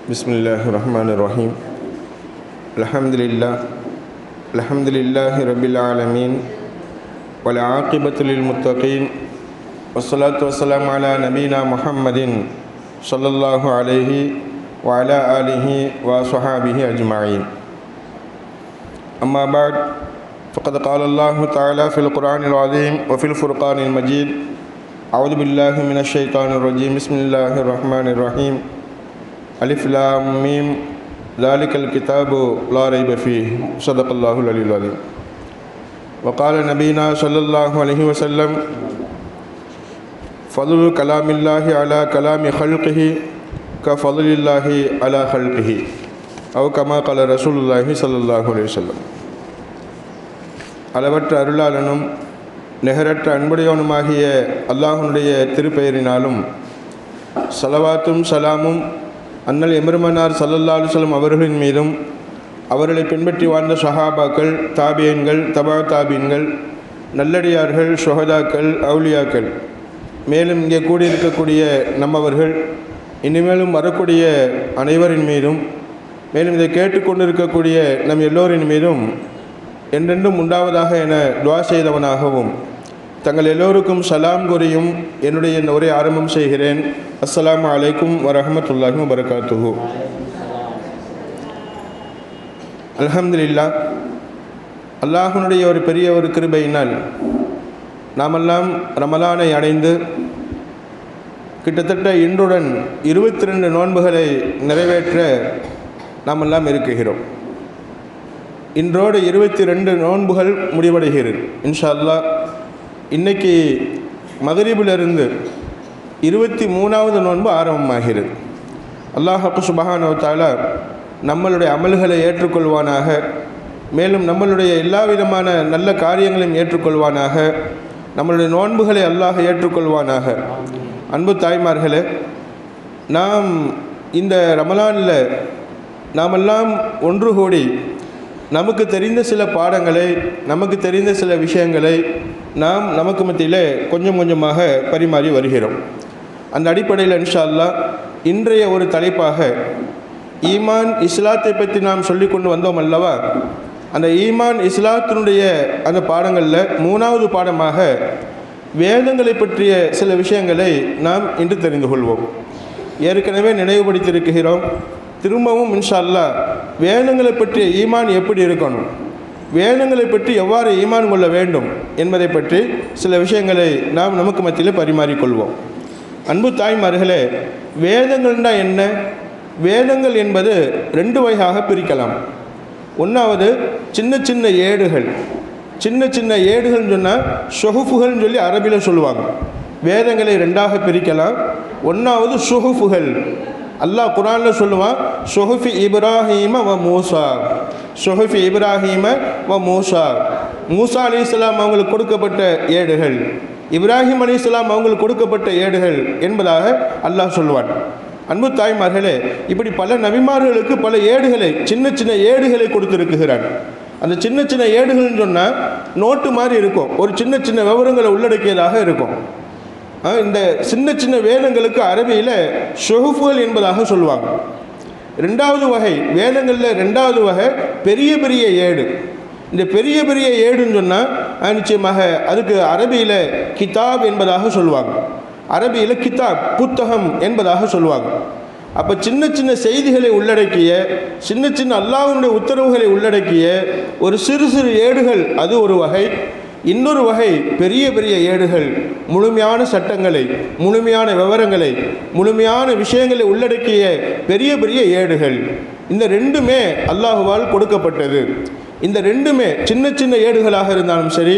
Bismillahirrahmanirrahim. Alhamdulillahi rabbil alamin. Wal aqibatu lil muttaqin. Wassalatu wassalamu ala nabiyyina Muhammadin sallallahu alayhi wa ala alihi wa sahbihi ajma'in. Amma ba'd. Faqad qala Allah ta'ala fil Qur'anil azim wa fil Furqanil majid. A'udhu billahi minash shaitanir rajim. Bismillahirrahmanirrahim. Alif lam mim. Zalikal kitabu la raiba fihi. Sadaqallahul aliyyul azim. Wa qala nabiyyuna sallallahu alaihi wasallam fadlu kalamillahi ala kalami khalqihi ka fadlillahi ala khalqihi. Aw kama qala Rasulullahi sallallahu alaihi wasallam. அளவற்ற அருளாளனும் நிகரற்ற அன்புடையவனுமாகிய அல்லாஹ்வுடைய திருப்பெயரினாலும் ஸலவாத்தும் ஸலாமும் அன்னல் எம்பெருமானார் ஸல்லல்லாஹு அலைஹி வஸல்லம் அவர்களின் மீதும் அவர்களை பின்பற்றி வாழ்ந்த சஹாபாக்கள், தாபியன்கள், தபா தாபீன்கள், நல்லடியார்கள், ஷுஹதாக்கள், அவுலியாக்கள், மேலும் இங்கே கூடியிருக்கக்கூடிய நம்மவர்கள், இனிமேலும் வரக்கூடிய அனைவரின் மீதும், மேலும் இதை கேட்டுக்கொண்டிருக்கக்கூடிய நம் எல்லோரின் மீதும் என்றென்றும் உண்டாவதாக என துஆ செய்தவனாகவும் தங்கள் எல்லோருக்கும் சலாம் கூறியும் என்னுடைய இந்த உரை ஆரம்பம் செய்கிறேன். அஸ்ஸலாமு அலைக்கும் வரஹ்மத்துல்லாஹி வபரகாத்துஹு. அல்ஹம்துலில்லாஹ், அல்லாஹ்வுடைய ஒரு பெரிய ஒரு கிருபையினால் நாமெல்லாம் ரமலானை அடைந்து கிட்டத்தட்ட இன்றுடன் 22 நோன்புகளை நிறைவேற்ற நாமெல்லாம் இருக்குகிறோம். இன்றோடு 22 நோன்புகள் முடிவடைகிறது. இன்ஷா அல்லாஹ் இன்றைக்கி மகரிபிலிருந்து 23வது நோன்பு ஆரம்பமாகிறது. அல்லாஹ் சுப்ஹானஹு வ தஆலா நம்மளுடைய அமல்களை ஏற்றுக்கொள்வானாக, மேலும் நம்மளுடைய எல்லா விதமான நல்ல காரியங்களையும் ஏற்றுக்கொள்வானாக, நம்மளுடைய நோன்புகளை அல்லாஹ் ஏற்றுக்கொள்வானாக. அன்பு தாய்மார்களே, நாம் இந்த ரமலானில் நாமெல்லாம் ஒன்று கூடி நமக்கு தெரிந்த சில பாடங்களை, நமக்கு தெரிந்த சில விஷயங்களை நாம் நமக்கு மத்தியில் கொஞ்சம் கொஞ்சமாக பரிமாறி வருகிறோம். அந்த அடிப்படையில் இன்ஷா அல்லாஹ் இன்றைய ஒரு தலைப்பாக ஈமான் இஸ்லாத்தை பற்றி நாம் சொல்லி கொண்டு வந்தோம் அல்லவா, அந்த ஈமான் இஸ்லாத்தினுடைய அந்த பாடங்களில் 3வது பாடமாக வேதங்களை பற்றிய சில விஷயங்களை நாம் இன்று தெரிந்து கொள்வோம். ஏற்கனவே நினைவுபடுத்தியிருக்கிறோம். திரும்பவும் இன்ஷா அல்லாஹ் வேதங்களை பற்றிய ஈமான் எப்படி இருக்கணும், வேதங்களை பற்றி எவ்வாறு ஈமான் கொள்ள வேண்டும் என்பதை பற்றி சில விஷயங்களை நாம் நமக்கு மத்தியில் பரிமாறிக்கொள்வோம். அன்பு தாய்மார்களே, வேதங்கள்னா என்ன? வேதங்கள் என்பது 2 வகையாக பிரிக்கலாம். ஒன்றாவது சின்ன சின்ன ஏடுகள். சின்ன சின்ன ஏடுகள்னு சொன்னால் ஷுஹுஃபுகள்னு சொல்லி அரபியில் சொல்லுவாங்க. வேதங்களை 2ஆக பிரிக்கலாம். ஒன்றாவது ஷுஹுஃபுகள். அல்லாஹ் குர்ஆனில் சொல்லுவான், ஷுஹுஃபி இப்ராஹீம வ மூசா. ஷுஹுஃபி இப்ராஹீம வ மூசா. மூசா அலைஹிஸ்ஸலாம் அவங்களுக்கு கொடுக்கப்பட்ட ஏடுகள், இப்ராஹிம் அலைஹிஸ்ஸலாம் அவங்களுக்கு கொடுக்கப்பட்ட ஏடுகள் என்பதாக அல்லாஹ் சொல்லுவான். அன்பு தாய்மார்களே, இப்படி பல நபிமார்களுக்கு பல ஏடுகளை, சின்ன சின்ன ஏடுகளை கொடுத்துருக்குகிறான். அந்த சின்ன சின்ன ஏடுகள்னு சொன்னால் நோட்டு மாதிரி இருக்கும், ஒரு சின்ன சின்ன விவரங்களை உள்ளடக்கியதாக இருக்கும். இந்த சின்ன சின்ன வேதங்களுக்கு அரபியில் ஷுஹுஃபுகள் என்பதாக சொல்லுவாங்க. 2வது வகை வேதங்களில் 2வது வகை பெரிய பெரிய ஏடு. இந்த பெரிய பெரிய ஏடுன்னு சொன்னால் நிச்சயமாக அதுக்கு அரபியில் கிதாப் என்பதாக சொல்லுவாங்க. அரபியில் கிதாப் புத்தகம் என்பதாக சொல்லுவாங்க. அப்போ சின்ன சின்ன செய்திகளை உள்ளடக்கிய, சின்ன சின்ன அல்லாஹ்வுடைய உத்தரவுகளை உள்ளடக்கிய ஒரு சிறு சிறு ஏடுகள் அது ஒரு வகை. இன்னொரு வகை பெரிய பெரிய ஏடுகள், முழுமையான சட்டங்களை, முழுமையான விவரங்களை, முழுமையான விஷயங்களை உள்ளடக்கிய பெரிய பெரிய ஏடுகள். இந்த 2மே அல்லாஹ்வால் கொடுக்கப்பட்டது. இந்த 2மே சின்ன சின்ன ஏடுகளாக இருந்தாலும் சரி,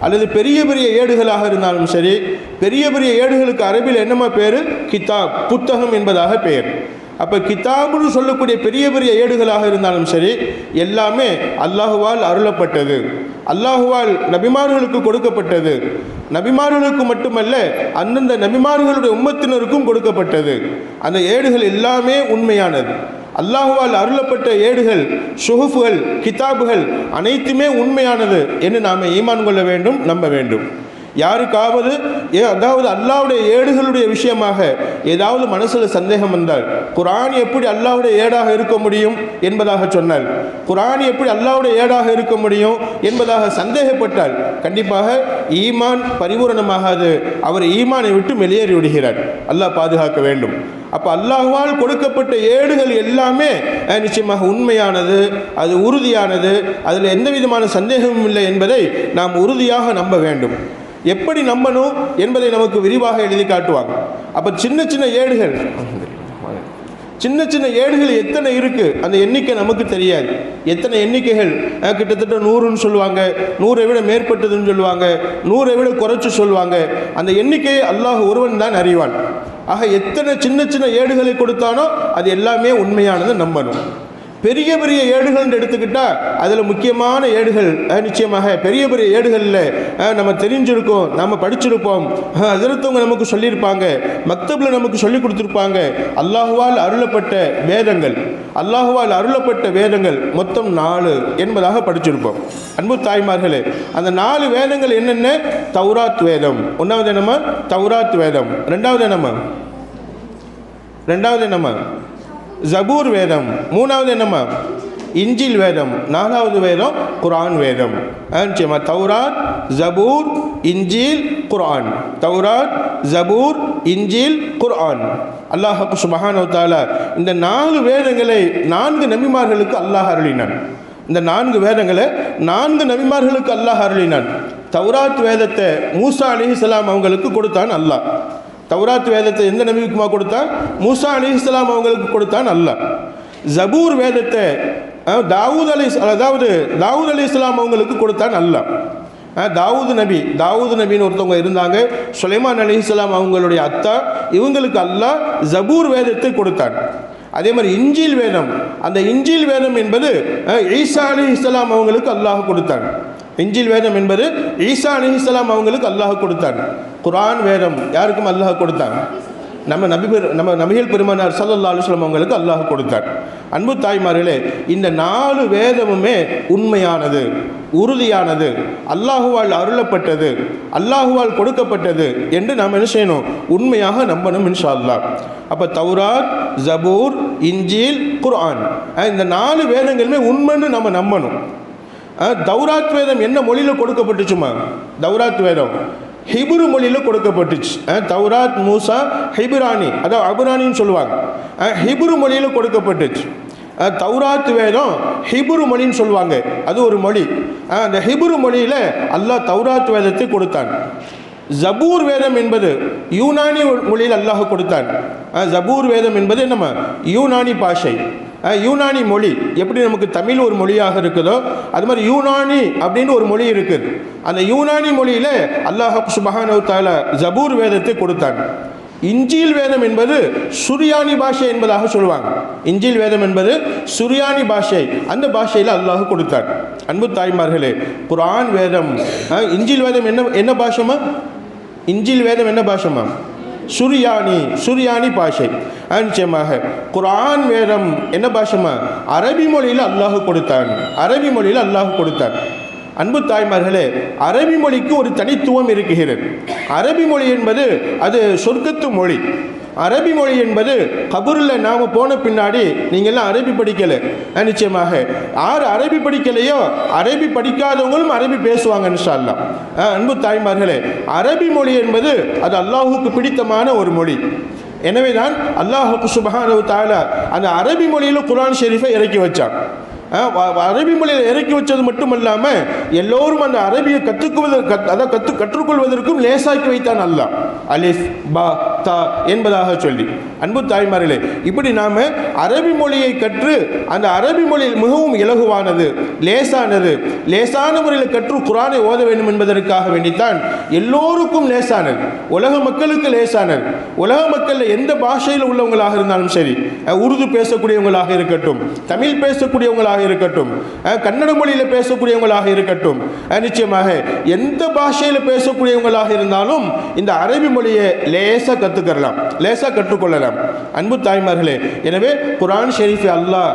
அல்லது பெரிய பெரிய ஏடுகளாக இருந்தாலும் சரி, பெரிய பெரிய ஏடுகளுக்கு அரபியில் என்னமா பேர்? கிதாப், புத்தகம் என்பதாக பெயர். அப்போ கிதாபுன்னு சொல்லக்கூடிய பெரிய பெரிய ஏடுகளாக இருந்தாலும் சரி, எல்லாமே அல்லாஹுவால் அருளப்பட்டது, அல்லாஹுவால் நபிமார்களுக்கு கொடுக்கப்பட்டது. நபிமார்களுக்கு மட்டுமல்ல, அந்தந்த நபிமார்களுடைய உம்மத்தினருக்கும் கொடுக்கப்பட்டது. அந்த ஏடுகள் எல்லாமே உண்மையானது. அல்லாஹுவால் அருளப்பட்ட ஏடுகள், ஷுஹுஃபுகள், கிதாபுகள் அனைத்துமே உண்மையானது என்று நாம் ஈமான் கொள்ள வேண்டும், நம்ப வேண்டும். யாருக்காவது அதாவது அல்லாஹ்வுடைய ஏடுகளுடைய விஷயமாக ஏதாவது மனசில் சந்தேகம் வந்தால், குர்ஆன் எப்படி அல்லாஹ்வுடைய ஏடாக இருக்க முடியும் என்பதாக சொன்னால், குர்ஆன் எப்படி அல்லாஹ்வுடைய ஏடாக இருக்க முடியும் என்பதாக சந்தேகப்பட்டால் கண்டிப்பாக ஈமான் பரிபூரணமாகாது. அவர் ஈமானை விட்டு வெளியேறி விடுகிறார். அல்லாஹ் பாதுகாக்க வேண்டும். அப்போ அல்லாஹ்வால் கொடுக்கப்பட்ட ஏடுகள் எல்லாமே நிச்சயமாக உண்மையானது, அது உறுதியானது, அதில் எந்த விதமான சந்தேகமும் இல்லை என்பதை நாம் உறுதியாக நம்ப வேண்டும். எப்படி நம்பணும் என்பதை நமக்கு விரிவாக எழுதி காட்டுவாங்க. அப்போ சின்ன சின்ன ஏடுகள் எத்தனை இருக்குது அந்த எண்ணிக்கை நமக்கு தெரியாது. எத்தனை எண்ணிக்கைகள் கிட்டத்தட்ட 100ன்னு சொல்லுவாங்க, 100ஐ விட மேற்பட்டதுன்னு சொல்லுவாங்க, 100ஐ விட குறைச்சி சொல்லுவாங்க. அந்த எண்ணிக்கையை அல்லாஹ் ஒருவன் தான் அறிவான். ஆக எத்தனை சின்ன சின்ன ஏடுகளை கொடுத்தானோ அது எல்லாமே உண்மையானது நம்பணும். பெரிய பெரிய ஏடுகள் எடுத்துக்கிட்டால் அதில் முக்கியமான ஏடுகள் நிச்சயமாக பெரிய பெரிய ஏடுகளில் நம்ம தெரிஞ்சிருக்கோம், நம்ம படிச்சிருப்போம், அதிர்த்தவங்க நமக்கு சொல்லியிருப்பாங்க, மக்தபில் நமக்கு சொல்லி கொடுத்துருப்பாங்க. அல்லாஹுவால் அருளப்பட்ட வேதங்கள் மொத்தம் 4 என்பதாக படிச்சிருப்போம். அன்பு தாய்மார்களே, அந்த 4 வேதங்கள் என்னென்ன? தௌராத் வேதம் ஒன்றாவது என்னமா? தௌராத் வேதம். ரெண்டாவது என்னமா? ஜபூர் வேதம். மூணாவது என்னம்மா? இஞ்சில் வேதம். 4வது வேதம் குர்ஆன் வேதம். நிச்சயமா தௌராத், ஜபூர், இஞ்சில், குர்ஆன். தௌராத், ஜபூர், இஞ்சில், குர்ஆன். அல்லாஹ் சுப்ஹானஹு வ தஆலா இந்த 4 வேதங்களை 4 நபிமார்களுக்கு அல்லாஹ் அருளினான். இந்த 4 வேதங்களை 4 நபிமார்களுக்கு அல்லாஹ் அருளினான். தௌராத் வேதத்தை மூசா அலைஹிஸ்ஸலாம் அவங்களுக்கு கொடுத்தான் அல்லாஹ். தௌராத் வேதத்தை எந்த நபிக்குமா கொடுத்தான்? மூசா அலைஹிஸ்ஸலாம் அவங்களுக்கு கொடுத்தான் அல்லாஹ். ஜபூர் வேதத்தை தாவூத் அலைஹிஸ்ஸலாம் அவங்களுக்கு கொடுத்தான் அல்லாஹ். தாவூது நபின்னு ஒருத்தவங்க இருந்தாங்க, சுலைமான் அலைஹிஸ்ஸலாம் அவங்களுடைய அத்தா. இவங்களுக்கு அல்லாஹ் ஜபூர் வேதத்தை கொடுத்தான். அதே மாதிரி இஞ்சில் வேதம், அந்த இஞ்சில் வேதம் என்பது ஈசா அலைஹிஸ்ஸலாம் அவங்களுக்கு அல்லாஹ் கொடுத்தான். இஞ்சில் வேதம் என்பது ஈசா அலைஹிஸ்ஸலாம் அவங்களுக்கு அல்லாஹ் கொடுத்தான். குர்ஆன் வேதம் யாருக்கும் அல்லாஹ் கொடுத்தான்? நம்ம நபிகள் பெருமானார் ஸல்லல்லாஹு அலைஹி வஸல்லம் அவங்களுக்கு அல்லாஹ் கொடுத்தார். அன்பு தாய்மார்களே, இந்த 4 வேதமுமே உண்மையானது, உறுதியானது, அல்லாஹுவால் அருளப்பட்டது, அல்லாஹுவால் கொடுக்கப்பட்டது என்று நாம் என்ன செய்யணும்? உண்மையாக நம்பணும் இன்ஷா அல்லாஹ். அப்போ தௌராத், ஜபூர், இஞ்சில், குர்ஆன் இந்த 4 வேதங்களுமே உண்மைன்னு நம்ம நம்பணும். தௌராத் வேதம் என்ன மொழியில் கொடுக்கப்பட்டுச்சுமா? தௌராத் வேதம் ஹிப்ரு மொழியில் கொடுக்கப்பட்டுச்சு. தௌராத் மூசா ஹிப்ரானி, அதாவது அபுரானின்னு சொல்லுவாங்க. ஹிப்ரு மொழியில் கொடுக்கப்பட்டுச்சு. தௌராத் வேதம் ஹிப்ரு மொழின்னு சொல்லுவாங்க, அது ஒரு மொழி. அந்த ஹிப்ரு மொழியில் அல்லாஹ் தௌராத் வேதத்தை கொடுத்தான். ஜபூர் வேதம் என்பது யூனானி மொழியில் அல்லாஹ் கொடுத்தான். ஜபூர் வேதம் என்பது என்னம்மா? யூனானி பாஷை, யூனானி மொழி. எப்படி நமக்கு தமிழ் ஒரு மொழியாக இருக்குதோ அது மாதிரி யூனானி அப்படின்னு ஒரு மொழி இருக்குது. அந்த யூனானி மொழியில் அல்லாஹ் சுப்ஹானஹு வ தஆலா ஜபூர் வேதத்தை கொடுத்தான். இஞ்சில் வேதம் என்பது சுரியானி பாஷை என்பதாக சொல்லுவாங்க. இஞ்சில் வேதம் என்பது சுரியானி பாஷை, அந்த பாஷையில் அல்லாஹ் கொடுத்தார். அன்பு தாய்மார்களே, குர்ஆன் வேதம் இஞ்சில் வேதம் என்ன பாஷமா? இஞ்சில் வேதம் என்ன பாஷமா? சுரியானி பாஷை. நிச்சயமாக குர்ஆன் வேதம் என்ன பாஷமா? அரபி மொழியில் அல்லாஹ் கொடுத்தான். அன்பு தாய்மார்களே, அரபி மொழிக்கு ஒரு தனித்துவம் இருக்கிறது. அரபி மொழி என்பது அது சொர்க்கத்து மொழி. அரபி மொழி என்பது கபூரில் நாம் போன பின்னாடி நீங்கள்லாம் அரபி படிக்கலை. நிச்சயமாக யார் அரபி படிக்கலையோ அரபி படிக்காதவங்களும் அரபி பேசுவாங்க இன்ஷா அல்லாஹ். அன்பு தாய்மார்களே, அரபி மொழி என்பது அது அல்லாஹுக்கு பிடித்தமான ஒரு மொழி. எனவே தான் அல்லாஹ் சுப்ஹானஹு வ தஆலா அந்த அரபி மொழியில் குர்ஆன் ஷெரீஃபை இறக்கி வச்சான். அரபி மொழியில் இறக்கி வச்சது மட்டுமல்லாமல் எல்லோரும் அந்த அரபியை கற்றுக்கொள்வதற்கும் லேசாக்கி வைத்தான் அல்லாஹ். அலிஃப் பா தா என்பதாக சொல்லி. அன்பு தாய்மார்களே, இப்படி நாம் அரபி மொழியை கற்று அந்த அரபி மொழி மிகவும் இலகுவானது, லேசான முறையில் கற்று குர்ஆனை ஓத வேண்டும் என்பதற்காக வேண்டித்தான் எல்லோருக்கும் லேசானது, உலக மக்களுக்கு லேசானது. உலக மக்களில் எந்த பாஷையில் உள்ளவங்களாக இருந்தாலும் சரி, உருது பேசக்கூடியவங்களாக இருக்கட்டும், தமிழ் பேசக்கூடியவங்களாக இருக்கட்டும், கன்னட மொழியில் பேசக்கூடியவங்களாக இருக்கட்டும், நிச்சயமாக எந்த பாஷையில் பேசக்கூடியவங்களாக இருந்தாலும் இந்த அரபி மொழியை லேசாக கற்றுக்கறலாம், லேசாக கற்றுக்கொள்ளலாம். அன்பு தாய்மார்களே, எனவே குர்ஆன் ஷெரீஃபை அல்லாஹ்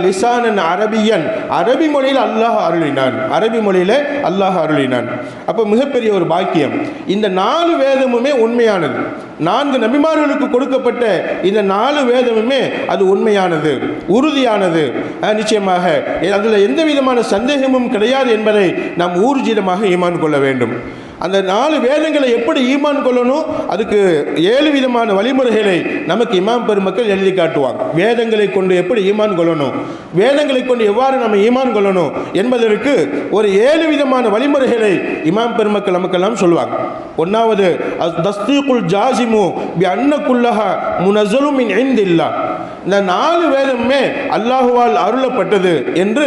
லிசானன் அரபியன், அரபி மொழியில் அல்லாஹ் அருளினான், அரபி மொழியில் அல்லாஹ் அருளினான். அப்போ மிகப்பெரிய ஒரு பாக்கியம். இந்த 4 வேதமுமே உண்மையானது. 4 நபிமார்களுக்கு கொடுக்கப்பட்ட இந்த 4 வேதமுமே அது உண்மையானது, உறுதியானது. நிச்சயமாக அதில் எந்த விதமான சந்தேகமும் கிடையாது என்பதை நாம் ஊர்ஜிதமாக ஈமான் கொள்ள வேண்டும். அந்த 4 வேதங்களை எப்படி ஈமான் கொள்ளணும், அதுக்கு 7 விதமான வழிமுறைகளை நமக்கு இமாம் பெருமக்கள் எழுதி காட்டுவாங்க. வேதங்களை கொண்டு எப்படி ஈமான் கொள்ளணும், வேதங்களை கொண்டு எவ்வாறு நம்ம ஈமான் கொள்ளணும் என்பதற்கு ஒரு 7 விதமான வழிமுறைகளை இமாம் பெருமக்கள் நமக்கெல்லாம் சொல்லுவாங்க. ஒன்றாவது தஸ்தீகுல் ஜாசிமு பி அன்னகுல்லஹா முனஸலும் மின் இன்தில்லாஹ். இந்த 4 வேதமே அல்லாஹுவால் அருளப்பட்டது என்று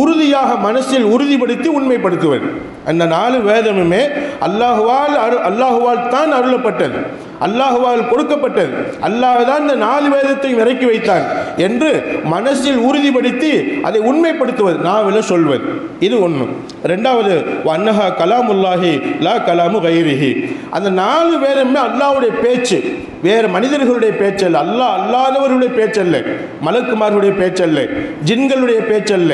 உறுதியாக மனசில் உறுதிப்படுத்தி உண்மைப்படுத்துவது. அந்த 4 வேதமுமே அல்லாஹுவால் தான் அருளப்பட்டது, அல்லாஹுவால் கொடுக்கப்பட்டது, அல்லாஹ் தான் இந்த 4 வேதத்தையும் இறக்கி வைத்தான் என்று மனசில் உறுதிப்படுத்தி அதை உண்மைப்படுத்துவது, நாவில் சொல்வது. இது ஒன்று. ரெண்டாவது வன்னஹா கலாமுல்லாஹி லா கலாமு கைரிஹி. அந்த 4 வேதமே அல்லாஹ்வுடைய பேச்சு, வேறு மனிதர்களுடைய பேச்சல்ல, அல்லாஹ் அல்லாதவர்களுடைய பேச்சல்ல, மலக்குமார்களுடைய பேச்சல்ல, ஜின்களுடைய பேச்சல்ல.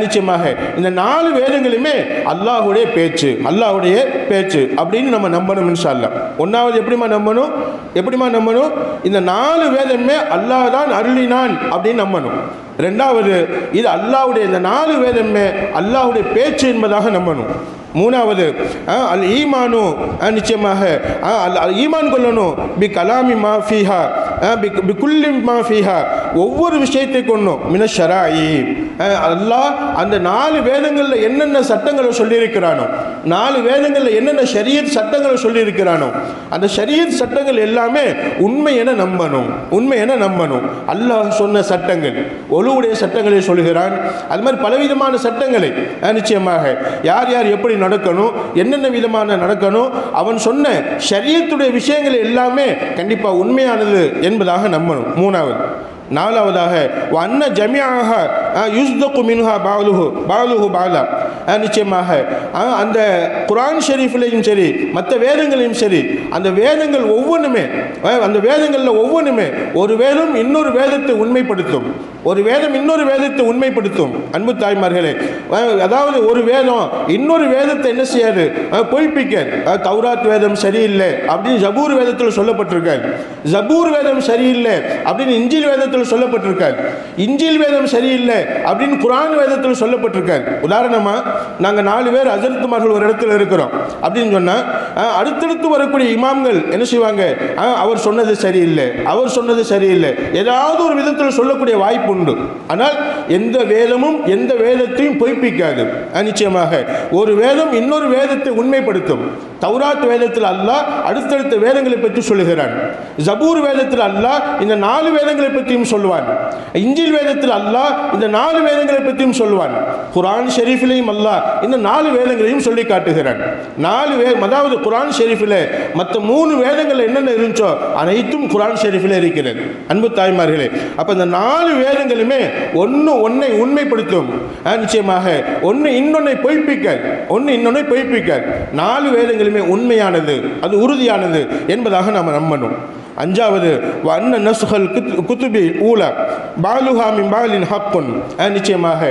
நிச்சயமாக இந்த 4 வேதங்களுமே அல்லாஹ்வுடைய பேச்சு, அல்லாஹ்வுடைய பேச்சு அப்படின்னு நம்ம நம்பணும் இன்ஷா அல்லாஹ். ஒன்றாவது எப்படிமா நம்பணும், இந்த 4 வேதமே அல்லாஹ் தான் அருளினான் அப்படின்னு நம்பணும். ரெண்டாவது இது அல்லாஹ்வுடைய, இந்த 4 வேதமே அல்லாஹ்வுடைய பேச்சு என்பதாக நம்பணும். மூணாவது அல் ஈமானு, நிச்சயமாக ஈமான் கொள்ளணும் பி கலாமி மா ஃபீஹா பி குல்லி மா ஃபீஹா, ஒவ்வொரு விஷயத்தை கொண்டும் மின ஷராயி. அல்லாஹ் அந்த 4 வேதங்களில் என்னென்ன சட்டங்களை சொல்லியிருக்கிறானோ, 4 வேதங்களில் என்னென்ன ஷரியத் சட்டங்களை சொல்லியிருக்கிறானோ, அந்த ஷரியத் சட்டங்கள் எல்லாமே உண்மை என நம்பணும். அல்லாஹ் சொன்ன சட்டங்கள், ஒழுவுடைய சட்டங்களை சொல்கிறான். அது மாதிரி பலவிதமான சட்டங்களை நிச்சயமாக யார் யார் எப்படி நடக்கணும், என்னென்ன விதமான நடக்கணும், அவன் சொன்ன ஷரியத்துடைய விஷயங்கள் எல்லாமே கண்டிப்பாக உண்மையானது என்பதாக நம்பணும். மூணாவது. நாலாவதாக வன்ன ஜமியாக யுஸ்தகு மின்ஹா பாலுஹு பாலா. நிச்சயமாக அந்த குர்ஆன் ஷெரீஃபிலையும் சரி மற்ற வேதங்களையும் சரி, அந்த வேதங்கள் ஒவ்வொன்றுமே, அந்த வேதங்களில் ஒவ்வொன்றுமே ஒரு வேதம் இன்னொரு வேதத்தை உண்மைப்படுத்தும், ஒரு வேதம் இன்னொரு வேதத்தை உண்மைப்படுத்தும். அன்பு தாய்மார்களே, அதாவது ஒரு வேதம் இன்னொரு வேதத்தை என்ன செய்யாது, பொய்ப்பிக்க. தௌராத் வேதம் சரியில்லை அப்படின்னு ஜபூர் வேதத்தில் சொல்லப்பட்டிருக்காரு, ஜபூர் வேதம் சரியில்லை அப்படின்னு இஞ்சில் வேதத்தில் சொல்லப்பட்டிருக்காரு, இஞ்சில் வேதம் சரியில்லை அப்படின்னு குர்ஆன் வேதத்தில் சொல்லப்பட்டிருக்காரு. உதாரணமா நாங்கள் 4 பேர் ஹஜ்ரத்துமார்கள் ஒரு இடத்துல இருக்கிறோம் அப்படின்னு சொன்னால் அடுத்தடுத்து வரக்கூடிய இமாம்கள் என்ன செய்வாங்க, அவர் சொன்னது சரியில்லை, அவர் சொன்னது சரியில்லை, ஏதாவது ஒரு விதத்தில் சொல்லக்கூடிய வாய்ப்பு உண்டு. ஆனால் எந்த வேதமும் எந்த வேதத்தையும் பொய்ப்பிக்காது. நிச்சயமாக ஒரு வேதம் இன்னொரு வேதத்தை உண்மைப்படுத்தும். தௌராத் வேதத்தில் அல்லாஹ் அடுத்தடுத்த வேதங்களை பற்றி சொல்லுகிறான், ஜபூர் வேதத்தில் அல்லாஹ் இந்த 4 வேதங்களை பற்றியும் சொல்லுவான், இஞ்சில் வேதத்தில் அல்லாஹ் இந்த 4 வேதங்களை பற்றியும் சொல்லுவான், குர்ஆன் ஷெரீஃபிலையும் அல்லாஹ் இந்த 4 வேதங்களையும் சொல்லி காட்டுகிறான். 4 அதாவது குர்ஆன் ஷெரீஃபில் மற்ற 3 வேதங்கள் என்னென்ன இருந்துச்சோ அனைத்தும் குர்ஆன் ஷெரீஃபில் இருக்கிறது. அன்பு தாய்மார்களே, அப்போ இந்த 4 வேதங்களுமே ஒன்றை உண்மைப்படுத்தும். நிச்சயமாக ஒன்று இன்னொன்னை பொய்ப்பிக்க, 4 வேதங்களுமே உண்மையானது, அது உறுதியானது என்பதாக நாம் நம்பணும். அஞ்சாவது வன்ன நஸ்ஹல் குத்துபி ஊலா பாலுஹா மின் பாலின் ஹக்குன். நிச்சயமாக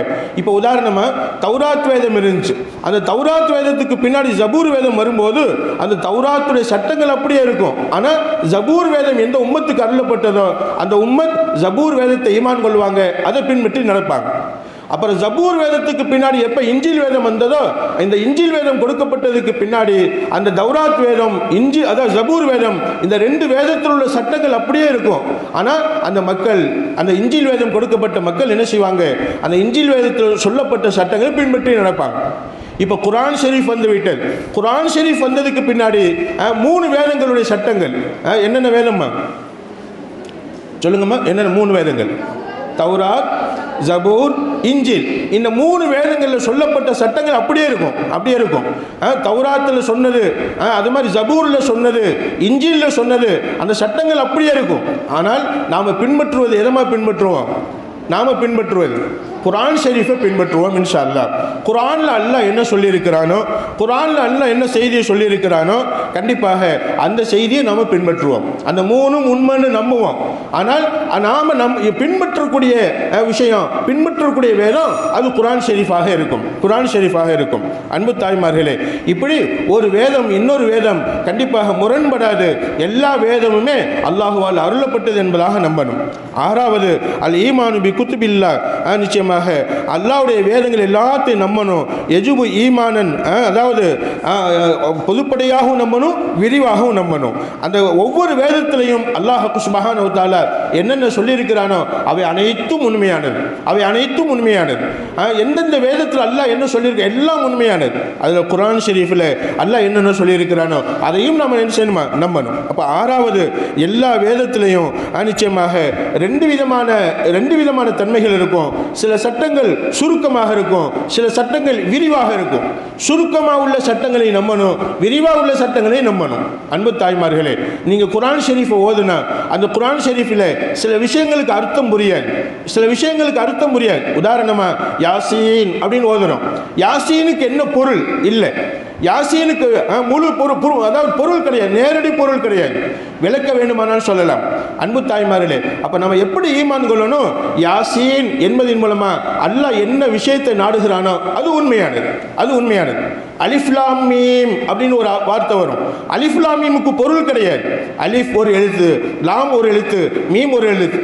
இப்போ உதாரணமாக தௌராத் வேதம் இருந்துச்சு, அந்த தௌராத் வேதத்துக்கு பின்னாடி ஜபூர் வேதம் வரும்போது அந்த தௌராத்துடைய சட்டங்கள் அப்படியே இருக்கும். ஆனால் ஜபூர் வேதம் எந்த உம்மத்துக்கு அருளப்பட்டதோ அந்த உம்மத் ஜபூர் வேதத்தை ஈமான் கொள்வாங்க, அதை பின்பற்றி நடப்பாங்க. அப்புறம் ஜபூர் வேதத்துக்கு பின்னாடி எப்போ இஞ்சில் வேதம் வந்ததோ, இந்த இஞ்சில் வேதம் கொடுக்கப்பட்டதுக்கு பின்னாடி அந்த தௌராத் வேதம், அதாவது ஜபூர் வேதம், இந்த 2 வேதத்தில் உள்ள சட்டங்கள் அப்படியே இருக்கும். ஆனால் அந்த மக்கள், அந்த இஞ்சில் வேதம் கொடுக்கப்பட்ட மக்கள் என்ன செய்வாங்க, அந்த இஞ்சில் வேதத்தில் சொல்லப்பட்ட சட்டங்களை பின்பற்றி நடப்பாங்க. இப்போ குர்ஆன் ஷெரீஃப் வந்து விட்டது. குர்ஆன் ஷெரீஃப் வந்ததுக்கு பின்னாடி 3 வேதங்களுடைய சட்டங்கள் என்னென்ன வேதம்மா சொல்லுங்கம்மா, என்னென்ன 3 வேதங்கள்? தௌராத், ஜபூர், இஞ்சில். இந்த 3 வேதங்களில் சொல்லப்பட்ட சட்டங்கள் அப்படியே இருக்கும். தௌராத்தில் சொன்னது, அது மாதிரி ஜபூரில் சொன்னது, இஞ்சிலில் சொன்னது, அந்த சட்டங்கள் அப்படியே இருக்கும். ஆனால் நாம் பின்பற்றுவது எதமாக பின்பற்றுவோம்? நாம் பின்பற்றுவது குர்ஆன் ஷரீஃபை பின்பற்றுவோம் இன்ஷா அல்லாஹ். குர்ஆனில் அல்லாஹ் என்ன சொல்லியிருக்கிறானோ, குர்ஆனில் அல்லாஹ் என்ன செய்தியை சொல்லியிருக்கிறானோ கண்டிப்பாக அந்த செய்தியை நாம் பின்பற்றுவோம். அந்த மூணும் உண்மைன்னு நம்புவோம். ஆனால் நாம் பின்பற்றக்கூடிய விஷயம், பின்பற்றக்கூடிய வேதம் அது குர்ஆன் ஷரீஃபாக இருக்கும், குர்ஆன் ஷரீஃபாக இருக்கும். அன்பு தாய்மார்களே, இப்படி ஒரு வேதம் இன்னொரு வேதம் கண்டிப்பாக முரண்படாது. எல்லா வேதமுமே அல்லாஹுவால் அருளப்பட்டது என்பதாக நம்பணும். ஆறாவது அல் ஈமானு பி குத்துபில்லாஹ், நிச்சயமாக அல்லாஹ்வுடைய வேதங்கள் எல்லாத்தையும் நம்பணும். எஜுபு ஈமானன், அதாவது பொதுப்படையாகவும் நம்பணும், விரிவாகவும் நம்பணும். அந்த ஒவ்வொரு வேதத்திலையும் அல்லாஹ் சுப்ஹானஹு வ தஆலா என்னென்ன சொல்லியிருக்கிறானோ அவை அனைத்தும் உண்மையானது, அவை அனைத்தும் உண்மையானது. எந்தெந்த வேதத்தில் அல்லாஹ் என்ன சொல்லியிருக்க எல்லாம் உண்மையானது. அதில் குர்ஆன் ஷரீஃபில் அல்லாஹ் என்னென்ன சொல்லியிருக்கிறானோ அதையும் நம்ம என்ன செய்யணுமா, நம்பணும். அப்போ ஆறாவது, எல்லா வேதத்திலையும் நிச்சயமாக ரெண்டு விதமான தன்மைகள் இருக்கும். சில சட்டங்கள் சுருக்கமாக இருக்கும், சில சட்டங்கள் விரிவாக இருக்கும். சுருக்கமாக உள்ள சட்டங்களை நம்பணும், விரிவாக உள்ள சட்டங்களை நம்பணும். அன்பு தாய்மார்களே, நீங்கள் குர்ஆன் ஷரீஃபை ஓதுனா அந்த குர்ஆன் ஷரீஃபில் சில விஷயங்களுக்கு அர்த்தம் புரியாது, சில விஷயங்களுக்கு அர்த்தம் புரியாது. உதாரணமாக யாசீன் அப்படின்னு ஓதுறோம், யாசீனுக்கு என்ன பொருள் இல்லை, யாசீனுக்கு முழு பொருள், அதாவது பொருள் கிடையாது, நேரடி பொருள் கிடையாது. விளக்க வேண்டுமானால் சொல்லலாம். அன்பு தாய்மார்களே, அப்போ நம்ம எப்படி ஈமான் கொள்ளணும்? யாசீன் என்பதன் மூலமா அல்லாஹ் என்ன விஷயத்தை நாடுகிறானோ அது உண்மையானது, அது உண்மையானது. அலிஃப் லாம் மீம் அப்படின்னு ஒரு வார்த்தை வரும். அலிஃப் லாம் மீமுக்கு பொருள் கிடையாது. அலிஃப் ஒரு எழுத்து, லாம் ஒரு எழுத்து, மீம் ஒரு எழுத்து.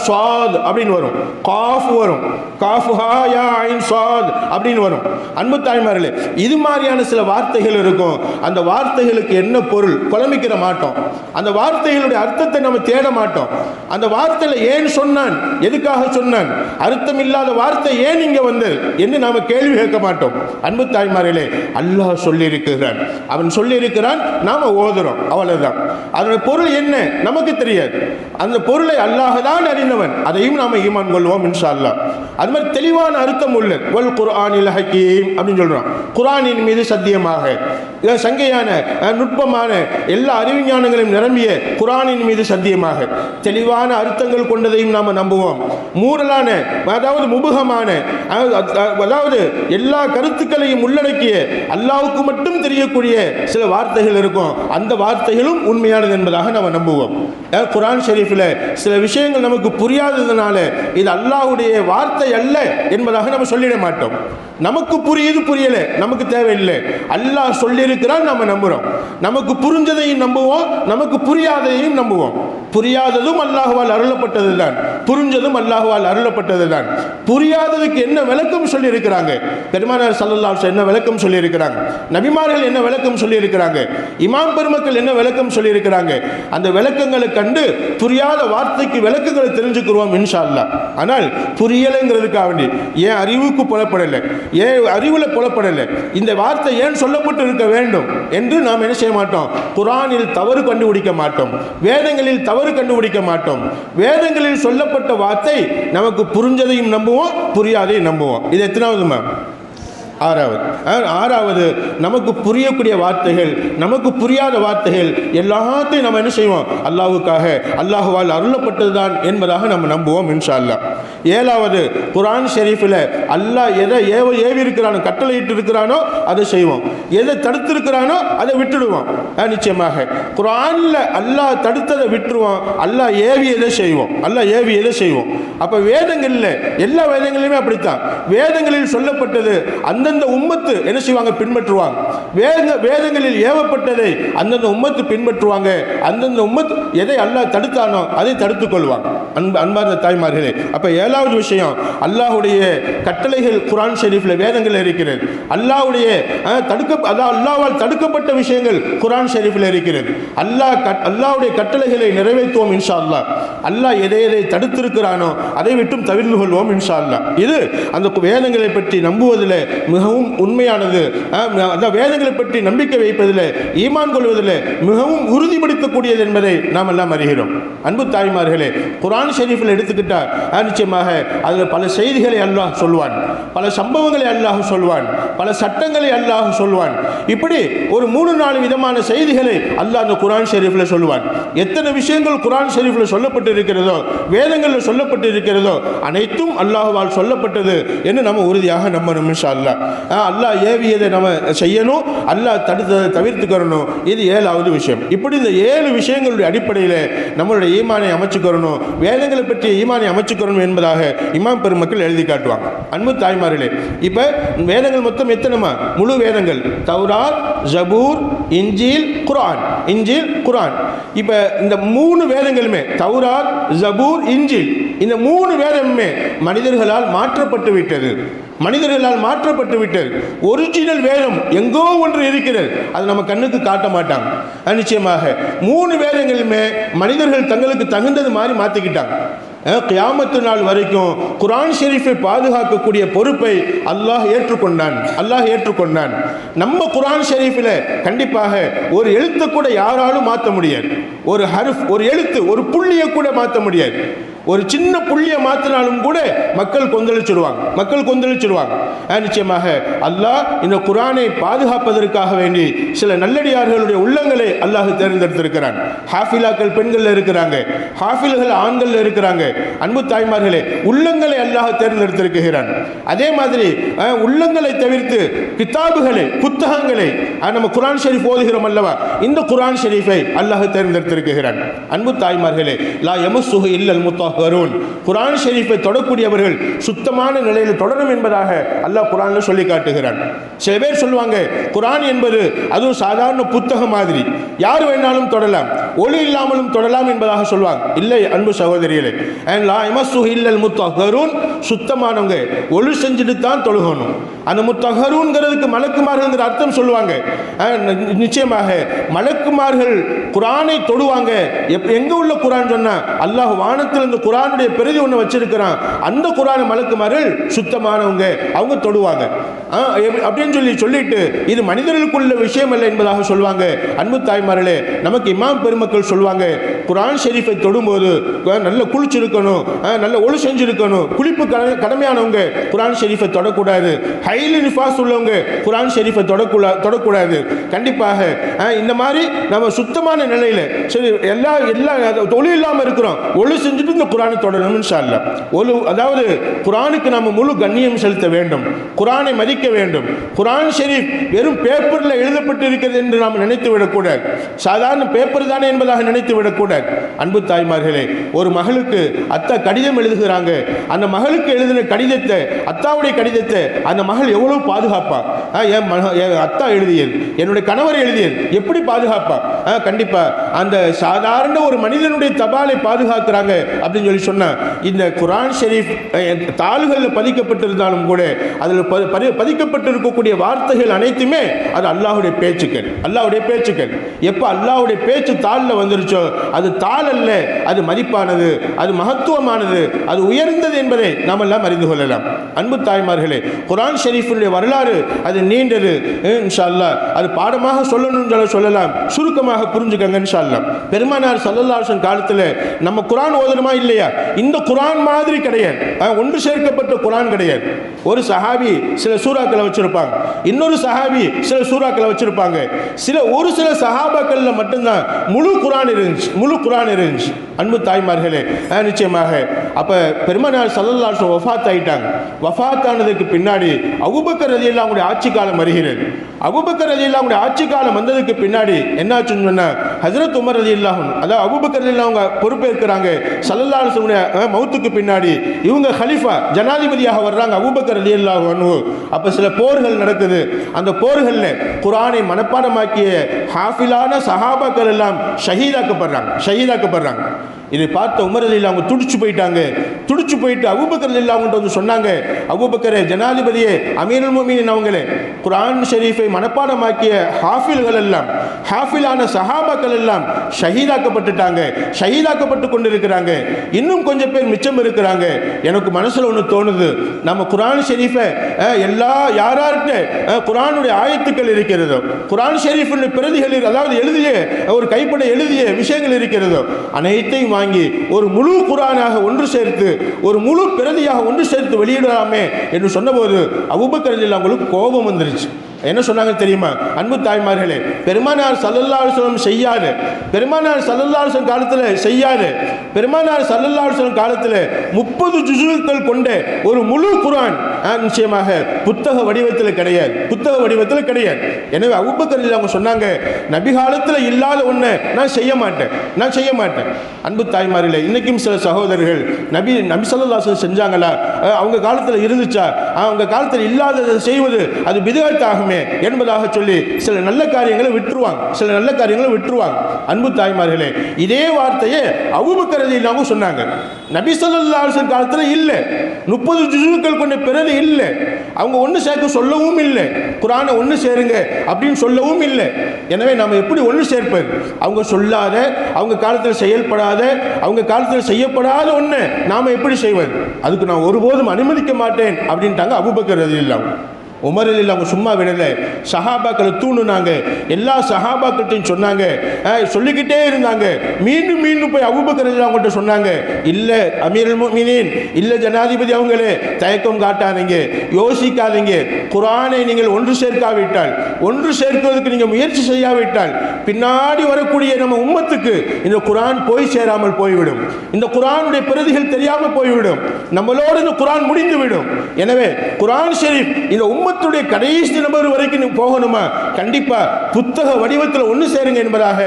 ஸாத் அப்படின்னு வரும், காஃப் வரும், காஃப் ஹா யா ஐன் ஸாத் அப்படின்னு வரும். அன்பு தாய்மார்களே, இது மாதிரியான சில வார்த்தைகள் இருக்கும். அந்த வார்த்தைகளுக்கு என்ன பொருள் குழம்பிக்கிற மாட்டோம், அந்த வார்த்தைகளுடைய அர்த்தத்தை நம்ம தேட மாட்டோம். அந்த வார்த்தையில் ஏன் சொன்னான், எதுக்காக சொன்னான், அர்த்தம் இல்லாத வார்த்தை ஏன் இங்கே வந்தது என்று நாம் கேள்வி கேட்க மாட்டோம். அன்பு தாய்மார்களே, அல்லாஹ் சொல்லி இருக்கிறான், அவன் சொல்லி இருக்கிறான், நாம ஓதுறோம், அவ்வளவுதான். அதனுடைய பொருள் என்ன நமக்கு தெரியாது. அந்த பொருளை அல்லாஹ் தான் அறிந்தவன், அதையும் நாம ஈமான் கொள்வோம் இன்ஷா அல்லாஹ். அது மாதிரி தெளிவான அர்த்தம் உள்ள வல் குர்ஆனில் ஹக்கீம் அப்படின்னு சொல்றோம். குர்ஆனின் மீது சத்தியமாக, சங்கையான நுட்பமான எல்லா அறிவிஞானங்களையும் நிரம்பிய குர்ஆனின் மீது சத்தியமாக, தெளிவான அர்த்தங்கள் கொண்டதையும் நாம் நம்புவோம். மூடலான, அதாவது முபுகமான, அதாவது எல்லா கருத்துக்களையும் உள்ளடக்கிய அல்லாஹ்வுக்கு மட்டும் தெரியக்கூடிய சில வார்த்தைகள் இருக்கும். அந்த வார்த்தைகளும் உண்மையானது என்பதாக நாம் நம்புவோம். குர்ஆன் ஷரீஃபில் சில விஷயங்கள் நமக்கு புரியாததுனால இது அல்லாஹ்வுடைய வார்த்தை அல்ல என்பதாக நம்ம சொல்லிட மாட்டோம். நமக்கு புரியுது புரியல நமக்கு தேவையில்லை, அல்லாஹ் சொல்லியிருக்கிறான் நாம நம்புறோம். நமக்கு புரிஞ்சதையும் நம்புவோம், நமக்கு புரியாததையும் நம்புவோம். புரியாததும் அல்லாஹ்வால் அருளப்பட்டது தான், புரிஞ்சதும் அல்லாஹ்வால் அருளப்பட்டது தான். புரியாததுக்கு என்ன விளக்கம் சொல்லி இருக்கிறாங்க, பெருமானார் ஸல்லல்லாஹு அலைஹி வஸல்லம் என்ன விளக்கம் சொல்லி இருக்கிறாங்க, நபிமார்கள் என்ன விளக்கம் சொல்லி இருக்கிறாங்க, இமாம் பெருமக்கள் என்ன விளக்கம் சொல்லி இருக்கிறாங்க. அந்த விளக்கங்களை கண்டு புரியாத வார்த்தைக்கு விளக்கங்களை தெரிஞ்சுக்கிறோம் இன்ஷா அல்லாஹ். ஆனால் புரியலைங்கிறதுக்காக வேண்டி ஏன் அறிவுக்கு புலப்படலை, ஏன் அறிவில் புலப்படலை, இந்த வார்த்தை ஏன் சொல்லப்பட்டு இருக்க வேண்டும் என்று நாம் என்ன செய்ய மாட்டோம். குர்ஆனில் தவறு கண்டுபிடிக்க மாட்டோம், வேதங்களில் தவறு கண்டுபிடிக்க மாட்டோம். வேதங்களில் சொல்லப்பட்ட வார்த்தை நமக்கு புரிஞ்சதையும் நம்புவோம், புரியாதையும் நம்புவோம். இது எத்தனாவது மேம்? ஆறாவது, நமக்கு புரியக்கூடிய வார்த்தைகள், நமக்கு புரியாத வார்த்தைகள் எல்லாத்தையும் நம்ம என்ன செய்வோம், அல்லாஹ்வுக்காக, அல்லாஹ்வால் அருளப்பட்டதுதான் என்பதாக நம்ம நம்புவோம் இன்ஷா அல்லாஹ். ஏழாவது, குர்ஆன் ஷரீஃபில் அல்லாஹ் எதை ஏவி இருக்கிறானோ, கட்டளையிட்டு இருக்கிறானோ அதை செய்வோம், எதை தடுத்திருக்கிறானோ அதை விட்டுடுவோம். நிச்சயமாக குர்ஆனில் அல்லாஹ் தடுத்ததை விட்டுருவோம், அல்லாஹ் ஏவியதை செய்வோம், அல்லாஹ் ஏவியதை செய்வோம். அப்போ வேதங்களில், எல்லா வேதங்களிலுமே அப்படித்தான். வேதங்களில் சொல்லப்பட்டது அந்தந்த உம்மத்து என்ன செய்வாங்க, பின்பற்றுவாங்க. வேதங்களில் ஏவப்பட்டதை அந்தந்த உம்மத்து பின்பற்றுவாங்க. அந்தந்த உம்மத்து எதை அல்லாஹ் தடுத்தானோ அதை தடுத்துக் கொள்வாங்க. அன்பார்ந்த தாய்மார்களே, அப்ப ஏழாவது விஷயம், அல்லாஹ்வுடைய கட்டளைகள் குர்ஆன் ஷரீஃபில் வேதங்கள் இருக்கிறது. அல்லாஹ்வுடைய அல்லாஹ்வால் தடுக்கப்பட்ட விஷயங்கள் குர்ஆன் ஷரீஃபில் இருக்கிறது. அல்லாஹ்வுடைய கட்டளைகளை நிறைவேற்றுவோம் இன்ஷா அல்லாஹ். அல்லாஹ் எதை எதை தடுத்திருக்கிறானோ அதை விட்டும் தவிர்த்து கொள்வோம் இன்ஷா அல்லாஹ். இது அந்த வேதங்களை பற்றி நம்புவதில் மிகவும் உண்மையானது. அந்த வேதங்களை பற்றி நம்பிக்கை வைப்பதில், ஈமான் கொள்வதில் மிகவும் உறுதிப்படுத்தக்கூடியது என்பதை நாம் எல்லாம் அறிகிறோம். அன்பு தாய்மார்களே, குர்ஆன் குர்ஆன் ஷரீஃபில் எடுத்துக்கிட்டால் நிச்சயமாக அதில் பல செய்திகளை அல்லாஹ் சொல்வான், பல சம்பவங்களை அல்லாஹ் சொல்வான், பல சட்டங்களை அல்லாஹ் சொல்வான். இப்படி ஒரு 3-4 விதமான செய்திகளை அல்லாஹ் அந்த குர்ஆன் ஷரீஃபில் சொல்வான். எத்தனை விஷயங்கள் குர்ஆன் ஷரீஃபில் சொல்லப்பட்டு இருக்கிறதோ, வேதங்களில் சொல்லப்பட்டு இருக்கிறதோ, அனைத்தும் அல்லாஹ்வால் சொல்லப்பட்டது என்று நம்ம உறுதியாக நம்பணும் இன்ஷா அல்லாஹ். அல்லாஹ் ஏவியதை நம்ம செய்யணும், அல்லாஹ் தடுத்ததை தவிர்த்துக்கிறணும். இது 7வது விஷயம். இப்படி இந்த 7 விஷயங்களுடைய அடிப்படையில் நம்மளுடைய ஈமானை அமைச்சுக்கிறணும், வேதங்களை பற்றிய ஈமானை அமைச்சுக்கிறணும் என்பதாக இமாம் பெருமக்கள் எழுதி காட்டுவாங்க. அன்பு தாய்மார்களே, இப்போ வேதங்கள் மொத்தம் எத்தனைமா? முழு வேதங்கள் தௌராத், ஜபூர், இன்ஜீல், குர்ஆன். இன்ஜீல், குர்ஆன். இப்போ இந்த 3 வேதங்களுமே தௌராத், ஜபூர், இன்ஜீல், இந்த 3 வேதமுமே மனிதர்களால் மாற்றப்பட்டு விட்டது. மனிதர்களால் மாற்றப்பட்டு விட்டது. ஒரிஜினல் வேதம் எங்கோ ஒன்று இருக்கிறது, அது நம்ம கண்ணுக்கு காட்ட மாட்டாங்க. நிச்சயமாக 3 வேதங்களுமே மனிதர்கள் தங்களுக்கு தகுந்தது மாதிரி மாற்றிக்கிட்டாங்க. கியாமத்து நாள் வரைக்கும் குர்ஆன் ஷரீஃபை பாதுகாக்கக்கூடிய பொறுப்பை அல்லாஹ் ஏற்றுக்கொண்டான். அல்லாஹ் ஏற்றுக்கொண்டான். நம்ம குர்ஆன் ஷரீஃபில் கண்டிப்பாக ஒரு எழுத்தை கூட யாராலும் மாற்ற முடியாது. ஒரு ஹர்ஃப், ஒரு எழுத்து, ஒரு புள்ளியை கூட மாற்ற முடியாது. ஒரு சின்ன புள்ளியை மாற்றினாலும் கூட மக்கள் கொந்தளிச்சிடுவாங்க. நிச்சயமாக அல்லாஹ் இந்த குர்ஆனை பாதுகாப்பதற்காக வேண்டி சில நல்லடியார்களுடைய உள்ளங்களை அல்லாஹ் தேர்ந்தெடுத்திருக்கிறான். ஹாஃபிலாக்கள் பெண்கள் இருக்கிறாங்க, ஹாஃபில்கள் ஆண்கள் இருக்கிறாங்க. அன்பு தாய்மார்களே, உள்ளங்களை அல்லாஹ் தேர்ந்தெடுத்திருக்கிறான். அதே மாதிரி உள்ளங்களை தவிர்த்து கிதாபுகளை, புத்தகங்களை, நம்ம குர்ஆன் ஷரீஃப் ஓதுகிறோம் அல்லவா, இந்த குர்ஆன் ஷரீஃபை அல்லாஹ் தேர்ந்தெடுத்திருக்கிறான். அன்பு தாய்மார்களே, லா யமஸ்ஸுஹு இல்லல் முத்தஹ்ஹரூன், குர்ஆன் ஷரீஃபை தொடக்கூடியவர்கள் சுத்தமான நிலையில் தொடரும் என்பதாக அல்லாஹ் குர்ஆனில் சொல்லி காட்டுகிறான். சில பேர் சொல்லுவாங்க குர்ஆன் என்பது அதுவும் சாதாரண புத்தகம் மாதிரி, யார் வேணாலும் தொடலாம், ஒளி இல்லாமலும் தொடலாம் என்பதாக சொல்லுவாங்க. இல்லை அன்பு சகோதரிகளே, லா யமஸ்ஸுஹு இல்லல் முத்தஹ்ஹரூன், சுத்தமானவங்க ஒளி செஞ்சுட்டு தான் தொழுகணும். அந்த முத்தஹ்ஹரூன்ங்கிறதுக்கு மலக்குமார்கள் அர்த்தம் சொல்லுவாங்க. நிச்சயமாக மலக்குமார்கள் குர்ஆனை தொடுவாங்க. எங்க உள்ள குர்ஆன் சொன்னா அல்லாஹ் வானத்தில் இந்த குர்ஆனுடைய பிரதி ஒன்று வச்சிருக்கிறான், அந்த குர்ஆனை மலக்குமார்கள் சுத்தமானவங்க, அவங்க தொடுவாங்க அப்படின்னு சொல்லிட்டு இது மனிதர்களுக்குள்ள விஷயம் அல்ல என்பதாக சொல்லுவாங்க. அன்பு தாய்மார்களே, நமக்கு இமாம் பெருமக்கள் சொல்லுவாங்க குர்ஆன் ஷரீஃபை தொடும்போது நல்ல குளிச்சிருக்கணும், நல்ல ஒளி செஞ்சிருக்கணும். குளிப்பு கடமையானவங்க குர்ஆன் ஷரீஃபை தொடக்கூடாது. ஹைலி நிஃபாஸ் உள்ளவங்க குர்ஆன் ஷரீஃபை தொடக்கூடாது. கண்டிப்பாக இந்த மாதிரி நம்ம சுத்தமான நிலையில சரி எல்லா ஒளி இல்லாமல் இருக்கிறோம், ஒளி செஞ்சுட்டு இந்த குர்ஆனை தொடரணும் இன்ஷா அல்லாஹ். அதாவது குர்ஆனுக்கு நம்ம முழு கண்ணியம் செலுத்த வேண்டும், குர்ஆனை மதிக்க வேண்டும். குர்ஆன் ஷரீஃப் வெறும் பேப்பரில் எழுதப்பட்டு இருக்கிறது என்று நாம் நினைத்து விடக்கூடாது, சாதாரண பேப்பர் தானே என்பதாக நினைத்து விடக்கூடாது. அன்பு தாய்மார்களே, ஒரு மகளுக்கு அத்தா கடிதம் எழுதுகிறாங்க, அந்த மகளுக்கு எழுதின கடிதத்தை, அத்தாவுடைய கடிதத்தை அந்த மகள் எவ்வளவு பாதுகாப்பா, என் அத்தா எழுதியது, என்னுடைய கணவர் எழுதியது, எப்படி பாதுகாப்பா? கண்டிப்பா அந்த சாதாரண ஒரு மனிதனுடைய தபாலை பாதுகாக்கிறாங்க அப்படின்னு சொன்னா, இந்த குர்ஆன் ஷரீஃப் தாள்களில் பதிக்கப்பட்டிருந்தாலும் கூட அதில் பதிக்கப்பட்டிருக்கக்கூடிய வார்த்தைகள் அனைத்துமே அது அல்லாஹ்வுடைய பேச்சுக்கள், அல்லாஹ்வுடைய பேச்சுக்கள். எப்போ அல்லாஹ்வுடைய பேச்சு தாளில் வந்துருச்சோ அது தாள் அல்ல, அது மதிப்பானது, அது மகத்துவமானது, அது உயர்ந்தது என்பதை நாம் எல்லாம் அறிந்து கொள்ளலாம். அன்பு தாய்மார்களே, குர்ஆன் ஷரீஃபுடைய வரலாறு அது நீண்டது. இன்ஷா அல்லாஹ் அது பாடமாக சொல்லணும்னு சொல்லலாம், சுருக்கமாக புரிஞ்சுக்கங்க இன்ஷா அல்லாஹ். பெருமானார் ஸல்லல்லாஹு அலைஹி வஸல்லம் காலத்தில் நம்ம குர்ஆன் ஓதணுமா இல்லையா? இந்த குர்ஆன் மாதிரி கிடையாது, ஒன்று சேர்க்கப்பட்ட குர்ஆன் கிடையாது. ஒரு சஹாபி சில சூறாக்களை வச்சிருப்பாங்க, இன்னொரு சஹாபி சில சூறாக்களை வச்சிருப்பாங்க. ஒரு சில சஹாபாக்கள்ல மட்டும்தான் முழு குர்ஆன் இருந்துச்சு. அன்பு தாய்மார்களே, நிச்சயமாக அப்ப பெருமானார் ஸல்லல்லாஹு அலைஹி வஸல்லம் வஃபாத் ஆயிட்டாங்க. வஃபாத் ஆனதுக்கு பின்னாடி அபூபக்கர் ரலியல்லாஹு அன்ஹு ஆட்சி காலம் வருகிறது. அபூபக்கர் ரலியல்லாஹு அன்ஹு ஆட்சி காலம் வந்ததுக்கு பின்னாடி என்னாச்சுன்னு சொன்னா, ஹஜ்ரத் உமர் ரலியல்லாஹு அன்ஹு, அதாவது அபூபக்கர் ரலியல்லாஹு அன்ஹு பொறுப்பேற்கிறாங்க. ஸல்லல்லாஹு அலைஹி வஸல்லம் மௌத்துக்கு பின்னாடி இவங்க கலீஃபா ஜனாதிபதியாக வர்றாங்க, அபூபக்கர் ரலியல்லாஹு அன்ஹு. அப்ப சில போர்கள் நடக்குது. அந்த போர்களில் குர்ஆனை மனப்பாடமாக்கிய ஹாஃபிலான சஹாபாக்கள் எல்லாம் ஷஹீதாக்கப்படுறாங்க. இதை பார்த்த உமர் ரலியல்லாஹு அன்ஹு துடிச்சு போயிட்டு அபூபக்கர் ரலியல்லாஹு அன்ஹு வந்து சொன்னாங்க, அபூபக்கரே, ஜனாதிபதியே, அமீருல் முஃமினீன் அவங்களே, குர்ஆன் ஷரீஃபை மனப்பாடமாக்கிய ஹாஃபில்கள் எல்லாம், ஹாஃபிலான சஹாபாக்கள் எல்லாம் ஷஹீதாக்கப்பட்டு கொண்டிருக்கிறாங்க. இன்னும் கொஞ்சம் பேர் மிச்சம் இருக்கிறாங்க. எனக்கு மனசுல ஒன்று தோணுது, நம்ம குர்ஆன் ஷரீஃபை யார்கிட்ட குர்ஆனுடைய ஆயத்துக்கள் இருக்கிறதோ, குர்ஆன் ஷரீஃபின் பிரதிகள், அதாவது எழுதிய ஒரு கைப்பட எழுதிய விஷயங்கள் இருக்கிறதோ, அனைத்தையும் வாங்கி ஒரு முழு குர்ஆனாக ஒன்று சேர்த்து ஒரு முழு பிரதியாக ஒன்று சேர்த்து வெளியிடலாமே என்று சொன்னபோது அபூபக்கர் ரலியல்லாஹு அவங்களுக்கு கோபம் வந்துருச்சு. என்ன சொன்னாங்க தெரியுமா? அன்பு தாய்மார்களே, பெருமானார் ஸல்லல்லாஹு அலைஹி வஸல்லம் செய்யாத, பெருமானார் ஸல்லல்லாஹு அலைஹி வஸல்லம் காலத்தில் செய்யாத, பெருமானார் ஸல்லல்லாஹு அலைஹி வஸல்லம் காலத்தில் 30 ஜுஸுக்கள் கொண்ட ஒரு முழு குர்ஆன் நிச்சயமாக புத்தக வடிவத்தில் கிடையாது, புத்தக வடிவத்தில் கிடையாது. எனவே அபூபக்கர் ரலியல்லாஹு அவங்க சொன்னாங்க, நபி காலத்தில் இல்லாத ஒன்றை நான் செய்ய மாட்டேன், நான் செய்ய மாட்டேன். அன்பு தாய்மார்களே, இன்னைக்கும் சில சகோதரர்கள் நபி ஸல்லல்லாஹு அலைஹி வஸல்லம் செஞ்சாங்களா, அவங்க காலத்தில் இருந்துச்சா, அவங்க காலத்தில் இல்லாததை செய்வது அது பித்அத் ஆகுமே என்பதாக சொல்லி சில நல்ல காரியங்களை விட்டுருவாங்க, சில நல்ல காரியங்களை விட்டுருவாங்க. அன்பு தாய்மார்களே, இதே வார்த்தையை அபூபக்கர் ரலியல்லாஹு சொன்னாங்க. நபி ஸல்லல்லாஹு அலைஹி வஸல்லம் காலத்தில் இல்லை, 30 ஜுஸுக்கள் கொண்ட பிறகு இல்லை, அவங்க ஒன்று சேர்க்க சொல்லவும் இல்லை, குர்ஆனை ஒன்று சேருங்க அப்படின்னு சொல்லவும் இல்லை. எனவே நாம் எப்படி ஒன்று சேர்ப்பது? அவங்க சொல்லாத, அவங்க காலத்தில் செயல்படாத, அவங்க காலத்தில் செய்யப்படாத ஒன்று நாம் எப்படி செய்வது? அதுக்கு நான் ஒருபோதும் அனுமதிக்க மாட்டேன் அப்படின்ட்டாங்க அபூபக்கர் ரலியல்லாஹு. உமர் ரலியல்லாஹு அவங்க சும்மா விடலை, சஹாபாக்களை தூணுனாங்க, எல்லா சஹாபாக்கள்கிட்டையும் சொன்னாங்க, சொல்லிக்கிட்டே இருந்தாங்க. மீண்டும் மீண்டும் போய் அபூபக்கர் ரலியல்லாஹு அவங்கள்ட்ட சொன்னாங்க, இல்லை அமீருல் முஃமினீன், இல்லை ஜனாதிபதி அவங்களே, தயக்கம் காட்டாதீங்க, யோசிக்காதீங்க. குர்ஆனை நீங்கள் ஒன்று சேர்க்காவிட்டால், ஒன்று சேர்ப்பதற்கு நீங்கள் முயற்சி செய்யாவிட்டால் பின்னாடி வரக்கூடிய நம்ம உம்மத்துக்கு இந்த குர்ஆன் போய் சேராமல் போய்விடும், இந்த குர்ஆனுடைய பிரதிகள் தெரியாமல் போய்விடும், நம்மளோடு இந்த குர்ஆன் முடிந்துவிடும். எனவே குர்ஆன் ஷரீஃப் இந்த உம்மத்துடைய கடைசி நபர் வரைக்கும் போகணுமா, கண்டிப்பா புத்தக வடிவத்தில் ஒன்று சேருங்க என்பதாக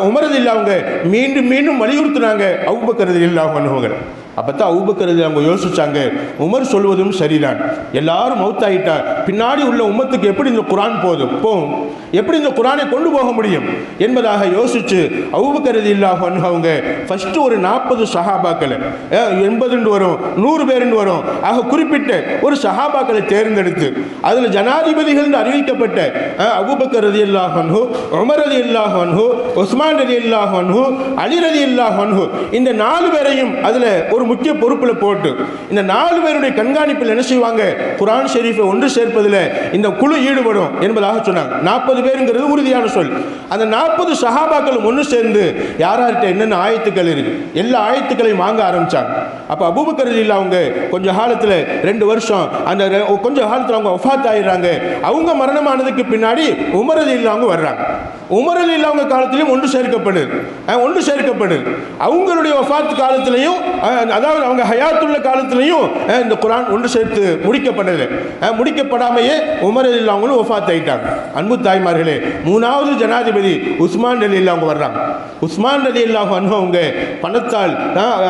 உமர் ரலியல்லாஹு அவங்க மீண்டும் மீண்டும் வலியுறுத்தினாங்க அபூபக்கர் ரலியல்லாஹு அன்ஹு. அப்பதான் அபூபக்கர் ரலியல்லாஹு அவங்க யோசிச்சாங்க, உமர் சொல்வதும் சரிதான், எல்லாரும் மௌத்தாயிட்டா பின்னாடி உள்ள உம்மத்துக்கு எப்படி இந்த குர்ஆன் போகும், எப்படி இந்த குர்ஆனை கொண்டு போக முடியும் என்பதாக யோசிச்சு அபூபக்கர் ரலியல்லாஹு அன்ஹு அவங்க ஃபர்ஸ்ட் ஒரு 40 சஹாபாக்களை, 80 வரும், 100 பேர் வரும், ஆக குறிப்பிட்ட ஒரு சஹாபாக்களை தேர்ந்தெடுத்து அதில் ஜனாதிபதிகள் அறிவிக்கப்பட்ட அபூபக்கர் ரலியல்லாஹு அன்ஹு, உமர் ரலியல்லாஹு அன்ஹு, உஸ்மான் ரலியல்லாஹு அன்ஹு, அலி ரலியல்லாஹு அன்ஹு, இந்த 4 பேரையும் அதில் ஒரு முக்கிய பொறுப்பில் போட்டு இந்த 4 பேருடைய கண்காணிப்பில் என்ன செய்வாங்க, குர்ஆன் ஷரீஃபை ஒன்று சேர்ப்பதில் இந்த குழு ஈடுபடும் என்பதாக சொன்னாங்க. 40 பேருங்கிறது உறுதியான சொல். அந்த 40 சஹாபாக்களும் ஒன்று சேர்ந்து யார்கிட்ட என்னென்ன ஆயத்துக்கள் இருக்கு எல்லா ஆயத்துக்களையும் வாங்க ஆரம்பிச்சாங்க. அப்போ அபூபக்கர் ரலியல்லாஹு அவங்க கொஞ்ச காலத்தில் 2 வருஷம் அந்த கொஞ்ச காலத்தில் அவங்க வஃபாத் ஆயிடுறாங்க. அவங்க மரணமானதுக்கு பின்னாடி உமர் ரலியல்லாஹு அவங்க வர்றாங்க. உமர் ரலியல்லாஹு அவங்க காலத்திலையும் ஒன்று சேர்க்கப்படுது. அவங்களுடைய வஃபாத் காலத்திலையும், அதாவது அவங்க ஹயாத்துள்ள காலத்திலையும் இந்த குர்ஆன் ஒன்று சேர்த்து முடிக்கப்படாமையே உமர் ரலியல்லாஹு அவங்களும் வஃபாத் ஆயிட்டாங்க. அன்பு தாய்மார்களே, 3வது ஜனாதிபதி உஸ்மான் ரலியல்லாஹு அவங்க வர்றாங்க. உஸ்மான் ரலியல்லாஹு அன்ஹு அவங்க பணத்தால்,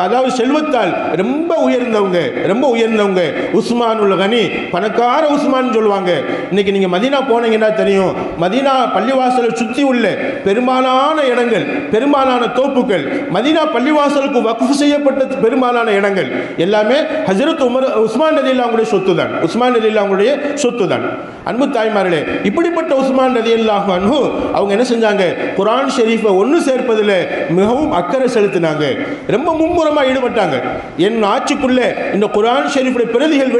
அதாவது செல்வத்தால் ரொம்ப உயர்ந்தவங்க. உஸ்மானுல் கனி, பணக்கார உஸ்மான் சொல்லுவாங்க. இன்னைக்கு நீங்க மதீனா போனீங்கன்னா தெரியும், மதீனா பள்ளிவாசலை சுற்றி உள்ள பெரும்பாலான இடங்கள், பெரும்பாலான தோப்புகள், மதீனா பள்ளிவாசலுக்கு வக்ஃப் செய்யப்பட்ட பெரும்பாலான இடங்கள் எல்லாமே ஹஜ்ரத் உஸ்மான் ரலியல்லாஹு அவங்களுடைய சொத்து தான். அன்பு தாய்மார்களே, இப்படிப்பட்ட உஸ்மான் ரலியல்லாஹு அன்ஹு அவங்க என்ன செஞ்சாங்க, குர்ஆன் ஷரீஃபை ஒன்று சேர்ப்பதில் மிகவும் அக்கறை செலுத்தினாங்க, ரொம்ப மும்முரமாக ஈடுபட்டாங்க. என் ஆட்சிக்குள்ளே இந்த குர்ஆன் ஷரீஃபுடைய பிரதிகள்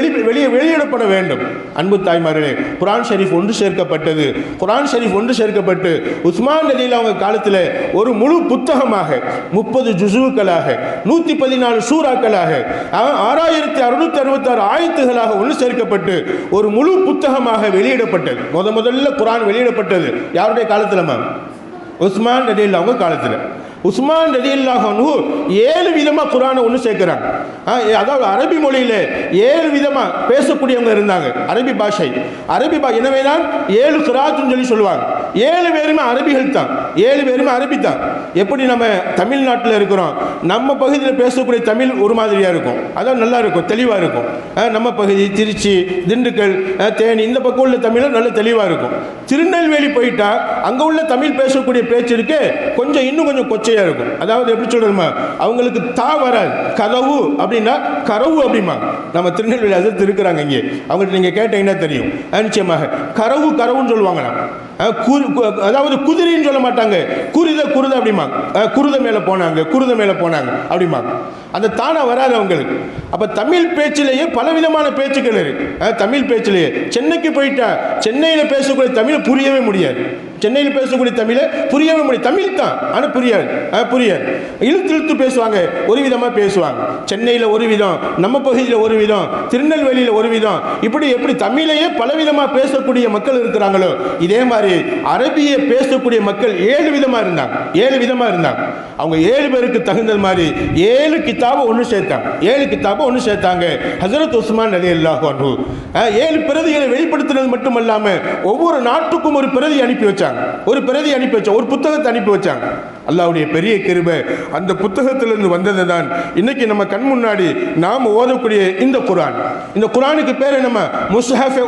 வெளியிடப்பட வேண்டும். அன்பு தாய்மார்களே, குர்ஆன் ஷரீஃப் ஒன்று சேர்க்கப்பட்டது. குர்ஆன் ஷரீஃப் ஒன்று சேர்க்கப்பட்டு உஸ்மான் ரலியல்லாஹு அவங்க காலத்தில் ஒரு முழு புத்தகமாக 30 ஜுஸுக்களாக 114 சூறாக்களாக 6666 ஆயத்துகளாக ஒன்று சேர்க்கப்பட்டு ஒரு முழு புத்தகமாக வெளியிடப்பட்டது. முதல்ல குர்ஆன் வெளியிடப்பட்டது யாருடைய காலத்தில்? உஸ்மான் ரலியல்லாஹு அவங்க காலத்தில். உஸ்மான் ரலியல்லாஹு அன்ஹு 7 விதமாக குர்ஆனை ஒன்று சேர்க்கிறாங்க. அதாவது அரபி மொழியில் 7 விதமாக பேசக்கூடியவங்க இருந்தாங்க. அரபி பாஷை, எனவே தான் 7 கிராத்துன்னு சொல்லி சொல்லுவாங்க. 7 பேருமே அரபிகள் தான், 7 பேருமே அரபி தான். எப்படி நம்ம தமிழ்நாட்டில் இருக்கிறோம், நம்ம பகுதியில் பேசக்கூடிய தமிழ் ஒரு மாதிரியாக இருக்கும், அதான் நல்லா இருக்கும், தெளிவாக இருக்கும். நம்ம பகுதி திருச்சி, திண்டுக்கல், தேனி இந்த பக்கம் உள்ள தமிழ் நல்ல தெளிவாக இருக்கும். திருநெல்வேலி போயிட்டா அங்கே உள்ள தமிழ் பேசக்கூடிய பேச்சு இருக்கு, இன்னும் கொஞ்சம் கொச்சையாக இருக்கும். அதாவது எப்படி சொல்றோமா, அவங்களுக்கு தா வராது, கதவு அப்படின்னா கரவு அப்படிமா. நம்ம திருநெல்வேலி அதிர்த்து இருக்கிறாங்க இங்கே, அவங்கள்ட்ட நீங்கள் கேட்டீங்கன்னா தெரியும். நிச்சயமாக கரவுன்னு சொல்லுவாங்களாம். அதாவது குதிரைன்னு சொல்ல மாட்டாங்க, குருத அப்படிமாங்க. குருத மேலே போனாங்க அப்படிமாங்க. அந்த தானா வராது அவங்களுக்கு. அப்போ தமிழ் பேச்சிலேயே பலவிதமான பேச்சுக்கள் இருக்கு. தமிழ் பேச்சிலேயே சென்னைக்கு போயிட்டா சென்னையில் பேசக்கூடிய தமிழை புரியவே முடியாது. சென்னையில் பேசக்கூடிய தமிழை புரியவே முடியும். தமிழ் தான், ஆனால் புரியாது. இழுத்து பேசுவாங்க, ஒரு விதமாக பேசுவாங்க. சென்னையில் ஒரு விதம், நம்ம பகுதியில் ஒரு விதம், திருநெல்வேலியில் ஒரு விதம், எப்படி தமிழையே பலவிதமாக பேசக்கூடிய மக்கள் இருக்கிறாங்களோ இதே மாதிரி அரபியை பேசக்கூடிய மக்கள் 7 விதமாக இருந்தாங்க. அவங்க 7 பேருக்கு தகுந்தது மாதிரி 7 கிதாபை ஒன்று சேர்த்தாங்க. ஹஸரத் உஸ்மான் ரலியல்லாஹு அன்ஹு 7 பிரதிகளை வெளிப்படுத்தினது மட்டுமல்லாமல் ஒவ்வொரு நாட்டுக்கும் ஒரு பிரதி அனுப்பி வச்சாங்க. ஒரு புத்தகத்தை அனுப்பி வச்சாங்க. அல்லாஹ்வுடைய பெரிய கிருபை, அந்த புத்தகத்திலிருந்து வந்தது தான் இன்னைக்கு நம்ம கண் முன்னாடி நாம் ஓதக்கூடிய இந்த குர்ஆன். இந்த குர்ஆனுக்கு பேர் என்னமா? முஸ்ஹஃப்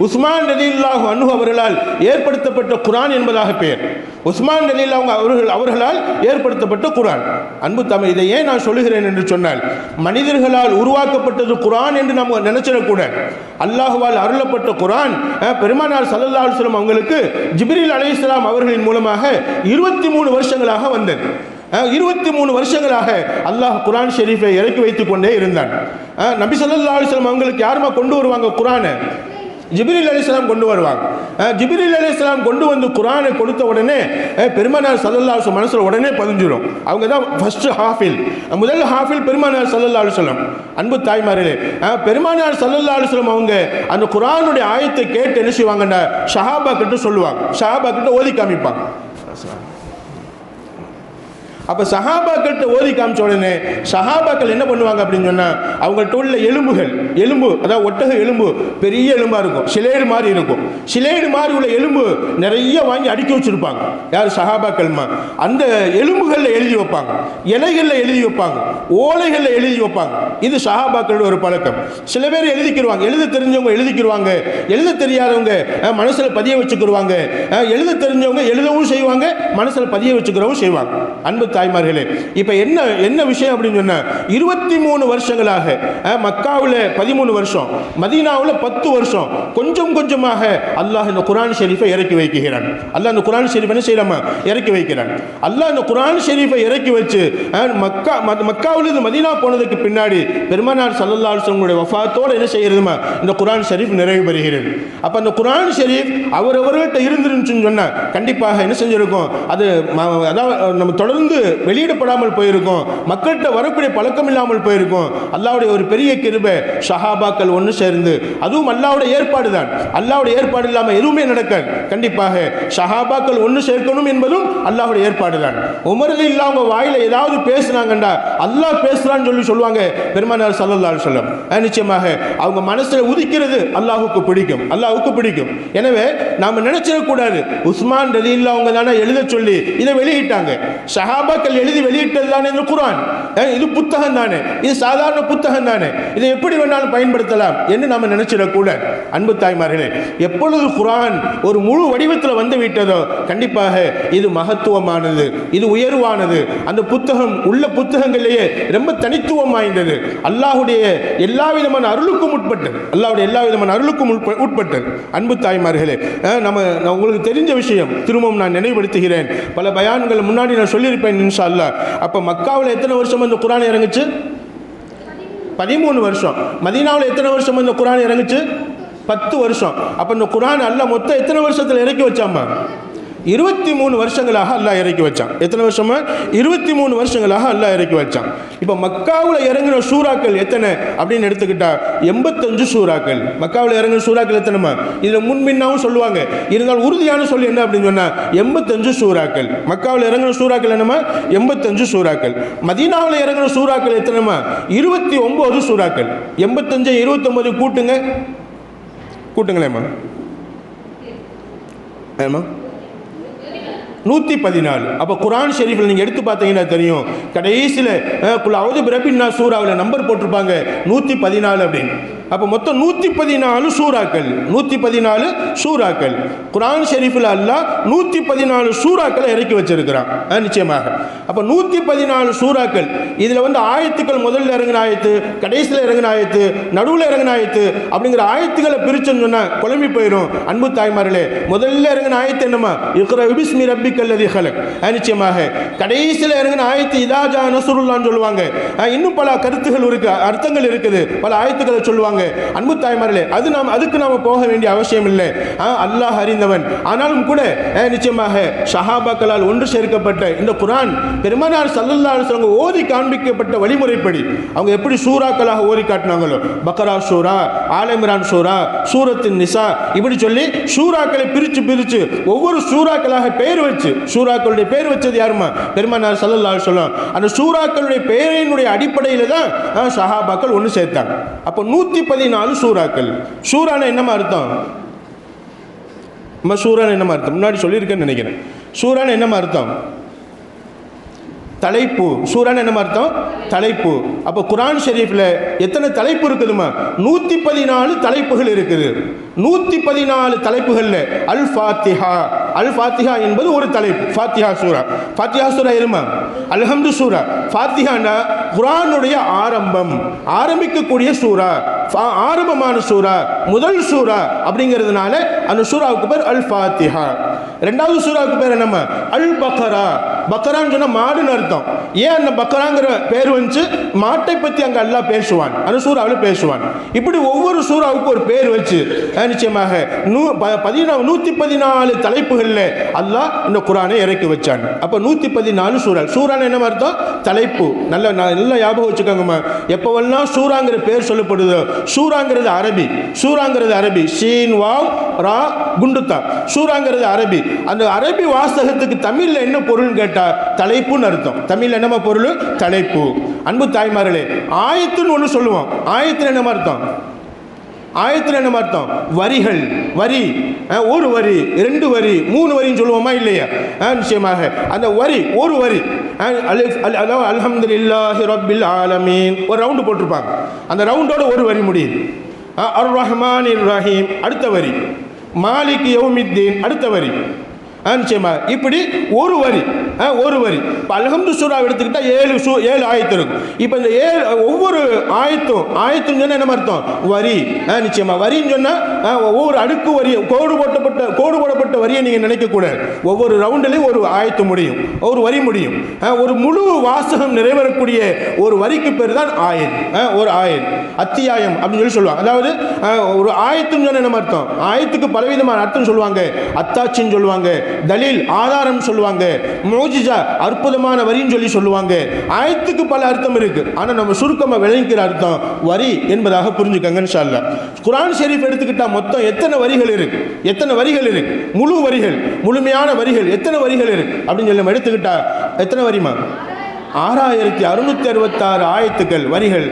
உஸ்மான் ரலியல்லாஹு அன்ஹு அவர்களால் ஏற்படுத்தப்பட்ட குர்ஆன் என்பதாக பெயர். உஸ்மான் ரலியல்லாஹு அவர்களால் ஏற்படுத்தப்பட்ட குர்ஆன். அன்பு தமிழ், இதை ஏன் நான் சொல்லுகிறேன் என்று சொன்னால், மனிதர்களால் உருவாக்கப்பட்டது குர்ஆன் என்று நாம் நினைச்சிடக்கூடாது. அல்லாஹ்வால் அருளப்பட்ட குர்ஆன் பெருமானார் ஸல்லல்லாஹு அலைஹி வஸல்லம் அவங்களுக்கு ஜிப்ரீல் அலைஹிஸ்ஸலாம் அவர்களின் மூலமாக 23 வருஷங்களாக வந்தது. 23 வருஷங்களாக அல்லாஹ் குர்ஆன் ஷெரீஃபை இறக்கி வைத்துக் கொண்டே இருந்தான். நபி ஸல்லல்லாஹு அலைஹி வஸல்லம் அவங்களுக்கு யாருமா கொண்டு வருவாங்க குர்ஆனை? ஜிப்ரீல் அலைஹிஸ்ஸலாம் கொண்டு வருவாங்க. ஜிப்ரீல் அலைஹிஸ்ஸலாம் கொண்டு வந்து குர்ஆனை கொடுத்த உடனே பெருமானார் ஸல்லல்லாஹு அலைஹி வஸல்லம் மனசுல உடனே பதிஞ்சிரும். அவங்க தான் ஃபர்ஸ்ட் ஹாஃபில், முதல் ஹாஃபில் பெருமானார் ஸல்லல்லாஹு அலைஹி வஸல்லம். அன்பு தாய்மார்களே, பெருமானார் ஸல்லல்லாஹு அலைஹி வஸல்லம் அவங்க அந்த குர்ஆனுடைய ஆயத்தை கேட்டு என்ன செய்வாங்கன்னா சஹாபா கிட்ட சொல்லுவாங்க, சஹாபா கிட்ட ஓதி காமிப்பாங்க. அப்போ சஹாபாக்கள்கிட்ட ஓதி காமிச்ச உடனே சஹாபாக்கள் என்ன பண்ணுவாங்க அப்படின்னு சொன்னால், அவங்கள்ட்ட உள்ள எலும்பு அதாவது ஒட்டக எலும்பு பெரிய எலும்பாக இருக்கும், சிலேடு மாதிரி இருக்கும். சிலேடு மாதிரி உள்ள எலும்பு நிறைய வாங்கி அடுக்கி வச்சுருப்பாங்க. யார்? சஹாபாக்கள்மா. அந்த எலும்புகளில் எழுதி வைப்பாங்க, இலைகளில் எழுதி வைப்பாங்க, ஓலைகளில் எழுதி வைப்பாங்க. இது சஹாபாக்களோட ஒரு பழக்கம். சில பேர் எழுதிக்கிடுவாங்க, எழுத தெரிஞ்சவங்க எழுதிக்கிடுவாங்க, எழுத தெரியாதவங்க மனசில் பதிய வச்சுக்கிடுவாங்க, எழுத தெரிஞ்சவங்க எழுதவும் செய்வாங்க, மனசில் பதிய வச்சுக்கிறவும் செய்வாங்க. அன்பு தாய்மார்களே, இப்ப என்ன விஷயம் அப்படின்னு சொன்னா, 23 வருஷங்களாக மக்காவில் 13 வருஷம், மதீனாவில் 10 வருஷம் கொஞ்சம் கொஞ்சமாக அல்லாஹ் இந்த குர்ஆன் ஷெரீஃபை இறக்கி வைக்கிறான். அல்லாஹ் இந்த குர்ஆன் ஷெரீஃபை என்ன செய்யலாமா இறக்கி வைக்கிறான். அல்லாஹ் இந்த குர்ஆன் ஷெரீஃபை இறக்கி வச்சு மக்காவிலிருந்து மதீனா போனதுக்கு பின்னாடி பெருமானார் ஸல்லல்லாஹு அலைஹி வஸல்லம் வஃபாத்தோட என்ன செய்யறதுமா இந்த குர்ஆன் ஷெரீஃப் நிறைவு பெறுகிறது. அப்ப அந்த குர்ஆன் ஷெரீஃப் அவரவர்கள்ட்ட இருந்துருந்துச்சுன்னு சொன்னா கண்டிப்பாக என்ன செஞ்சிருக்கும், அது அதாவது நம்ம தொடர்ந்து வெளியிடப்படாமல் போயிருக்கும், மக்கள்கிட்ட வரக்கூடிய பழக்கம் இல்லாமல் போயிருக்கும். அல்லாஹ்வுடைய ஒரு பெரிய கிருபை, சஹாபாக்கள் ஒன்று சேர்ந்து, அதுவும் அல்லாஹ்வுடைய ஏற்பாடு தான். அல்லாஹ்வுடைய ஏற்பாடு இல்லாமல் எதுவுமே நடக்காது. கண்டிப்பாக சஹாபாக்கள் ஒன்று சேர்க்கணும் என்பதும் அல்லாஹ்வுடைய ஏற்பாடு தான். உமர் ரலியல்லாஹு அவங்க வாயில ஏதாவது பேசுனாங்கண்டா அல்லாஹ் பேசுறான்னு சொல்லுவாங்க பெருமானார் ஸல்லல்லாஹு அலைஹி வஸல்லம். நிச்சயமாக அவங்க மனசுல உதிக்கிறது அல்லாஹ்வுக்கு பிடிக்கும். எனவே நாம நினைச்சிடக்கூடாது உஸ்மான் ரலியல்லாஹு அவங்க தானே எழுத சொல்லி இதை வெளியிட்டாங்க, சஹாபாக்கள் எழுதி வெளியிட்டது தானே இந்த குர்ஆன், இது புத்தகம் தானே, இது சாதாரண புத்தகம் தானே, இதை எப்படி வேணாலும் பயன்படுத்தலாம் என்று நாம நினைச்சிடக்கூடாது. அன்பு தாய்மார்களே, எப்பொழுது குர்ஆன் ஒரு முழு வடிவத்தில் வந்து விட்டதோ கண்டிப்பாக இது மகத்துவமானது, இது உயர்வானது. அந்த புத்தகம் உள்ள புத்தகங்களிலேயே ரொம்ப தனித்துவம் வாய்ந்தது. அல்லாஹ்வுடைய எல்லா விதமான அருளுக்கும் உட்பட்டது. அன்பு தாய்மார்களே, உங்களுக்கு தெரிஞ்ச விஷயம் திரும்பவும் நான் நினைவுபடுத்துகிறேன். பல பயான்கள் முன்னாடி நான் சொல்லியிருப்பேன் இன்ஷா அல்லாஹ். அப்போ மக்காவில் எத்தனை வருஷம் இந்த குர்ஆன் இறங்குச்சு? 13 வருஷம். மதீனாவில் எத்தனை வருஷம் இந்த குர்ஆன் இறங்குச்சு? 10 வருஷம். அப்போ இந்த குர்ஆன் அல்லாஹ் மொத்தம் எத்தனை வருஷத்தில் இறக்கி வச்சாமா? 23 வருஷங்களாக அல்லாஹ் இறக்கி வச்சான். எத்தனை வருஷமா? 23 வருஷங்களாக அல்லாஹ் இறக்கி வச்சான். இப்போ மக்காவில் இறங்கின சூறாக்கள் எத்தனை அப்படின்னு எடுத்துக்கிட்டா 85 சூறாக்கள். மக்காவில் இறங்கின சூறாக்கள் எத்தனைமா? இதில் முன்பின்னாவும் சொல்லுவாங்க, இருந்தால் உறுதியான சொல்லி என்ன அப்படின்னு சொன்னால் 85 சூறாக்கள். மக்காவில் இறங்கின சூறாக்கள் என்னமா? 85 சூறாக்கள். மதீனாவில் இறங்கின சூறாக்கள் எத்தனைமா? 29 சூறாக்கள். 85 29 கூட்டுங்களேம்மா. ஏமா 114. அப்போ குர்ஆன் ஷெரீஃபில் நீங்கள் எடுத்து பார்த்தீங்கன்னா தெரியும், கடைசியில் குல் அஊது பிரப்பின் நாஸ் சூராவில் நம்பர் போட்டிருப்பாங்க 114 அப்படின்னு. அப்போ மொத்தம் 114 சூறாக்கள். 114 சூறாக்கள். குர்ஆன் ஷரீஃபில் அல்லாஹ் 114 சூறாக்களை இறக்கி வச்சிருக்கிறான். நிச்சயமாக அப்போ 114 சூறாக்கள். இதில் வந்து ஆயத்துக்கள் முதல்ல இறங்கின ஆயத்து, கடைசியில் இறங்கின ஆயத்து, நடுவில் இறங்கின ஆயத்து அப்படிங்கிற ஆயத்துக்களை பிரிச்சுன்னு சொன்னால் குழம்பி போயிடும். அன்பு தாய்மார்களே, முதல்ல இறங்கின ஆயத்து என்னமா? இக்ரா பிஸ்மி ரப்பிக்கல் லதீ ஹலக். நிச்சயமாக கடைசியில் இறங்கின ஆயத்து இதா ஜா நஸ்ருல்லாஹ்னு சொல்லுவாங்க. இன்னும் பல கருத்துகள் இருக்கு, அர்த்தங்கள் இருக்குது, பல ஆயத்துக்களை சொல்லுவாங்க. அன்பு தாய்மார்களே, அதுக்கு நாம போக வேண்டிய அவசியம் இல்லை. அல்லாஹ் அறிந்தவன். ஆனாலும் கூட நிச்சயமாக ஸஹாபாக்களால் ஒன்று சேர்க்கப்பட்ட இந்த குர்ஆன் பெருமானார் ஸல்லல்லாஹு அலைஹி வஸல்லம் ஓதி காண்பிக்கப்பட்ட வழிமுறைப்படி அவங்க எப்படி சூறாக்களாக ஓதி காட்டினாங்களோ, பக்ரா சூரா, ஆல இம்ரான் சூரா, சூரத்துன் நிசா, இப்படி சொல்லி சூறாக்களை பிரித்து ஒவ்வொரு சூறாக்களாக பெயர் வச்சு, சூறாக்களுடைய பெயர் வச்சது யாருமா? பெருமானார் ஸல்லல்லாஹு அலைஹி வஸல்லம். அந்த சூறாக்களுடைய பெயரினுடைய அடிப்படையில் தான் ஸஹாபாக்கள் ஒன்று சேர்த்தாங்க. அப்போ 114 சூறாக்கள். சூரான என்னமா அர்த்தம்? சூரான என்னமா அர்த்தம்? முன்னாடி சொல்லியிருக்கேன்னு நினைக்கிறேன். சூரான என்னமா அர்த்தம்? தலைப்பு. சூரான என்ன அர்த்தம்? தலைப்பு. அப்போ குர்ஆன் ஷரீஃபில் எத்தனை தலைப்பு இருக்குதுமா? 114 தலைப்புகள் இருக்குது. 114 தலைப்புகளில் அல் ஃபாத்திஹா. அல் ஃபாத்திஹா என்பது ஒரு தலைப்பு. ஃபாத்திஹா சூரா. ஃபாத்திஹா சூரா இருமா? அல்ஹம்து சூரா. ஃபாத்திஹானா குர்ஆனுடைய ஆரம்பம், ஆரம்பிக்கக்கூடிய சூரா, ஆரம்பமான சூரா, முதல் சூரா அப்படிங்கிறதுனால அந்த சூராவுக்கு பேர் அல் ஃபாத்திஹா. ரெண்டாவது சூராவுக்கு பேர் என்னம்மா? அல் பக்ரா. பக்ரான்னு சொன்னால் மாடுன்னு அர்த்தம். ஏன் அந்த பக்ராங்கிற பேர் வந்துச்சு? மாட்டை பற்றி அங்கே அல்லாஹ் பேசுவான், அந்த சூறாவில் பேசுவான். இப்படி ஒவ்வொரு சூறாவுக்கும் ஒரு பேர் வச்சு நிச்சயமாக 114 தலைப்புகளில் அல்லாஹ் இந்த குர்ஆனை இறக்கி வச்சான். அப்போ 114 சூறா. சூறான்னு என்ன அர்த்தம்? தலைப்பு. நல்லா ஞாபகம் வச்சுக்கோங்கம்மா. எப்போவெல்லாம் சூறாங்கிற பேர் சொல்லப்படுதோ, சூறாங்கிறது அரபி. சூறாங்கிறது அரபி. ஷீன் வாவ் ரா குண்டுத்தா. சூறாங்கிறது அரபி. அந்த அரபி வாசகத்துக்கு தமிழில் என்ன பொருள்னு கேட்டால் தலைப்புன்னு அர்த்தம். தமிழ் என்னமா பொருள்? தலைப்பு. அன்பு தாய்மார்களே, ஆயத்துன்னு ஒன்று சொல்லுவோம். ஆயத்தில் என்ன அர்த்தம்? ஆயத்தில் என்ன அர்த்தம்? வரிகள். வரி. ஒரு வரி, 2 வரி, 3 வரின்னு சொல்லுவோமா இல்லையா? நிச்சயமாக அந்த வரி ஒரு வரி. அல்ஹம்துலில்லாஹி ரப்பில் ஆலமீன் ஒரு ரவுண்டு போட்டிருப்பாங்க. அந்த ரவுண்டோட ஒரு வரி முடியுது. அர் ரஹ்மானிர் ரஹீம் அடுத்த வரி. மாலிக் யௌமித்தீன் அடுத்த வரி. நிச்சயமா இப்படி ஒரு வரி. ஒரு வரி. இப்போ அல்ஹம்து சூரா எடுத்துக்கிட்டால் 7 ஆயத்து இருக்கும். இப்போ இந்த ஒவ்வொரு ஆயத்தும் சொன்னால் என்ன அர்த்தம்? வரி. நிச்சயமா வரின்னு சொன்னால் ஒவ்வொரு அடுக்கு வரி, கோடு போடப்பட்ட வரியை நீங்கள் நினைக்கக்கூடாது. ஒவ்வொரு ரவுண்டிலையும் ஒரு ஆயத்து முடியும், ஒரு வரி முடியும். ஒரு முழு வாசகம் நிறைவேறக்கூடிய ஒரு வரிக்கு பேர் தான் ஆயத். ஒரு ஆயத், அத்தியாயம் அப்படின்னு சொல்லி சொல்லுவாங்க. அதாவது ஒரு ஆயத்துன்னு சொன்னால் என்ன அர்த்தம்? ஆயத்துக்கு பலவிதமான அர்த்தம் சொல்லுவாங்க. அத்தாட்சின்னு சொல்லுவாங்க, தலீல் ஆதாரம் சொல்லுவாங்க, மோஜிசா அற்புதமான வரின்னு சொல்லி சொல்லுவாங்க. ஆயத்துக்கு பல அர்த்தம் இருக்கு. ஆனால் நம்ம சுருக்கமாக விளங்கிக்கிற அர்த்தம் வரி என்பதாக புரிஞ்சுக்கங்க இன்ஷா அல்லாஹ். குர்ஆன் ஷரீஃப் எடுத்துக்கிட்டா மொத்தம் எத்தனை வரிகள் இருக்கு? எத்தனை வரிகள் இருக்கு? முழு வரிகள், முழுமையான வரிகள் எத்தனை வரிகள் இருக்கு அப்படின்னு சொல்லி நம்ம எடுத்துக்கிட்டா எத்தனை வரிமா? 6666 ஆயத்துக்கள், வரிகள்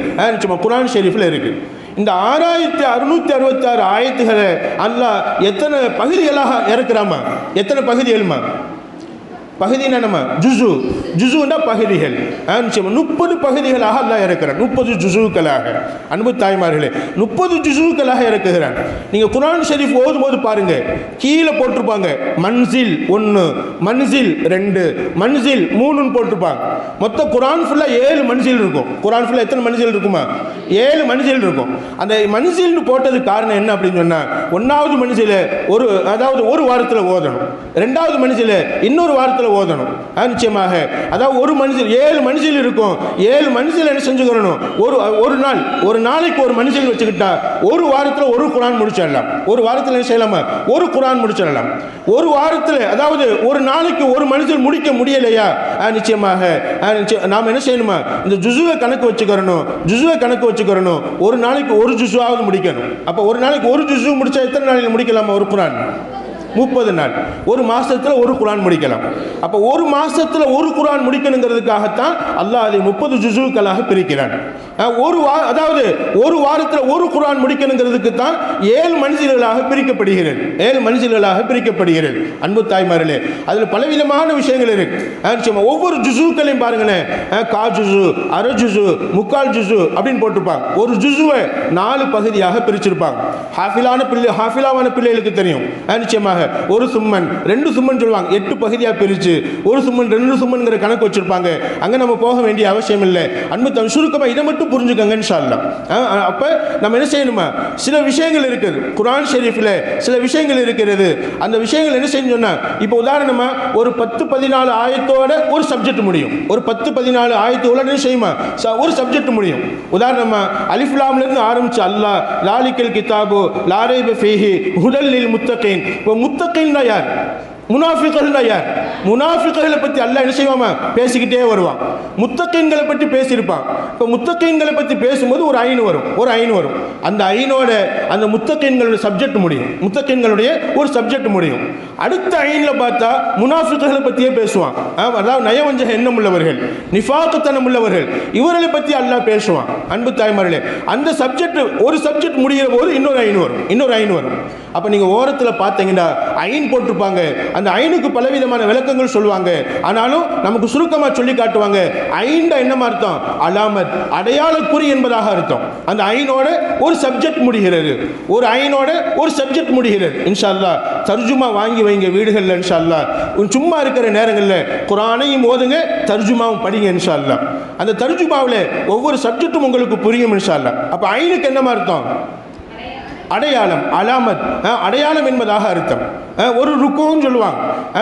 குர்ஆன் ஷரீஃபில் இருக்கு. இந்த 6666 ஆயத்துகளை அல்லாஹ் எத்தனை பகுதிகளாக இறக்குறாமா? எத்தனை பகுதிகள்மா? பகுதினா நம்ம ஜுசுன்னா பகுதிகள். 30 பகுதிகளாக அல்லாஹ் இறக்குறான். 30 ஜுசுக்களாக. அன்பு தாய்மார்களே, 30 ஜுசுக்களாக இறக்குகிறான். நீங்கள் குர்ஆன் ஷரீஃப் ஓதும்போது பாருங்க, கீழே போட்டிருப்பாங்க மன்சில் 1, மன்சில் 2, மன்சில் 3ன்னு போட்டிருப்பாங்க. மொத்தம் குர்ஆன் ஃபுல்லாக 7 மன்சில் இருக்கும். குர்ஆன் ஃபுல்லாக எத்தனை மன்சில் இருக்குமா? 7 மன்சில் இருக்கும். அந்த மன்சில்னு போட்டதுக்கு காரணம் என்ன அப்படின்னு சொன்னால், 1வது மன்சில் ஒரு வாரத்தில் ஓதணும், 2வது மன்சில் இன்னொரு வாரத்தில் ஓதணும். நிச்சயமாக அதாவது ஒரு மனுஷன் 7 மனுஷன் இருக்கும். 7 மனுஷன் என்ன செஞ்சுக்கணும்? ஒரு நாளைக்கு ஒரு மனுஷன் வச்சுக்கிட்டா ஒரு வாரத்தில் ஒரு குர்ஆன் முடிச்சிடலாம். ஒரு வாரத்தில் என்ன செய்யலாமா? ஒரு குர்ஆன் முடிச்சிடலாம். ஒரு வாரத்தில், அதாவது ஒரு நாளைக்கு ஒரு மனுஷன் முடிக்க முடியலையா? நிச்சயமாக நாம் என்ன செய்யணுமா? இந்த ஜுசுவை கணக்கு வச்சுக்கிறணும். ஒரு நாளைக்கு ஒரு ஜுசுவாவது முடிக்கணும். அப்போ ஒரு நாளைக்கு ஒரு ஜுசு முடிச்சா எத்தனை நாளைக்கு முடிக்கலாமா ஒரு குர்ஆன்? 30 நாள். ஒரு மாசத்துல ஒரு குர்ஆன் முடிக்கலாம். அப்ப ஒரு மாசத்துல ஒரு குர்ஆன் முடிக்கணுங்கிறதுக்காகத்தான் அல்லாஹ் அதை 30 ஜுஸுக்களாக பிரிக்கிறான். அதாவது ஒரு வாரத்துல ஒரு குர்ஆன் முடிக்கணுங்கிறதுக்கு தான் 7 மன்சில்களாக பிரிக்கப்படுகிறது. 7 மன்சில்களாக பிரிக்கப்படுகிறது. அன்பு தாய்மார்களே, அதுல பலவிதமான விஷயங்கள் இருக்கு. ஒவ்வொரு ஜுஸுக்களையும் பாருங்களேன், கா ஜுஸு, அரை ஜுஸு, முக்கால் ஜுஸு அப்படின்னு போட்டிருப்பாங்க. ஒரு ஜுஸுவை 4 பகுதியாக பிரிச்சிருப்பாங்க. ஹாஃபிலாவான பிள்ளைகளுக்கு தெரியும். நிச்சயமாக ஒரு சும்மன், 2 சும்மன் சொல்லுவாங்க. 8 பகுதியாக பிரித்து ஒரு சும்மன் 2 சும்மன்கிற கணக்கு வச்சிருப்பாங்க. அங்கே நம்ம போக வேண்டிய அவசியம் இல்லை. அன்பு சுருக்கமாக இதை மட்டும் புரிஞ்சுக்கங்க இன்ஷா அல்லாஹ். அப்போ நம்ம என்ன செய்யணுமா, சில விஷயங்கள் இருக்குது குர்ஆன் ஷரீஃபில், சில விஷயங்கள் இருக்கிறது. அந்த விஷயங்கள் என்ன செய்யணும் சொன்னால், இப்போ உதாரணமாக ஒரு 10-14 ஆயத்தோட ஒரு சப்ஜெக்ட் முடியும். ஒரு 10-14 ஆயத்தோட என்ன செய்யுமா ஒரு சப்ஜெக்ட் முடியும். உதாரணமாக அலிஃப் லாம் இருந்து ஆரம்பிச்சு அல்லாஹ் லாலிக்கல் கிதாபு லா ரைப ஃபீஹி ஹுதல் லில் முத்தகீன். இப்போ முத்தகீன் தான் யார்? முனாஃபிக்குகள் யார்? முனாஃபிக்குகளை பற்றி அல்லாஹ் என்ன செய்வாமா பேசிக்கிட்டே வருவான். முத்தகீன்களை பற்றி பேசியிருப்பான். இப்போ முத்தகீன்களை பற்றி பேசும்போது ஒரு ஐன் வரும். அந்த ஐனோட அந்த முத்தகீன்களுடைய சப்ஜெக்ட் முடியும். முத்தகீன்களுடைய ஒரு சப்ஜெக்ட் முடியும். அடுத்த ஐனில் பார்த்தா முனாஃபிக்குகளை பற்றியே பேசுவான். அதாவது நயவஞ்சக எண்ணம் உள்ளவர்கள், நிஃபாக்குத்தனம் உள்ளவர்கள், இவர்களை பற்றி அல்லாஹ் பேசுவான். அன்பு தாய்மார்களே, அந்த சப்ஜெக்ட் ஒரு சப்ஜெக்ட் முடிகிற போது இன்னொரு ஐன் வரும். அப்போ நீங்கள் ஓரத்தில் பார்த்தீங்கன்னா ஐன் போட்டிருப்பாங்க. அந்த ஐனுக்கு பலவிதமான விளக்கங்கள் சொல்லுவாங்க. ஆனாலும் நமக்கு சுருக்கமாக சொல்லி காட்டுவாங்க. ஐண்டா என்னமா அர்த்தம்? அலாமத், அடையாள குறி என்பதாக அர்த்தம். அந்த ஐனோட ஒரு சப்ஜெக்ட் முடிகிறது. ஒரு ஐனோட ஒரு சப்ஜெக்ட் முடிகிறது. இன்ஷா அல்லாஹ் தர்ஜுமா வாங்கி வைங்க வீடுகளில். இன்ஷா அல்லாஹ் சும்மா இருக்கிற நேரங்களில் குர்ஆனையும் ஓதுங்க, தர்ஜுமாவும் படிங்க. இன்ஷா அல்லாஹ் அந்த தர்ஜுமாவில் ஒவ்வொரு சப்ஜெக்டும் உங்களுக்கு புரியும். இன்ஷா அல்லாஹ். அப்போ ஐனுக்கு என்னமா அர்த்தம்? அடையாளம், அலாமத், அடையாளம் என்பதாக அர்த்தம். ஒரு ருக்குன்னு சொல்லுவாங்க.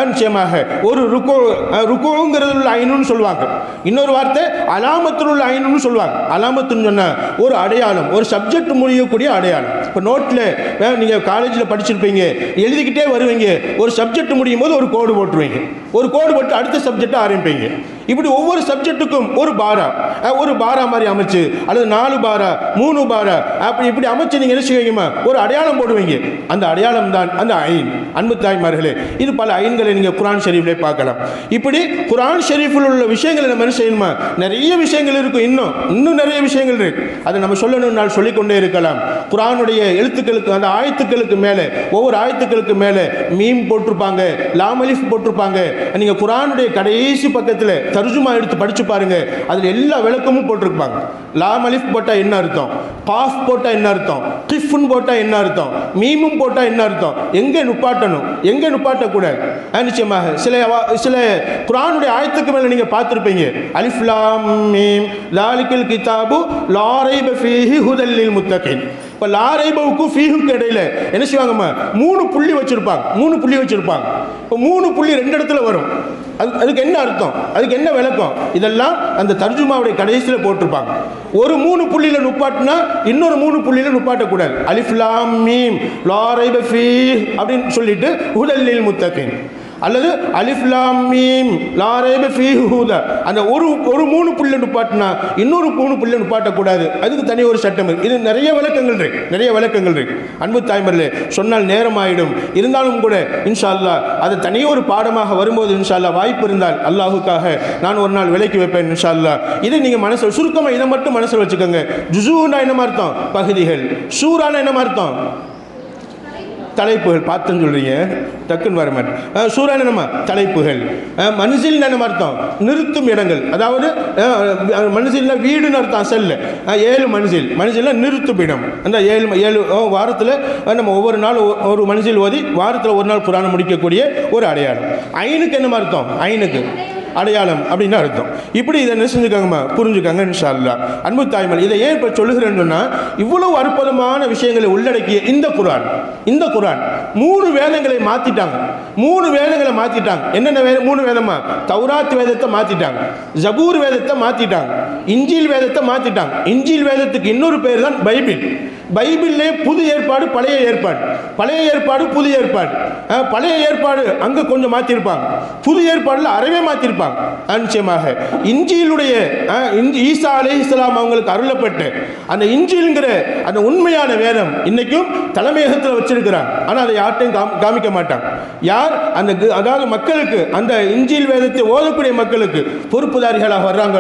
நிச்சயமாக ஒரு ருக்குங்கிறது உள்ள ஐனுன்னு சொல்லுவாங்க. இன்னொரு வார்த்தை அலாமத்தில் உள்ள ஐனுன்னு சொல்லுவாங்க. அலாமத்துன்னு சொன்னால் ஒரு அடையாளம், ஒரு சப்ஜெக்ட் முடியக்கூடிய அடையாளம். இப்போ நோட்டில் நீங்கள் காலேஜில் படிச்சிருப்பீங்க, எழுதிக்கிட்டே வருவீங்க. ஒரு சப்ஜெக்ட் முடியும் போது ஒரு கோடு போட்டுருவீங்க. ஒரு கோடு போட்டு அடுத்த சப்ஜெக்டை ஆரம்பிப்பீங்க. இப்படி ஒவ்வொரு சப்ஜெக்ட்டுக்கும் ஒரு பாரா மாதிரி அமைச்சு, அல்லது 4 பாரா 3 பாரா அப்படி இப்படி அமைச்சு நீங்கள் என்ன செய்வீங்கம்மா ஒரு அடையாளம் போடுவீங்க. அந்த அடையாளம் தான் அந்த ஐன். அன்பு தாய்மார்களே, இது பல ஐன்களை நீங்கள் குர்ஆன் ஷரீஃபிலே பார்க்கலாம். இப்படி குர்ஆன் ஷரீஃபில் உள்ள விஷயங்களை நம்ம என்ன செய்யணுமா, நிறைய விஷயங்கள் இருக்கும். இன்னும் நிறைய விஷயங்கள் இருக்கு. அதை நம்ம சொல்லணும்னால் சொல்லிக்கொண்டே இருக்கலாம். குர்ஆனுடைய எழுத்துக்களுக்கு, அந்த ஆயத்துக்களுக்கு மேலே, ஒவ்வொரு ஆயத்துக்களுக்கு மேலே மீம் போட்டிருப்பாங்க, லாம் அலிஃப் போட்டிருப்பாங்க. நீங்கள் குர்ஆனுடைய கடைசி பக்கத்தில் தர்ஜுமா எடுத்து படிச்சு பாருங்க, அதில் எல்லா விளக்கமும் போட்டிருப்பாங்க. லாம் அலிஃப் போட்டால் என்ன அர்த்தம், காஃப் போட்டால் என்ன அர்த்தம், கிஃப்னு போட்டால் என்ன அர்த்தம், மீமும் போட்டால் என்ன அர்த்தம், எங்கே நுப்பாட்டணும், எங்கே நுப்பாட்டக்கூடாது. நிச்சயமாக சில குர்ஆனுடைய ஆயத்துக்கு மேலே நீங்கள் பார்த்துருப்பீங்க. அலிஃப் லாம் மீம் லாலிக்கல் கிதாபு லா ரைப ஃபீஹி ஹுதல் லில் முத்தகீன். இப்போ லா ரைபவுக்கும் ஃபீஹுக்கு இடையில என்ன செய்வாங்கம்மா 3 புள்ளி வச்சிருப்பாங்க. 3 புள்ளி வச்சிருப்பாங்க. இப்போ 3 புள்ளி 2 இடத்துல வரும். அதுக்கு என்ன அர்த்தம், அதுக்கு என்ன விளக்கம், இதெல்லாம் அந்த தர்ஜுமாவுடைய கடைசியில் போட்டிருப்பாங்க. ஒரு 3 புள்ளியில் நுப்பாட்டினா இன்னொரு 3 புள்ளியில் நுப்பாட்டக்கூடாது. அலிஃப் லாம் மீம் லா ரைப ஃபீஹ் அப்படின்னு சொல்லிட்டு ஹுதல் லில் முத்தகீன், அல்லது அலிஃப் லாம் மீம் லா ரைப ஃபீஹி ஹுதா, அந்த ஒரு 3 புள்ளி நுப்பாட்டினா இன்னொரு 3 புள்ளி நுப்பாட்டக்கூடாது. அதுக்கு தனி ஒரு சட்டம் இருக்கு. இது நிறைய விளக்கங்கள் இருக்கு. அன்பு தாய்மார்களே, சொன்னால் நேரம் ஆயிடும். இருந்தாலும் கூட இன்ஷா அல்லாஹ் அது தனியே ஒரு பாடமாக வரும்போது இன்ஷா அல்லாஹ் வாய்ப்பு இருந்தால் அல்லாஹுக்காக நான் ஒரு நாள் விலைக்கு வைப்பேன் இன்ஷா அல்லாஹ். இதை நீங்கள் மனசில் சுருக்கமாக இதை மட்டும் மனசில் வச்சுக்கோங்க. ஜுஸூன்னா என்ன அர்த்தம்? பகுதிகள். சூரானா என்ன அர்த்தம்? தலைப்புகள். பார்த்துன்னு சொல்கிறீங்க, டக்குன்னு வர மாட்டேன். சூறான நம்ம தலைப்புகள். மன்சில் என்ன அர்த்தம்? நிறுத்தும் இடங்கள். அதாவது மன்சில்னா வீடுன்னு அர்த்தம். அசல்ல 7 மன்சில்னா நிறுத்தும் இடம். அந்த 7 வாரத்தில் நம்ம ஒவ்வொரு நாள் ஒரு மன்சில் ஓதி வாரத்தில் ஒரு நாள் குர்ஆனை முடிக்கக்கூடிய ஒரு அடையாளம். ஐனுக்கு என்ன அர்த்தம்? ஐனுக்கு அடையாளம் அப்படின்னு அர்த்தம். இப்படி இதை என்ன செஞ்சுக்காங்கம்மா புரிஞ்சுக்காங்க இன்ஷா அல்லாஹ். அன்பு தாய்மார், இதை ஏன் இப்போ சொல்லுகிறேன்னு சொன்னால், இவ்வளவு அற்புதமான விஷயங்களை உள்ளடக்கிய இந்த குர்ஆன் 3 வேதங்களை மாற்றிட்டாங்க. 3 வேதங்களை மாற்றிட்டாங்க. என்னென்ன 3 வேதமா? தௌராத் வேதத்தை மாற்றிட்டாங்க, ஜபூர் வேதத்தை மாற்றிட்டாங்க, இஞ்சில் வேதத்தை மாற்றிட்டாங்க. இஞ்சில் வேதத்துக்கு இன்னொரு பேர் தான் பைபிள். பைபிளிலே புது ஏற்பாடு பழைய ஏற்பாடு, பழைய ஏற்பாடு புது ஏற்பாடு. பழைய ஏற்பாடு அங்கே கொஞ்சம் மாற்றிருப்பாங்க, புது ஏற்பாடில் அறவே மாற்றிருப்பாங்க. நிச்சயமாக இஞ்சியிலுடைய ஈசா அலைஹிஸ்ஸலாம் அவங்களுக்கு அருளப்பட்ட அந்த இஞ்சில்ங்கிற அந்த உண்மையான வேதம் இன்னைக்கும் தலைமையகத்தில் வச்சிருக்கிறாங்க. ஆனால் அதை யார்ட்டையும் காமிக்க மாட்டாங்க. யார் அந்த அதாவது மக்களுக்கு அந்த இஞ்சில் வேதத்தை ஓதக்கூடிய மக்களுக்கு பொறுப்புதாரிகளாக வர்றாங்க,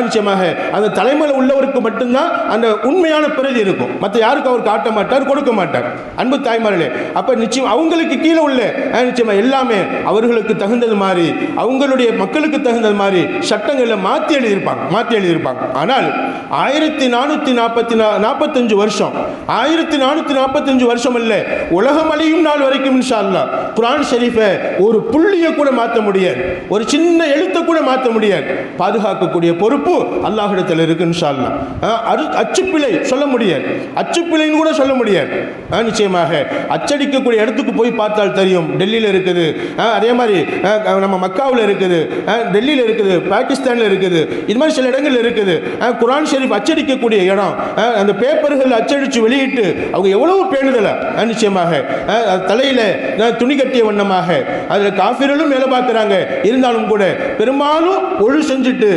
நிச்சயமாக அந்த தலைமையில் உள்ளவருக்கு மட்டும்தான் அந்த உண்மையான பிரதி இருக்கும். மற்ற யாருக்கு அவர் காட்ட மாட்டார், கொடுக்க மாட்டார். அன்பு தாய்மார்களே, அப்ப நிச்சயம் அவங்களுக்கு கீழே உள்ள நிச்சயமா எல்லாமே அவர்களுக்கு தகுந்தது மாதிரி, அவங்களுடைய மக்களுக்கு தகுந்தது மாதிரி சட்டங்களை மாற்றி எழுதியிருப்பாங்க. ஆனால் 1445 வருஷம், 1445 வருஷம் அல்ல, உலகம் அழியும் நாள் வரைக்கும் இன்ஷா அல்லாஹ் குர்ஆன் ஷரீஃபை ஒரு புள்ளியை கூட மாற்ற முடியாது, ஒரு சின்ன எழுத்தை கூட மாற்ற முடியாது. பாதுகாக்கக்கூடிய பொறுப்பு அல்லாஹ்விடத்தில் இருக்கு இன்ஷா அல்லாஹ். அச்சுப்பிழை சொல்ல முடியாது, அச்சுப்பிழைன்னு கூட சொல்ல முடியாது. நிச்சயமாக அச்சடிக்கக்கூடிய இடத்துக்கு போய் பார்த்தால் தெரியும். டெல்லியில் இருக்குது, அதே மாதிரி நம்ம மக்காவில் இருக்குது, டெல்லியில் இருக்குது, பாகிஸ்தானில் இருக்குது, இது மாதிரி சில இடங்கள் இருக்குது. குர்ஆன் ஷரீஃப் அச்சடிக்கக்கூடிய இடம், அந்த பேப்பர்கள் அச்சடித்து வெளியிட்டு அவங்க எவ்வளவு பேணுதல நிச்சயமாக தலையில் துணி கட்டிய வண்ணமாக அதில் காஃபிர்களும் வேலை பார்க்குறாங்க. இருந்தாலும் கூட பெரும்பாலும் ஒழு செஞ்சுட்டு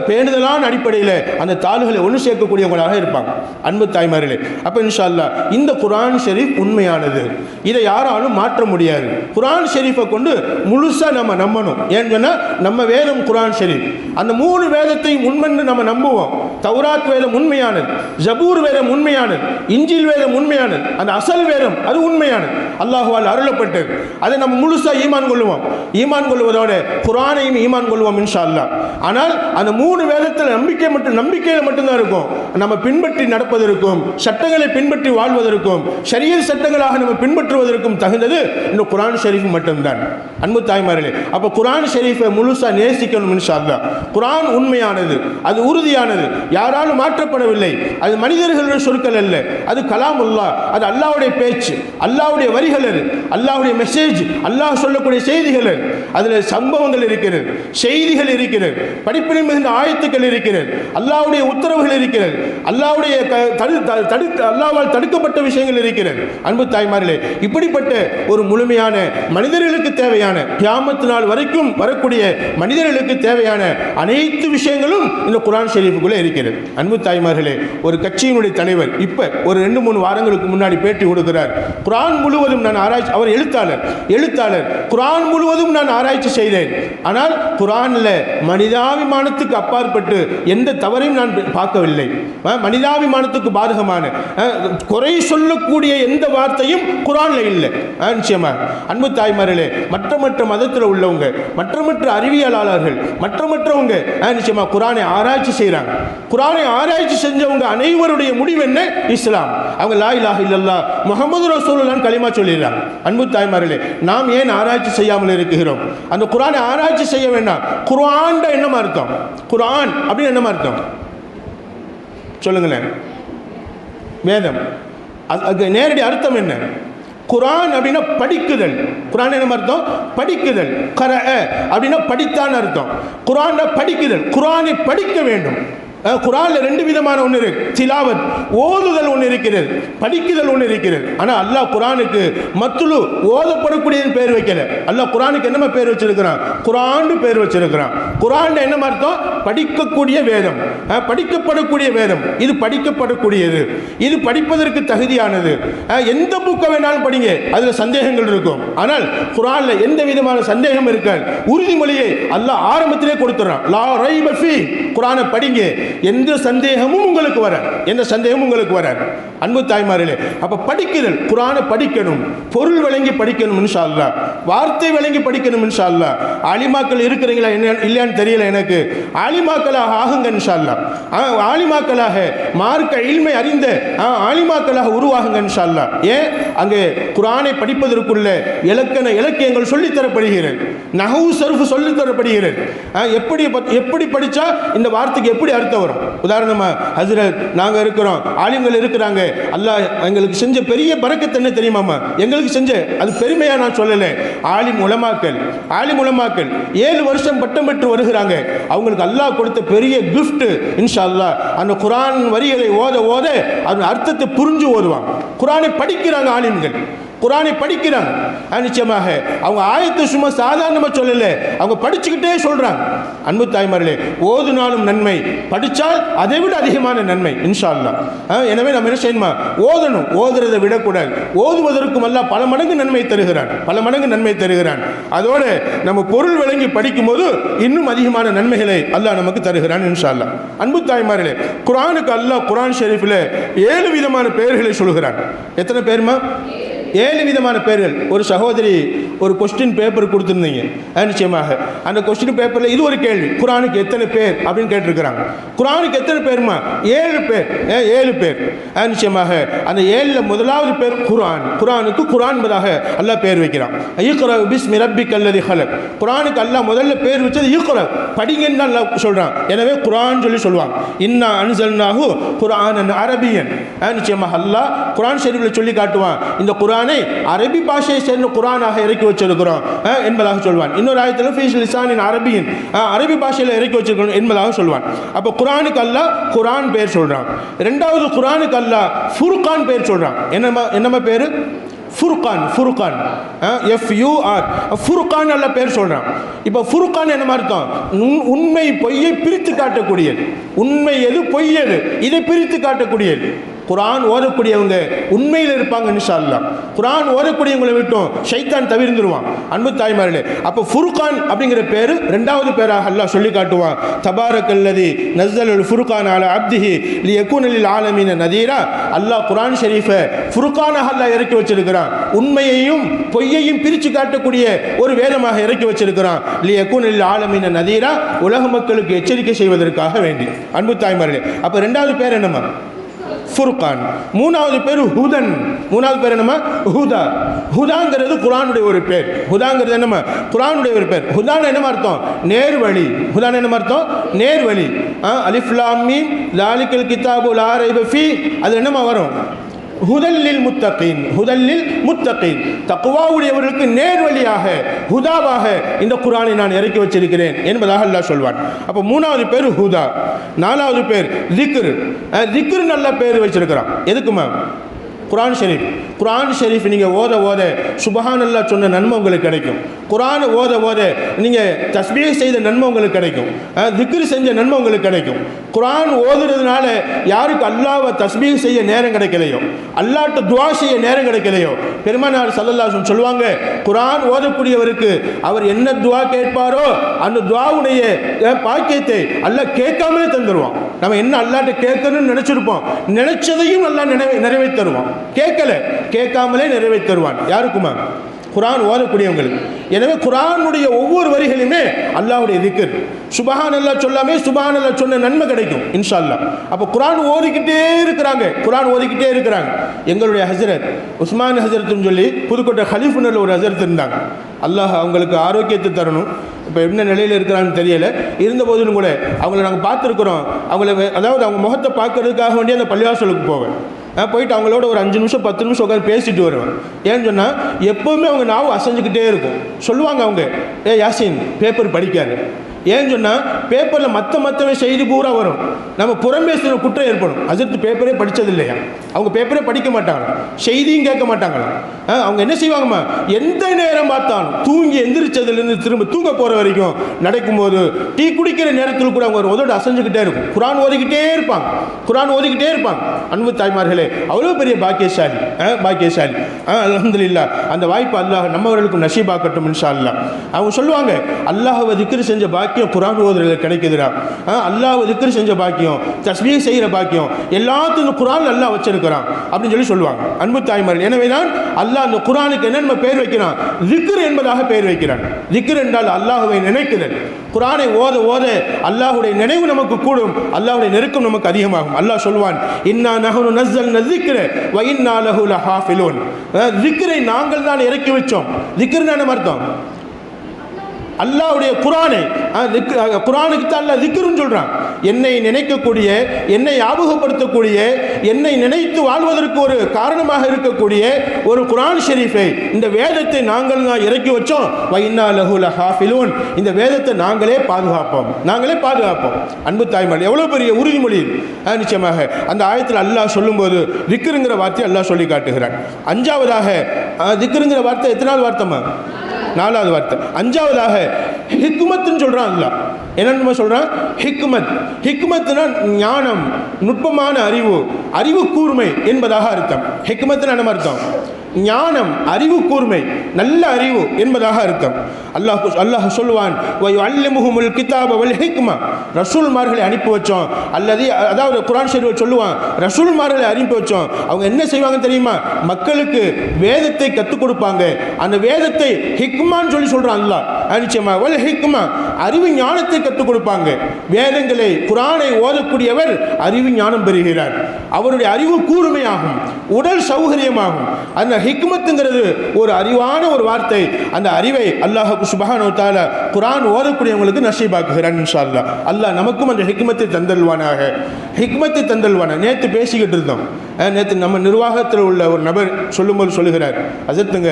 பேணுதலான அடிப்படையில் அந்த தாள்களை ஒன்று சேர்க்கக்கூடியவங்களாக இருப்பாங்க. அன்பு தாய்மார்களே, அப்போ இன்ஷா அல்லாஹ் இந்த குர்ஆன் ஷரீஃப் உண்மையானது, இதை யாராலும் மாற்ற முடியாது. குர்ஆன் ஷரீஃபை கொண்டு முழுசாக நம்ம நம்பணும். ஏன்னு சொன்னால் நம்ம வேதம் குர்ஆன் ஷரீஃப், அந்த 3 வேதத்தையும் உண்மைன்னு நம்ம நம்புவோம். தௌராத் வேதம் உண்மையானது, ஜபூர் வேதம் உண்மையானது, இஞ்சில் வேதம் உண்மையானது, அந்த அசல் வேதம் அது உண்மையானது, அல்லாஹ்வால் அருளப்பட்டது. அதை நம்ம முழுசாக ஈமான் கொள்ளுவோம். ஈமான் கொள்வதோட குர்ஆனையும் ஈமான் கொள்வோம் இன்ஷா அல்லாஹ். ஆனால் அந்த 3 வேதத்தில் நம்பிக்கையில் மட்டும்தான் இருக்கும். நம்ம பின்பற்றி நடப்பதற்கும் சட்டங்களை பின்பற்றி வாழ்வதற்கும் ஷரியத் சட்டங்களாக நம்ம பின்பற்றுவதற்கும் தகுந்தது இந்த குர்ஆன் ஷரீஃப் மட்டும்தான். அன்பு தாய்மார்களே, அப்போ குர்ஆன் ஷரீஃபை முழுசாக நேசிக்கணும் இன்ஷா அல்லாஹ். குர்ஆன் உண்மையானது, அது உறுதியானது, யாராலும் மாற்றப்படவில்லை. அது மனிதர்களுடைய சொற்கள் அல்ல, அது கலாமுல்லாஹ், அது அல்லாஹ்வுடைய பேச்சு, அல்லாஹ்வுடைய வரிகள், அது அல்லாஹ்வுடைய மெசேஜ், அல்லாஹ் சொல்லக்கூடிய செய்திகள். அதில் சம்பவங்கள் இருக்கிறது, செய்திகள் இருக்கிறது, படிப்பினை மிகுந்த ஆயத்துக்கள் இருக்கிறது, அல்லாஹ்வுடைய உத்தரவுகள் இருக்கிறது, அல்லாஹ்வுடைய அல்லாஹ்வால் தடுக்கப்பட்ட விஷயங்கள் இருக்கிறது. அன்பு தாய்மார்களே, இப்படிப்பட்ட ஒரு முழுமையான மனிதர்களுக்கு தேவையான கியாமத் நாள் வரைக்கும் வரக்கூடிய மனிதர்களுக்கு தேவையான அனைத்து விஷயங்களும் இந்த குர்ஆன் ஷரீஃபுக்குள்ளே இருக்கிறது. அன்பு தாய்மார்களே, ஒரு கட்சியினுடைய தலைவர் இப்போ ஒரு 2-3 வாரங்களுக்கு முன்னாடி பேட்டி கொடுக்கிறார். குர்ஆன் முழுவதும் நான் ஆராய்ச்சி, அவர் எழுத்தாளர், குர்ஆன் முழுவதும் நான் ஆராய்ச்சி செய்தேன், ஆனால் குர்ஆனில் மனிதாபிமானத்துக்கு அப்பாற்பட்டு எந்த தவறையும் நான் பார்க்கவில்லை. மனிதாபிமானத்துக்கு பாதகமான குறை சொல்லக்கூடிய எந்த வார்த்தையும் குர்ஆனில் இல்லை. நிச்சயமாக அன்பு தாய்மார்களே, மற்ற மதத்தில் உள்ளவங்க, மற்ற அறிவியலாளர்கள், மற்றவங்க நிச்சயமாக குர்ஆனை ஆராய்ச்சி செய்கிறாங்க. குர்ஆனை ஆராய்ச்சி செஞ்சவங்க அனைவருடைய முடிவு என்ன? இஸ்லாம். அவங்க லா இலாஹ இல்லல்லாஹ் முஹம்மது ரசூலுல்லாஹ் கலிமா சொல்லிடுறாங்க. அன்பு தாய்மார்களே, நாம் ஏன் ஆராய்ச்சி செய்யாமல் இருக்கிறோம்? அந்த குர்ஆனை ஆராய்ச்சி செய்ய வேண்டாம். குர்ஆன் என்ன அர்த்தம்? குர்ஆன் அப்படின்னு என்ன அர்த்தம் சொல்லுங்களேன். வேதம், அதுக்கு நேரடி அர்த்தம் என்ன? குர்ஆன் அப்படின்னா படிக்குதல். குர்ஆன் என்ன அர்த்தம்? படிக்குதல். கரஅ அப்படின்னா படித்தான் அர்த்தம். குர்ஆன் படிக்குதல், குர்ஆனை படிக்க வேண்டும். குர்ஆனில் 2 விதமான ஒன்று இருக்கு. திலாவத், ஓதுதல் ஒன்று இருக்கிறது, படிக்குதல் ஒன்று இருக்கிறது. ஆனால் அல்லாஹ் குர்ஆனுக்கு மத்லு, ஓதப்படக்கூடியதுன்னு பேர் வைக்கல. அல்லாஹ் குர்ஆனுக்கு என்னமா பேர் வச்சிருக்கிறான்? குர்ஆன் பேர் வச்சிருக்கிறான். குர்ஆன் என்ன அர்த்தம்? படிக்கக்கூடிய வேதம், படிக்கப்படக்கூடிய வேதம். இது படிக்கப்படக்கூடியது, இது படிப்பதற்கு தகுதியானது. எந்த புக்கை வேணாலும் படிங்க, அதில் சந்தேகங்கள் இருக்கும். ஆனால் குர்ஆனில் எந்த விதமான சந்தேகம் இருக்காது. உறுதிமொழியை அல்லாஹ் ஆரம்பத்திலே கொடுத்துறான். லா ரைப ஃபீ, குர்ஆனை படிங்க, எந்த சந்தேகமும் உங்களுக்கு வராது. அன்பு தாய்மார்களே, அப்ப படிக்குதல், குர்ஆனை படிக்கணும், பொருள் விளங்கி படிக்கணும் இன்ஷா அல்லாஹ், வார்த்தை விளங்கி படிக்கணும் இன்ஷா அல்லாஹ். ஆலிமாக்கள் இருக்கிறீங்களா இல்லையான்னு தெரியல எனக்கு. ஆலிமாக்களாக ஆகுங்க இன்ஷா அல்லாஹ். ஆலிமாக்களாக மார்க்க இல்மை அறிந்த ஆலிமாக்களாக உருவாகுங்க இன்ஷா அல்லாஹ். ஏன்? அங்கே குர்ஆனை படிப்பதற்குள்ள இலக்கியங்கள் சொல்லித்தரப்படுகிறது, நஹவு சர்ஃப் சொல்லித்தரப்படுகிறது. எப்படி படிச்சா இந்த வார்த்தைக்கு எப்படி அர்த்தம் வரும். உதாரணமாக ஹஸ்ரத் நாங்கள் இருக்கிறோம், ஆலிம்கள் இருக்கிறாங்க, அல்லாஹ் எங்களுக்கு செஞ்ச பெரிய பரக்கத்து என்ன தெரியுமாம்மா? எங்களுக்கு செஞ்ச அது பெருமையாக நான் சொல்லலை. ஆலிம் உலமாக்கள் 7 வருஷம் பட்டம் பெற்று வருகிறாங்க. அவங்களுக்கு அல்லாஹ் கொடுத்த பெரிய கிஃப்ட் இன்ஷா அல்லாஹ். அந்த குர்ஆன் வரிகளை ஓத ஓத அதன் அர்த்தத்தை புரிஞ்சு ஓதுவாங்க. குர்ஆனை படிக்கிறாங்க ஆலிம்கள், குர்ஆனை படிக்கிறாங்க. நிச்சயமாக அவங்க ஆயத்தை சும்மா சாதாரணமாக சொல்லலை, அவங்க படிச்சுக்கிட்டே சொல்கிறாங்க. அன்பு தாய்மார்களே, ஓதுனாலும் நன்மை, படித்தால் அதை விட அதிகமான நன்மை இன்ஷா அல்லாஹ். எனவே நம்ம என்ன செய்யணுமா? ஓதணும், ஓதுறதை விடக்கூடாது. ஓதுவதற்கும் அல்லாஹ் பல மடங்கு நன்மை தருகிறான். அதோடு நம்ம பொருள் விளங்கி படிக்கும்போது இன்னும் அதிகமான நன்மைகளை அல்லாஹ் நமக்கு தருகிறான் இன்ஷா அல்லாஹ். அன்பு தாய்மார்களே, குர்ஆனுக்கு அல்லாஹ் குர்ஆன் ஷரீஃபில் 7 விதமான பெயர்களை சொல்கிறான். எத்தனை பேருமா? 7 விதமான பெயர்கள். ஒரு சகோதரி ஒரு கொஸ்டின் பேப்பர் கொடுத்துருந்தீங்க. நிச்சயமாக அந்த கொஸ்டின் பேப்பரில் இது ஒரு கேள்வி, குர்ஆனுக்கு எத்தனை பேர் அப்படின்னு கேட்டிருக்கிறாங்க. குர்ஆனுக்கு எத்தனை பேருமா? 7 பேர். 7 பேர். நிச்சயமாக அந்த 7ல் முதலாவது பேர் குர்ஆன். குர்ஆனுக்கு குர்ஆன் என்பதாக அல்லாஹ் பேர் வைக்கிறான். இக்ரா பிஸ்மி ரப்பிக்கல்லதி ஹலக். குர்ஆனுக்கு அல்லாஹ் முதல்ல பேர் வச்சது இக்ரா, படிங்கன்னு அல்லாஹ் சொல்கிறான். எனவே குர்ஆன் சொல்லுவாங்க. இன்னா அன்ஸல்னாஹு குர்ஆனன் அரபியன். நிச்சயமாக அல்லாஹ் குர்ஆன் ஷரீஃபில் சொல்லி காட்டுவான், இந்த குர்ஆனை அரபி பாஷையை சேர்ந்த குர்ஆனாக இறக்கி வச்சிருக்கிறோம் என்பதாக சொல்வான். இன்னொரு ஆயத்தில் ஃபீ லிசானின் அரபியின், அரபி பாஷையில் இறக்கி வச்சிருக்கிறோம் என்பதாக சொல்வான். அப்போ குர்ஆனுக்கு அல்லாஹ் குர்ஆன் பேர் சொல்றான். இரண்டாவது குர்ஆனுக்கு அல்லாஹ் ஃபுர்கான் பேர் சொல்றான். என்னமா பேரு? ஃபுர்கான். ஃபுர்கான் அல்ல பேர் சொல்றான். இப்போ ஃபுர்கான் என்ன அர்த்தம்? உண்மை பொய்யை பிரித்து காட்டக்கூடியது. உண்மை எது, பொய் எது, இதை பிரித்து காட்டக்கூடியது. குர்ஆன் ஓதக்கூடியவங்க உண்மையில் இருப்பாங்க இன்ஷா அல்லாஹ். குர்ஆன் ஓதக்கூடியவங்களை விட்டும் ஷைத்தான் தவிர்ந்துருவான். அன்பு தாய்மார்களே, அப்போ ஃபுர்கான் அப்படிங்கிற பேர் இரண்டாவது பேராக அல்லாஹ் சொல்லி காட்டுவான். தபாரக்கல்லதி நஸ்ஸலல் ஃபுர்கான் அலா அப்திஹி லியகுன லில் ஆலமீன நதீரா. அல்லாஹ் குர்ஆன் ஷரீஃபை ஃபுர்கானாக அல்லாஹ் இறக்கி வச்சிருக்கிறான். உண்மையையும் பொய்யையும் பிரித்து காட்டக்கூடிய ஒரு வேதமாக இறக்கி வச்சிருக்கிறான். லியகுன லில் ஆலமீன நதீரா, உலக மக்களுக்கு எச்சரிக்கை செய்வதற்காக வேண்டி. அன்பு தாய்மார்களே, அப்போ இரண்டாவது பேர் என்னமா? ஃபுர்கான். மூணாவது பேர் ஹுதன். மூணாவது பேர் என்னமா? ஹுதா. ஹுதாங்கிறது குர்ஆனுடைய ஒரு பேர். ஹுதாங்கிறது என்னமா? குர்ஆனுடைய ஒரு பேர். ஹுதான என்ன அர்த்தம்? நேர்வழி. ஹுதான என்ன அர்த்தம்? நேர்வழி. அலிஃப் லாம் மீம் ஸாலிகல் கிதாபு லா ரைப ஃபீ, அது என்னமா வரும்? ஹுதல்லில் முத்தகீன். ஹுதல்லில் முத்தகீன், தக்வாவுடையவர்களுக்கு நேர்வழியாக, ஹுதாவாக இந்த குர்ஆனை நான் இறக்கி வச்சிருக்கிறேன் என்பதாக அல்லாஹ் சொல்வான். அப்போ மூணாவது பேர் ஹுதா. நாலாவது பேர் திக்ர். திக்ர் நல்ல பேர் வச்சிருக்கிறான். எதுக்குமா? குர்ஆன் ஷரீஃப். குர்ஆன் ஷரீஃப் நீங்கள் ஓத ஓத சுப்ஹானல்லாஹ் சொன்ன நன்மை உங்களுக்கு கிடைக்கும். குர்ஆனை ஓத ஓத நீங்கள் தஸ்பீஹ் செய்த நன்மை உங்களுக்கு கிடைக்கும். திக்ர் செஞ்ச நன்மை உங்களுக்கு கிடைக்கும். குர்ஆன் ஓதுறதுனால யாருக்கு அல்லாஹ்வை தஸ்பீஹ் செய்ய நேரம் கிடைக்கலையோ, அல்லாஹ்ட்ட துஆ செய்ய நேரம் கிடைக்கலையோ, பெருமானார் ஸல்லல்லாஹு அலைஹி வஸல்லம் சொல்லுவாங்க, குர்ஆன் ஓதக்கூடியவருக்கு அவர் என்ன துஆ கேட்பாரோ அந்த துஆவுடைய பாக்கியத்தை அல்லாஹ் கேட்காமலே தந்துடுவான். நம்ம என்ன அல்லாஹ்ட்ட கேட்கணும்னு நினைச்சிருப்போம், நினைச்சதையும் அல்லாஹ் நிறைவேற்றுவான். கேட்காமலே நிறைவேற்றுவான். யாருக்குமா? குர்ஆன் ஓதக்கூடியவங்களுக்கு. எனவே குர்ஆனுடைய ஒவ்வொரு வரிகளுமே அல்லாஹ்வுடைய திக்ர். சுப்ஹானல்லாஹ் சொல்லாமே சுப்ஹானல்லாஹ் சொன்ன நன்மை கிடைக்கும் இன்ஷா அல்லாஹ். அப்போ குர்ஆன் ஓதிக்கிட்டே இருக்கிறாங்க. எங்களுடைய ஹஜ்ரத் உஸ்மான் ஹஜ்ரத்னு சொல்லி புதுக்கோட்டை ஹலீஃபுனர்ல ஒரு ஹஜ்ரத் இருந்தாங்க. அல்லாஹ் அவங்களுக்கு ஆரோக்கியத்தை தரணும். இப்போ என்ன நிலையில் இருக்கிறான்னு தெரியலை. இருந்தபோதிலும் கூட அவங்கள நாங்கள் பார்த்துருக்குறோம். அதாவது அவங்க முகத்தை பார்க்கறதுக்காக வேண்டிய அந்த பள்ளிவாசலுக்கு போவேன். போயிட்டு அவங்களோட ஒரு 5 நிமிஷம் 10 நிமிஷம் உட்காந்து பேசிட்டு வருவேன். ஏன்னு சொன்னால் எப்போவுமே அவங்க நாவு அசைஞ்சிக்கிட்டே இருக்கும். சொல்லுவாங்க அவங்க, யாசின் பேப்பர் படிக்காது. ஏன்னு சொன்னால் பேப்பரில் மற்றவன் செய்தி பூரா வரும், நம்ம புறம்பேசுகிற குற்றம் ஏற்படும். ஹஜ்ரத் பேப்பரே படித்தது இல்லையா, அவங்க பேப்பரே படிக்க மாட்டாங்க, செய்தியும் கேட்க மாட்டாங்களாம். அவங்க என்ன செய்வாங்கம்மா, எந்த நேரம் பார்த்தாலும் தூங்கி எந்திரிச்சதுலேருந்து திரும்ப தூங்க போகிற வரைக்கும் நடக்கும்போது டீ குடிக்கிற நேரத்தில் கூட அவங்க ஒரு உதடு அசைஞ்சுக்கிட்டே இருக்கும். குர்ஆன் ஓதிக்கிட்டே இருப்பாங்க. அன்பு தாய்மார்களே, அவ்வளோ பெரிய பாக்கியசாலி. அல்ஹம்துலில்லாஹ், அந்த வாய்ப்பு அல்லாஹ் நம்மவர்களுக்கும் நசீபாக்கட்டும் இன்ஷா அல்லாஹ். அவங்க சொல்லுவாங்க, அல்லாஹ்வை திக்ர் செஞ்ச பாக்கியம் குர்ஆன் ஓதுறதுல கிடைக்குதுடா. அல்லாஹ்வை திக்ர் செஞ்ச பாக்கியம், தஸ்பீஹ் செய்கிற பாக்கியம் எல்லாத்துக்கும் குர்ஆன் அல்லாஹ் வச்சிருக்கிறான் அப்படின்னு சொல்லுவாங்க. அன்பு தாய்மார்கள், எனவே தான் அல்லாஹ் அந்த குர்ஆனுக்கு என்ன பேர் வைக்கிறான்? திக்ர் என்பதாக பேர் வைக்கிறான். திக்ர் என்றால் அல்லாஹ்வை நினைக்குதல். குர்ஆனை ஓத ஓத அல்லாஹ்வுடைய நினைவு நமக்கு கூடும், அல்லாஹ்வுடைய நெருக்கம் நமக்கு அதிகமாகும். அல்லாஹ் சொல்வான், இன்னா நஹ்னு நஸ்ஸல்னா ذிக்ர வ இன்னா லஹு லஹாஃபிலூன். திக்ரை நாங்கள் தான் இறக்கி வச்சோம். திக்ர்னா என்ன அர்த்தம்? அல்லாஹ்வுடைய குர்ஆனை குர்ஆனுக்கு தான் அல்லாஹ் திக்ருன்னு சொல்றான். என்னை நினைக்கக்கூடிய, என்னை ஞாபகப்படுத்தக்கூடிய, என்னை நினைத்து வாழ்வதற்கு ஒரு காரணமாக இருக்கக்கூடிய ஒரு குர்ஆன் ஷரீஃபை, இந்த வேதத்தை நாங்கள் தான் இறக்கி வச்சோம். வ இன்னா லஹு லஹாஃபிலூன், இந்த வேதத்தை நாங்களே பாதுகாப்போம், நாங்களே பாதுகாப்போம். அன்பு தாய்மார்கள், எவ்வளவு பெரிய உறுதிமொழி! நிச்சயமாக அந்த ஆயத்தில் அல்லாஹ் சொல்லும்போது திக்ருங்கிற வார்த்தை அல்லாஹ் சொல்லி காட்டுகிறான். அஞ்சாவதாக திக்ருங்கிற வார்த்தை எத்தனாவது வார்த்தைமா? 4வது வார்த்தை. அஞ்சாவதாக ஹிக்மத்னு சொல்றான் அல்லாஹ். என்னன்னு சொல்றான்? ஹிக்மத். ஹிக்மத்னா ஞானம், நுட்பமான அறிவு, அறிவு கூர்மை என்பதாக அர்த்தம். ஹிக்மத்னா என்ன அர்த்தம்? ஞானம், அறிவு கூர்மை, நல்ல அறிவு என்பதாக அர்த்தம். அல்லாஹ் சொல்லுவான், வயுஅல்லிமுஹுமுல் கிதாப வல் ஹிக்மா, ரசூல்மார்களை அனுப்பி வச்சோம். அதாவது குர்ஆன் ஷரீஃப் சொல்லுவான், ரசூல்மார்களை அனுப்பி வச்சோம். அவங்க என்ன செய்வாங்க தெரியுமா? மக்களுக்கு வேதத்தை கற்றுக் கொடுப்பாங்க. அந்த வேதத்தை ஹிக்மான்னு சொல்லி சொல்றான் அல்லாஹ். நிச்சயமா வல் ஹிக்மா, அறிவு ஞானத்தை கற்றுக் கொடுப்பாங்க. வேதங்களை, குர்ஆனை ஓதக்கூடியவர் அறிவு ஞானம் பெறுகிறார். அவருடைய அறிவு கூர்மையாகும், உடல் சௌகரியமாகும். அந்த ஹிக்மத்துங்கிறது ஒரு அறிவான ஒரு வார்த்தை. அந்த அறிவை அல்லாஹ் சுப்ஹானஹு வ தஆலா குர்ஆன் ஓதக்கூடியவங்களுக்கு நசீபாக்குகிறான் இன்ஷா அல்லாஹ். அல்லாஹ் நமக்கும் அந்த ஹிக்மத்தை தந்தல்வானாக, ஹிக்மத்தை தந்தல்வானா. நேற்று பேசிக்கிட்டு இருந்தோம். நேற்று நம்ம நிர்வாகத்தில் உள்ள ஒரு நபர் சொல்லும்போது சொல்லுகிறார், அசத்துங்க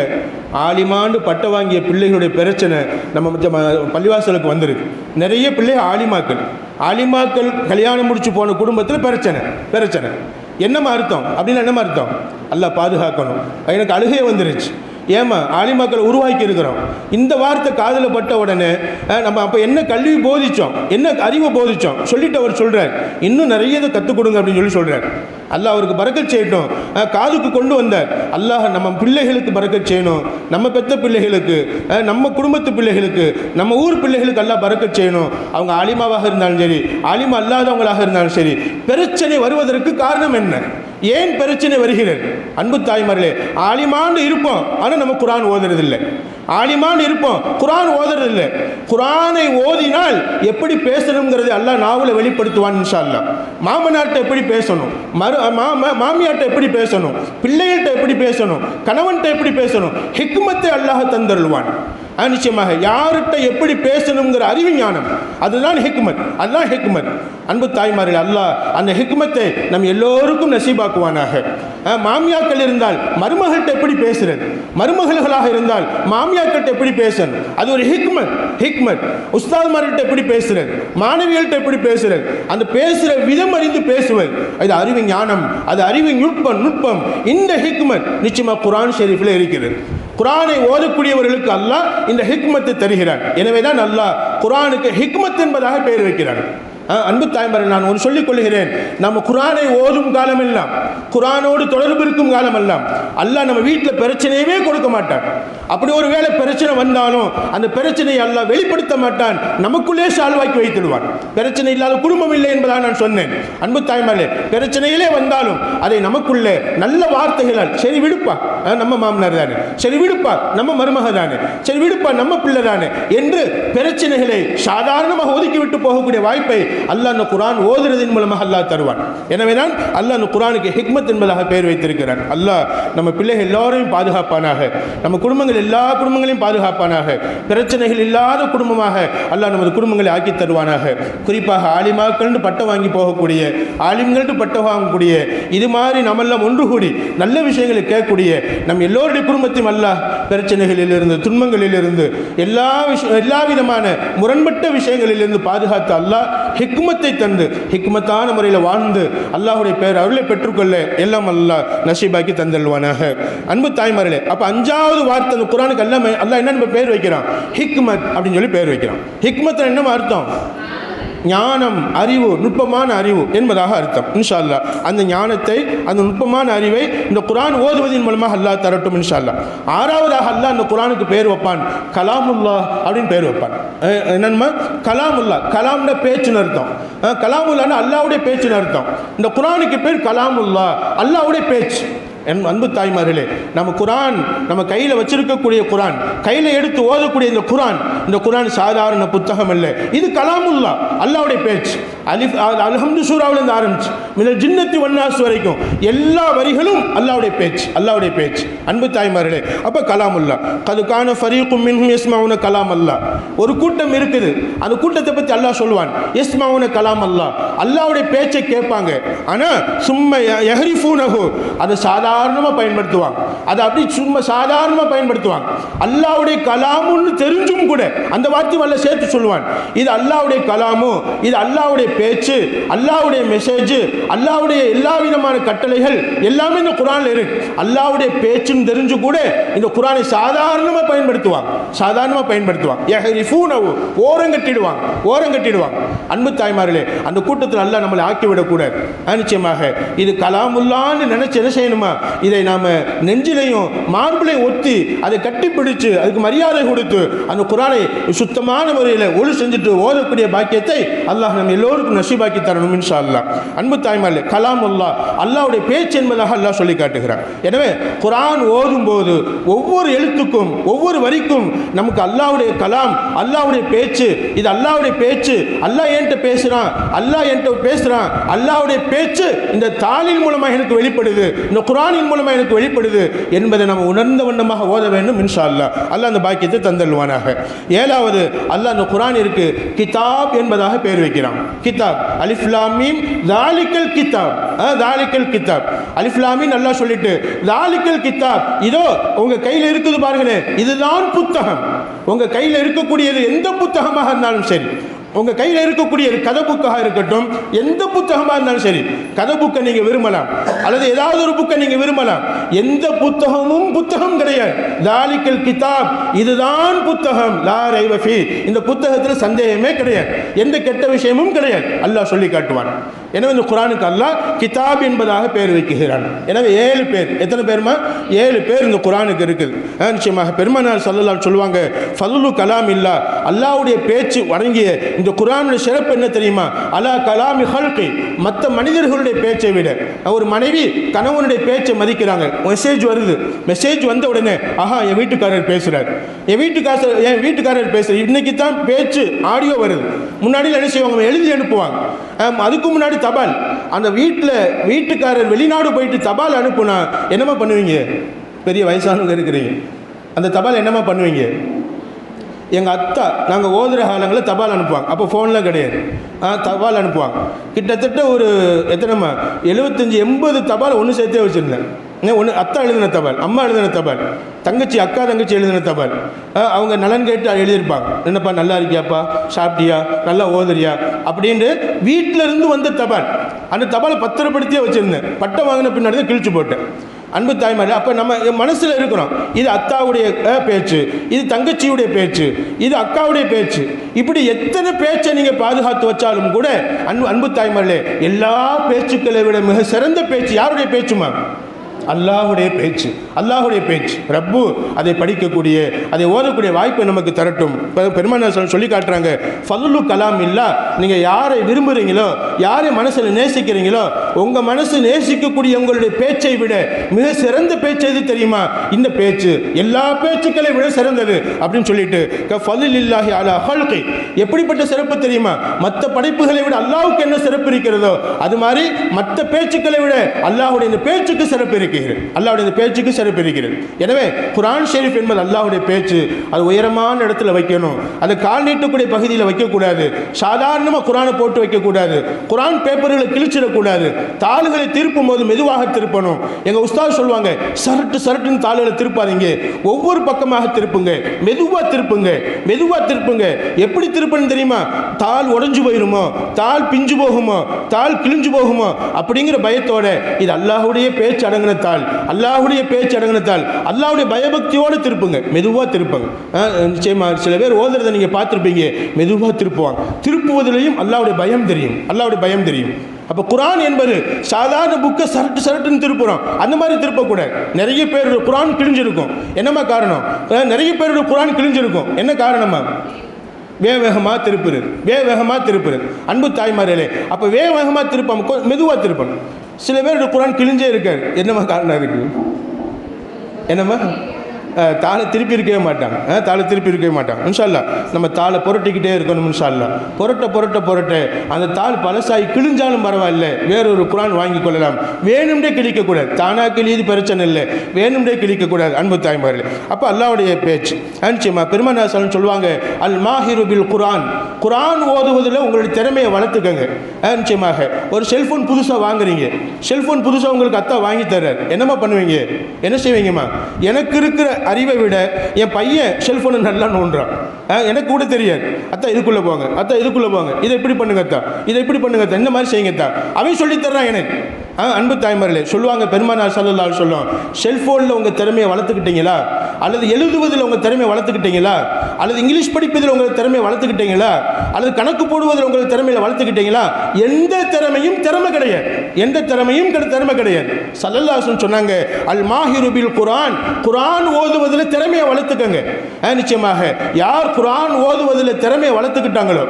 ஆலிமாண்டு பட்ட வாங்கிய பிள்ளைகளுடைய பிரச்சனை நம்ம பள்ளிவாசலுக்கு வந்திருக்கு. நிறைய பிள்ளைகள் ஆலிமாக்கள் கல்யாணம் முடிச்சு போன குடும்பத்தில் பிரச்சனை. என்னம்மா அர்த்தம் அப்படின்னா என்னம்மா அர்த்தம்? அல்லாஹ் பாதுகாக்கணும். எனக்கு அழுகையே வந்துருச்சு. ஏமா ஆலிமாக்களை உருவாக்கி இருக்கிறோம். இந்த வார்த்தை காதில் பட்ட உடனே நம்ம அப்போ என்ன கல்வி போதிச்சோம், என்ன அறிவை போதிச்சோம் சொல்லிட்டு அவர் சொல்கிறார், இன்னும் நிறைய இதை கற்றுக் கொடுங்க அப்படின்னு சொல்கிறார். அல்லாஹ் அவருக்கு பரக்கத் செய்யட்டும். காதுக்கு கொண்டு வந்தார். அல்லாஹ் நம்ம பிள்ளைகளுக்கு பரக்கத் செய்யணும், நம்ம பெற்ற பிள்ளைகளுக்கு, நம்ம குடும்பத்து பிள்ளைகளுக்கு, நம்ம ஊர் பிள்ளைகளுக்கு அல்லாஹ் பரக்கத் செய்யணும். அவங்க ஆலிமாவாக இருந்தாலும் சரி, ஆலிமா அல்லாதவங்களாக இருந்தாலும் சரி, பிரச்சனை வருவதற்கு காரணம் என்ன? ஏன் பிரச்சனை வருகிறது? அன்பு தாய்மார்களே, ஆலிமான்னு இருப்போம், ஆனால் நம்ம குர்ஆன் ஓதுறதில்லை. ஆலிமான்னு இருப்போம், குர்ஆன் ஓதுறதில்லை. குர்ஆனை ஓதினால் எப்படி பேசணுங்கிறது அல்லாஹ் நாவலை வெளிப்படுத்துவான் இன்ஷா அல்லாஹ். மாமனார்ட்ட எப்படி பேசணும், மாமியார்ட்ட எப்படி பேசணும், பிள்ளைகள்கிட்ட எப்படி பேசணும், கணவன்கிட்ட எப்படி பேசணும், ஹிக்மத்தை அல்லாஹ் தந்தருள்வான். நிச்சயமாக யார்கிட்ட எப்படி பேசணுங்கிற அறிவு ஞானம், அதுதான் ஹிக்மத். அதுதான் ஹிக்மத். அன்பு தாய்மார்கள், அல்லாஹ் அந்த ஹிக்மத்தை நம் எல்லோருக்கும் நசீபாக்குவானாக. மாமியாக்கள் இருந்தால் மருமகள்கிட்ட எப்படி பேசுறது, மருமகள்களாக இருந்தால் மாமியாக்கிட்ட எப்படி பேசணும், அது ஒரு ஹிக்மத். உஸ்தாத்மார்கிட்ட எப்படி பேசுறது, மாணவிகள்கிட்ட எப்படி பேசுறது, அந்த பேசுகிற விதம் அறிந்து பேசுவது, அது அறிவு ஞானம், அது அறிவு நுட்பம். இந்த ஹிக்மத் நிச்சயமாக குர்ஆன் ஷரீஃபில் இருக்கிறது. குர்ஆனை ஓதக்கூடியவர்களுக்கு அல்லாஹ் இந்த ஹிக்மத்தை தருகிறான். எனவே தான் அல்லாஹ் குர்ஆனுக்கு ஹிக்மத் என்பதாக பெயர் வைக்கிறான். அன்பு தாய்மார்கள், நான் ஒன்று சொல்லிக் கொள்கிறேன், நம்ம குர்ஆனை ஓதும் காலம் எல்லாம், குர்ஆனோடு தொடர்பு இருக்கும் காலம் எல்லாம் அல்லாஹ் நம்ம வீட்டில் பிரச்சனையவே கொடுக்க மாட்டான். அப்படி ஒரு வேளை பிரச்சனை வந்தாலும் அந்த பிரச்சனையை அல்லாஹ் வெளிப்படுத்த மாட்டான், நமக்குள்ளே சால்வாக்கி வைத்திடுவான். பிரச்சனை இல்லாத குடும்பம் இல்லை என்பதாக நான் சொன்னேன். அன்பு தாய்மார்களே, பிரச்சனையிலே வந்தாலும் அதை நமக்குள்ளே நல்ல வார்த்தைகளால், சரி விடுப்பா நம்ம மாமனார் தானே, சரி விடுப்பா நம்ம மருமக தானே, சரி விடுப்பா நம்ம பிள்ளை தானே என்று பிரச்சனைகளை சாதாரணமாக ஒதுக்கிவிட்டு போகக்கூடிய வாய்ப்பை அல்லாஹ் அந்த குர்ஆன் ஓதுறதின் மூலமாக அல்லாஹ் தருவான். எனவே தான் அல்லாஹ் அந்த குர்ஆனுக்கு ஹிக்மத் என்பதாக பெயர் வைத்திருக்கிறான். அல்லாஹ் நம்ம பிள்ளைகள் எல்லோரையும் பாதுகாப்பானாக, நம்ம குடும்பங்கள் எல்லா குடும்பங்களையும் பாதுகாப்பானாக, பிரச்சனைகள் இல்லாத குடும்பமாக அல்லாஹ் நமது குடும்பங்களை ஆக்கி தருவானாக. குறிப்பாக ஆலிமாக்கள் பட்டம் வாங்கி போகக்கூடிய, ஆலிம்கள்ட்டு பட்டம் வாங்கக்கூடிய, இது மாதிரி நம்மெல்லாம் ஒன்று கூடி நல்ல விஷயங்களை கேட்கக்கூடிய நம் எல்லோருடைய குடும்பத்தையும் அல்லாஹ் பிரச்சனைகளிலிருந்து, துன்பங்களிலிருந்து, எல்லா விதமான முரண்பட்ட விஷயங்களிலிருந்து பாதுகாத்து அல்லாஹ் ஹிக்மத்தை தந்து ஹிக்மத்தான முறையில் வாழ்ந்து அல்லாஹுடைய பெயர் அருளை பெற்றுக்கொள்ள எல்லாம் அல்லாஹ் நசீபாக்கி தந்தல்வானாக. அன்பு தாய்மார்களே, அப்போ 5வது வார்த்தை அந்த குர்ஆனுக்கு அல்லாஹ் என்னென்ன பேர் வைக்கிறான்? ஹிக்மத் அப்படின்னு சொல்லி பேர் வைக்கிறான். ஹிக்மத் என்ன அர்த்தம்? ஞானம், அறிவு, நுட்பமான அறிவு என்பதாக அர்த்தம். இன்ஷா அல்லாஹ் அந்த ஞானத்தை, அந்த நுட்பமான அறிவை இந்த குர்ஆன் ஓதுவதன் மூலமாக அல்லாஹ் தரட்டும் இன்ஷா அல்லாஹ். 6வதாக அல்லாஹ் அந்த குர்ஆனுக்கு பேர் வைப்பான் கலாமுல்லாஹ் அப்படின்னு பேர் வைப்பான். என்னன்னா கலாமுல்லாஹ், கலாம்னா பேச்சுன்னு அர்த்தம். கலாமுல்லாஹ்னா அல்லாஹ்வுடைய பேச்சுன்னு அர்த்தம். இந்த குர்ஆனுக்கு பேர் கலாமுல்லாஹ், அல்லாஹ்வுடைய பேச்சு. என் அன்பு தாய்மார்களே, நம்ம குரான் நம்ம கையில் வச்சிருக்கக்கூடிய குரான், கையில் எடுத்து ஓதக்கூடிய இந்த குரான் சாதாரண புத்தகம் இல்லை. இது கலாமுல்லா, அல்லாஹ்வுடைய பேச்சு. அல்ஹம்து சூராவிலிருந்து ஆரம்பிச்சு மினல் ஜின்னத்தி வன்னாஸ் வரைக்கும் எல்லா வரிகளும் அல்லாஹ்வுடைய பேச்சு, அல்லாஹ்வுடைய பேச்சு. அன்பு தாய்மார்களே, அப்போ கலாமுல்லா. கது கான ஃபரீக்கும் மின்ஹும் யஸ்மஊன கலாம் அல்லாஹ். ஒரு கூட்டம் இருக்குது, அந்த கூட்டத்தை பற்றி அல்லாஹ் சொல்லுவான், யஸ்மஊன கலாம் அல்லாஹ், அல்லாஹ்வுடைய பேச்சை கேட்பாங்க. ஆனால் சும்மா யஹ்ரிஃபூனஹு, அதை சாதாரணமாக பயன்படுத்துவாங்க. அதை அப்படி சும்மா சாதாரணமாக பயன்படுத்துவாங்க. அல்லாஹ்வுடைய கலாமுன்னு தெரிஞ்சும் கூட அந்த வார்த்தையும் அல்லாஹ் சேர்த்து சொல்லுவான், இது அல்லாஹ்வுடைய கலாமு, இது அல்லாஹ்வுடைய பேச்சு, அல்லாஹ்வுடைய மெசேஜ், அல்லாஹ்வுடைய எல்லா விதமான கட்டளைகள் எல்லாமே இந்த குர்ஆன்ல இருக்கு. அல்லாஹ்வுடைய பேச்சுன்னு தெரிஞ்சு கூட இந்த குர்ஆனை சாதாரணமாக பயன்படுத்துவாங்க, சாதாரணமாக பயன்படுத்துவாங்க. யஹ்ரிஃபூனஹு, ஓரங்கட்டிடுவாங்க. அன்பு தாய்மார்களே, அந்த கூட்டத்தில் அல்லாஹ் நம்மளை ஆக்கிவிடக்கூடாது. நிச்சயமாக இது கலாமுல்லான்னு நினைச்சு என்ன செய்யணுமா, இதை நாம நெஞ்சிலையும் மார்பிளையும் ஒத்தி அதை கட்டிப்பிடிச்சு அதுக்கு மரியாதை கொடுத்து அந்த குர்ஆனை சுத்தமான முறையில் ஒழு செஞ்சுட்டு ஓதக்கூடிய பாக்கியத்தை அல்லாஹ் நம்ம எல்லோருக்கும் நசீபாக்கி தரணும் இன்ஷா அல்லாஹ். அன்பு தாய்மார்களே, கலாமுல்லாஹ் அல்லாஹ்வுடைய பேச்சு என்பதாக அல்லாஹ் சொல்லி காட்டுகிறார். எனவே குர்ஆன் ஓதும் போது ஒவ்வொரு எழுத்துக்கும் ஒவ்வொரு வரிக்கும் நமக்கு அல்லாஹ்வுடைய கலாம், அல்லாஹ்வுடைய பேச்சு, இது அல்லாஹ்வுடைய பேச்சு, அல்லாஹ் என்கிட்ட பேசுறான், அல்லாஹ் என்கிட்ட பேசுறான், அல்லாஹ்வுடைய பேச்சு இந்த தாளின் மூலமாக எனக்கு வெளிப்படுது, இந்த குர்ஆனின் மூலமாக எனக்கு வெளிப்படுது என்பதை நம்ம உணர்ந்த வண்ணமாக ஓத வேண்டும் இன்ஷா அல்லாஹ். அல்லாஹ் அந்த பாக்கியத்தை தந்தல்வானாக. ஏழாவது, அல்லாஹ் அந்த குர்ஆனிற்கு கிதாப் என்பதாக பெயர் வைக்கிறான். கிதாப், அலிஃப் லாம் மீம் தாலிகல் கிதாப், தாலிகல் கிதாப். அலிஃப் லாம் மீம் அல்லாஹ் சொல்லிட்டு தாலிகல் கிதாப், இதோ உங்க கையில் இருக்குது பாருங்களே, இதுதான் புத்தகம். உங்க கையில் இருக்கக்கூடியது எந்த புத்தகமாக இருந்தாலும் சரி, உங்கள் கையில் இருக்கக்கூடிய கதை புக்காக இருக்கட்டும், எந்த புத்தகமாக இருந்தாலும் சரி, கதை புக்கை நீங்கள் விரும்பலாம், அல்லது ஏதாவது ஒரு புக்கை நீங்கள் விரும்பலாம். எந்த புத்தகமும் புத்தகம் கிடையாது. தாலிகல் கிதாப், இதுதான் புத்தகம், லா ரைப ஃபீ, இந்த புத்தகத்தில் சந்தேகமே கிடையாது, எந்த கெட்ட விஷயமும் கிடையாது, அல்லாஹ் சொல்லி காட்டுவான். எனவே இந்த குர்ஆனுக்கு அல்லாஹ் கிதாப் என்பதாக பெயர் வைக்கிறான். எனவே 7 பேர், எத்தனை பேருமா? 7 பேர் இந்த குர்ஆனுக்கு இருக்குது. நிச்சயமாக பெருமானார் ஸல்லல்லாஹு அலைஹி சொல்லுவாங்க, ஃபதுலு கலாம் இல்லா, அல்லாஹ்வுடைய பேச்சு வழங்கிய இந்த குர்ஆனுடைய சிறப்பு என்ன தெரியுமா? அலா கலாமி ஹல்கி, மற்ற மனிதர்களுடைய பேச்சை விட ஒரு மனைவி கணவனுடைய பேச்சை மதிக்கிறாங்க. மெசேஜ் வருது, மெசேஜ் வந்த உடனே ஆஹா என் வீட்டுக்காரர் பேசுகிறார், என் வீட்டுக்காரர் பேசுகிறார், இன்னைக்கு தான் பேச்சு ஆடியோ வருது. முன்னாடி என்ன செய்வாங்க, எழுதி அனுப்புவாங்க. அதுக்கு முன்னாடி தபால். அந்த வீட்டுக்காரர் வெளிநாடு போயிட்டு தபால் அனுப்புனா என்னமா பண்ணுவீங்க? பெரிய வயசானவங்க இருக்கிறீங்க, அந்த தபால் என்னமா பண்ணுவீங்க? எங்கள் அத்தா நாங்கள் ஓதுகிற காலங்களில் தபால் அனுப்புவாங்க, அப்போ ஃபோன்லாம் கிடையாது, தபால் அனுப்புவாங்க. கிட்டத்தட்ட ஒரு எத்தனைமா 75-80 தபால் ஒன்று சேர்த்தே வச்சுருந்தேன். ஒன்று அத்தா எழுதின தபால், அம்மா எழுதின தபால், அக்கா தங்கச்சி எழுதின தபால், அவங்க நலன் கேட்டு எழுதியிருப்பாங்க. என்னப்பா நல்லா இருக்கியாப்பா, சாப்பிட்டியா, நல்லா ஓதுறியா அப்படின்ட்டு வீட்டில் இருந்து வந்த தபால். அந்த தபாலை பத்திரப்படுத்தியே வச்சுருந்தேன். பட்டம் வாங்கின பின்னாடி தான் கிழிச்சு போட்டேன். அன்பு தாய்மாரே, அப்போ நம்ம மனசில் இருக்கிறோம், இது அத்தாவுடைய பேச்சு, இது தங்கச்சியுடைய பேச்சு, இது அக்காவுடைய பேச்சு, இப்படி எத்தனை பேச்சை நீங்கள் பாதுகாத்து வச்சாலும் கூட அன்பு தாய்மாரே, எல்லா பேச்சுக்களை விட மிக சிறந்த பேச்சு யாருடைய பேச்சுமா? அல்லாஹ்வுடைய பேச்சு, அல்லாஹ்வுடைய பேச்சு. ரப்பு அதை படிக்கக்கூடிய, அதை ஓதக்கூடிய வாய்ப்பை நமக்கு தரட்டும். பெருமானார் சொல்லி காட்டுறாங்க, ஃபதுலு கலாம் இல்லா, நீங்கள் யாரை விரும்புகிறீங்களோ, யாரை மனசில் நேசிக்கிறீங்களோ, உங்கள் மனசு நேசிக்கக்கூடிய உங்களுடைய பேச்சை விட மிக சிறந்த பேச்சு எது தெரியுமா? இந்த பேச்சு எல்லா பேச்சுக்களை விட சிறந்தது அப்படின்னு சொல்லிட்டு ஃபதுலில்லாஹி அலா ஹல்கி, எப்படிப்பட்ட சிறப்பு தெரியுமா? மற்ற படைப்புகளை விட அல்லாஹ்வுக்கு என்ன சிறப்பு இருக்கிறதோ அது மாதிரி மற்ற பேச்சுக்களை விட அல்லாஹ்வுடைய இந்த பேச்சுக்கு சிறப்பு இருக்கிறது, அல்லாஹ்வுடைய இந்த பேச்சுக்கு சிறப்பு இருக்கிறது. எனவே குர்ஆன் ஷரீஃப் என்பது அல்லாஹ்வுடைய பேச்சு, அது உயரமான இடத்துல வைக்கணும், அது கால் நீட்டக்கூடிய பகுதியில் வைக்கக்கூடாது, சாதாரணமாக குர்ஆனை போட்டு வைக்கக்கூடாது, குர்ஆன் பேப்பர்களை கிழிச்சிடக்கூடாது, தாள்களை திருப்பும் போது மெதுவாக திருப்பணும். எங்கள் உஸ்தாத் சொல்லுவாங்க, சரட்டுன்னு தாள்களை திருப்பாதீங்க, ஒவ்வொரு பக்கமாக திருப்புங்க, மெதுவாக திருப்புங்க. எப்படி திருப்பணும் தெரியுமா? தாள் உடைஞ்சு போயிருமோ, தாள் பிஞ்சு போகுமோ, தாள் கிழிஞ்சு போகுமோ அப்படிங்கிற பயத்தோட இது அல்லாஹ்வுடைய பேச்சு அடங்கின தாள், அல்லாஹ்வுடைய பேச்சு அடங்கின தாள், அல்லாஹ்வுடைய பயபக்தியோடு திருப்புங்க, மெதுவாக திருப்புங்க. நிச்சயமா சில பேர் ஓதுறதை நீங்கள் பார்த்துருப்பீங்க, மெதுவாக திருப்புவாங்க. திருப்புவதிலையும் அல்லாஹ்வுடைய பயம் தெரியும், அல்லாஹ்வுடைய பயம் தெரியும். அப்போ குர்ஆன் என்பது சாதாரண புக்கை சரட்டுன்னு திருப்புறோம், அந்த மாதிரி திருப்பக்கூடாது. நிறைய பேர் குர்ஆன் கிழிஞ்சிருக்கும், என்னமா காரணம்? நிறைய பேருடைய குர்ஆன் கிழிஞ்சிருக்கும், என்ன காரணமா? வேகமாக திருப்புறது. அன்பு தாய்மார்களே, அப்போ வேகமாக திருப்பாம மெதுவாக திருப்பணும். சில பேருடைய குரான் கிழிஞ்சே இருக்காது. என்னம்மா காரணம் இருக்குது? என்னம்மா தாளை திருப்பி இருக்கவே மாட்டாங்க. தாளை திருப்பி இருக்கவே மாட்டாங்க. இன்ஷா அல்லாஹ் நம்ம தாளை புரட்டிக்கிட்டே இருக்கணும். இன்ஷா அல்லாஹ் புரட்ட அந்த தாள் பழசாகி கிழிஞ்சாலும் பரவாயில்ல, வேறொரு குரான் வாங்கி கொள்ளலாம். வேணும்டே கிழிக்கக்கூடாது. தானாக கிழியது பிரச்சனை இல்லை, வேணும்டே கிழிக்கக்கூடாது. அன்பு தாய்மார்கள், அப்போ அல்லாஹ்வுடைய பேச்சு நிச்சயமா பெருமானார் சொல்லுவாங்க, அல் மாஹிரு பில் குரான், குரான் ஓதுவதில் உங்களுடைய திறமையை வளர்த்துக்கங்க. நிச்சயமாக ஒரு செல்ஃபோன் புதுசாக வாங்குறீங்க, செல்ஃபோன் புதுசாக உங்களுக்கு அத்தா வாங்கி தர்றார், என்னம்மா பண்ணுவீங்க? என்ன செய்வீங்கம்மா? எனக்கு இருக்கிற அறிவை விட என் பையன் செல்போனை நல்லா நோண்டுறான், எனக்கு கூட தெரியாது. அத்தா இதுக்குள்ள போங்க, அத்தா இதுக்குள்ள போங்க, இதை இப்படி பண்ணுங்க அத்தா, இதை இப்படி பண்ணுங்க அத்தா, இந்த மாதிரி செய்யுங்க அத்தா, அவன் சொல்லி தர்றான் எனக்கு. அன்பு தாய்மார்களே, சொல்லுவாங்க பெருமானார் ஸல்லல்லாஹு அலைஹி வஸல்லம், செல்போனில் உங்கள் திறமையை வளர்த்துக்கிட்டீங்களா, அல்லது எழுதுவதில் உங்கள் திறமையை வளர்த்துக்கிட்டீங்களா, அல்லது இங்கிலீஷ் படிப்பதில் உங்கள் திறமையை வளர்த்துக்கிட்டீங்களா, அல்லது கணக்கு போடுவதில் உங்கள் திறமையை வளர்த்துக்கிட்டீங்களா? எந்த திறமையும் திறமை கிடையாது, எந்த திறமையும் திறமை கிடையாது. ஸல்லல்லாஹு அலைஹி வஸல்லம் சொன்னாங்க, அல் மாஹிரு பில் குரான், குரான் ஓதுவதில் திறமையை வளர்த்துக்கங்க. நிச்சயமாக யார் குரான் ஓதுவதில் திறமையை வளர்த்துக்கிட்டாங்களோ,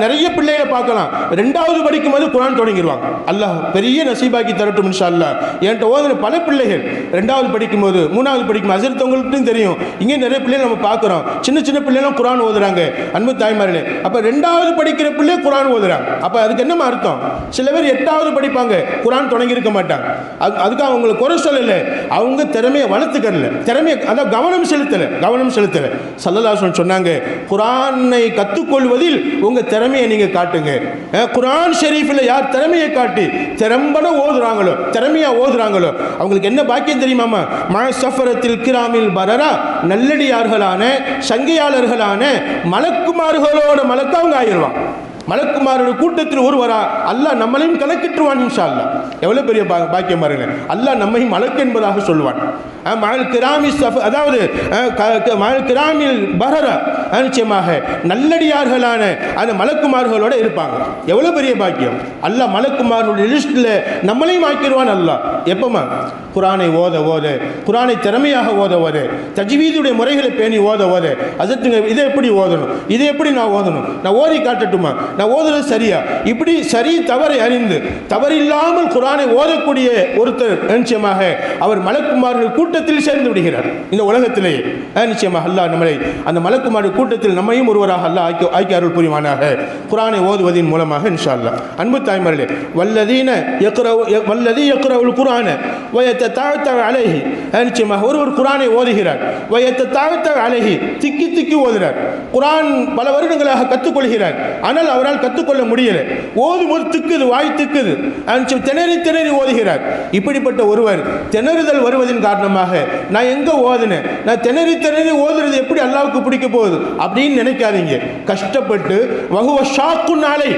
நிறைய பிள்ளைகளை பார்க்கலாம், 2வது படிக்கும் போது குரான் தொடங்கிடுவாங்க. அல்லாஹ் பெரிய நசீபாக்கி தரட்டும் இன்ஷா அல்லாஹ். என்கிட்ட ஓதுன பல பிள்ளைகள் 2வது படிக்கும்போது 3வது படிக்கும் அசர்த்தவங்களுக்கும் தெரியும், இங்கே நிறைய பிள்ளைகள் நம்ம பார்க்குறோம், சின்ன சின்ன பிள்ளைகளும் குரான் ஓதுறாங்க. அன்பு தாய்மார்களே, அப்போ 2வது படிக்கிற பிள்ளை குரான் ஓதுறாங்க. அப்போ அதுக்கு என்னமா அர்த்தம்? சில பேர் 8வது படிப்பாங்க, குரான் தொடங்கியிருக்க மாட்டாங்க. அதுக்கு அவங்களுக்கு குறை சொல்லலை, அவங்க திறமையை வளர்த்துக்கல, திறமையை அதான் கவனம் செலுத்தலை. ஸல்லல்லாஹு அலைஹி வஸல்லம் சொன்னாங்க, குரானை கற்றுக்கொள்வதில் உங்கள் திறமையை நீங்கள் காட்டுங்க. குரான் ஷெரீஃபில் யார் திறமையை காட்டி திறம்பட ஓதுறாங்களோ, திறமையாக ஓதுறாங்களோ, அவங்களுக்கு என்ன பாக்கியம் தெரியுமாமா? மஅசஃபரத்தில் கிராமில் பரரா, நல்லடியார்களான சங்கையாளர்களான மலக்குமார்களோட மலக்கு அவங்க ஆயிடுவாங்க. மலக்குமாரோட கூட்டத்தில் ஒருவரா அல்லாஹ் நம்மளையும் கணக்கிட்டுருவான் இன்ஷா அல்லாஹ். எவ்வளோ பெரிய பாக்கியம் பாருங்க, அல்லாஹ் நம்மையும் மலக்கு என்பதாக சொல்லுவான். மஅல் கிராமி சஃப், அதாவது மஅல் கிராமில் பரரா, நிச்சயமாக நல்லடியார்களான அந்த மலக்குமார்களோட இருப்பாங்க. எவ்வளோ பெரிய பாக்கியம்! அல்லாஹ் மலக்குமாரோட லிஸ்ட்டில் நம்மளையும் ஆக்கிடுவான் அல்லாஹ். எப்பமா? குரானை ஓத ஓத, குரானை திறமையாக ஓத ஓத, தஜ்வீதுடைய முறைகளை பேணி ஓத ஓத, அதற்கு இதை எப்படி ஓதணும், இதை எப்படி நான் ஓதணும், நான் ஓதி காட்டட்டுமா, நான் ஓதுறது சரியா, இப்படி சரி தவறை அறிந்து தவறில்லாமல் குரானை ஓதக்கூடிய ஒருத்தர் நிச்சயமாக அவர் மலக்குமார்கள் கூட்டத்தில் சேர்ந்து விடுகிறார் இந்த உலகத்திலேயே. நிச்சயமாக அல்லாஹ் நம்மளை அந்த மலக்குமார்கள் கூட்டத்தில் நம்மையும் ஒருவராக அல்லாஹ் ஆக்கி அருள் புரிவானாக, குரானை ஓதுவதின் மூலமாக இன்ஷா அல்லாஹ். அன்பு தாய்மார்களே, வல்லதி யக்ரவுல் குர்ஆன வயத்ததஅத்தஅ அலைஹி, நிச்சயமாக ஒருவர் குரானை ஓதுகிறார், வயத்ததஅத்தஅ அலைஹி, திக்கி திக்கி ஓதுகிறார், குரான் பல வருடங்களாக கற்றுக்கொள்கிறார், ஆனால் அவரால் கற்றுக்கொள்ள முடியல, ஓதும்போது திக்குது, வாய் திக்குது, திணறி திணறி ஓதுகிறார். இப்படிப்பட்ட ஒருவர் திணறுதல் வருவதன் காரணமாக நான் எங்க ஓதுனேன், நான் திணறி திணறி ஓதுறது எப்படி அல்லாஹ்வுக்கு பிடிக்க போகுது அப்படின்னு நினைக்காதீங்க. கஷ்டப்பட்டு வஹுவ ஷாக்குன் அலை,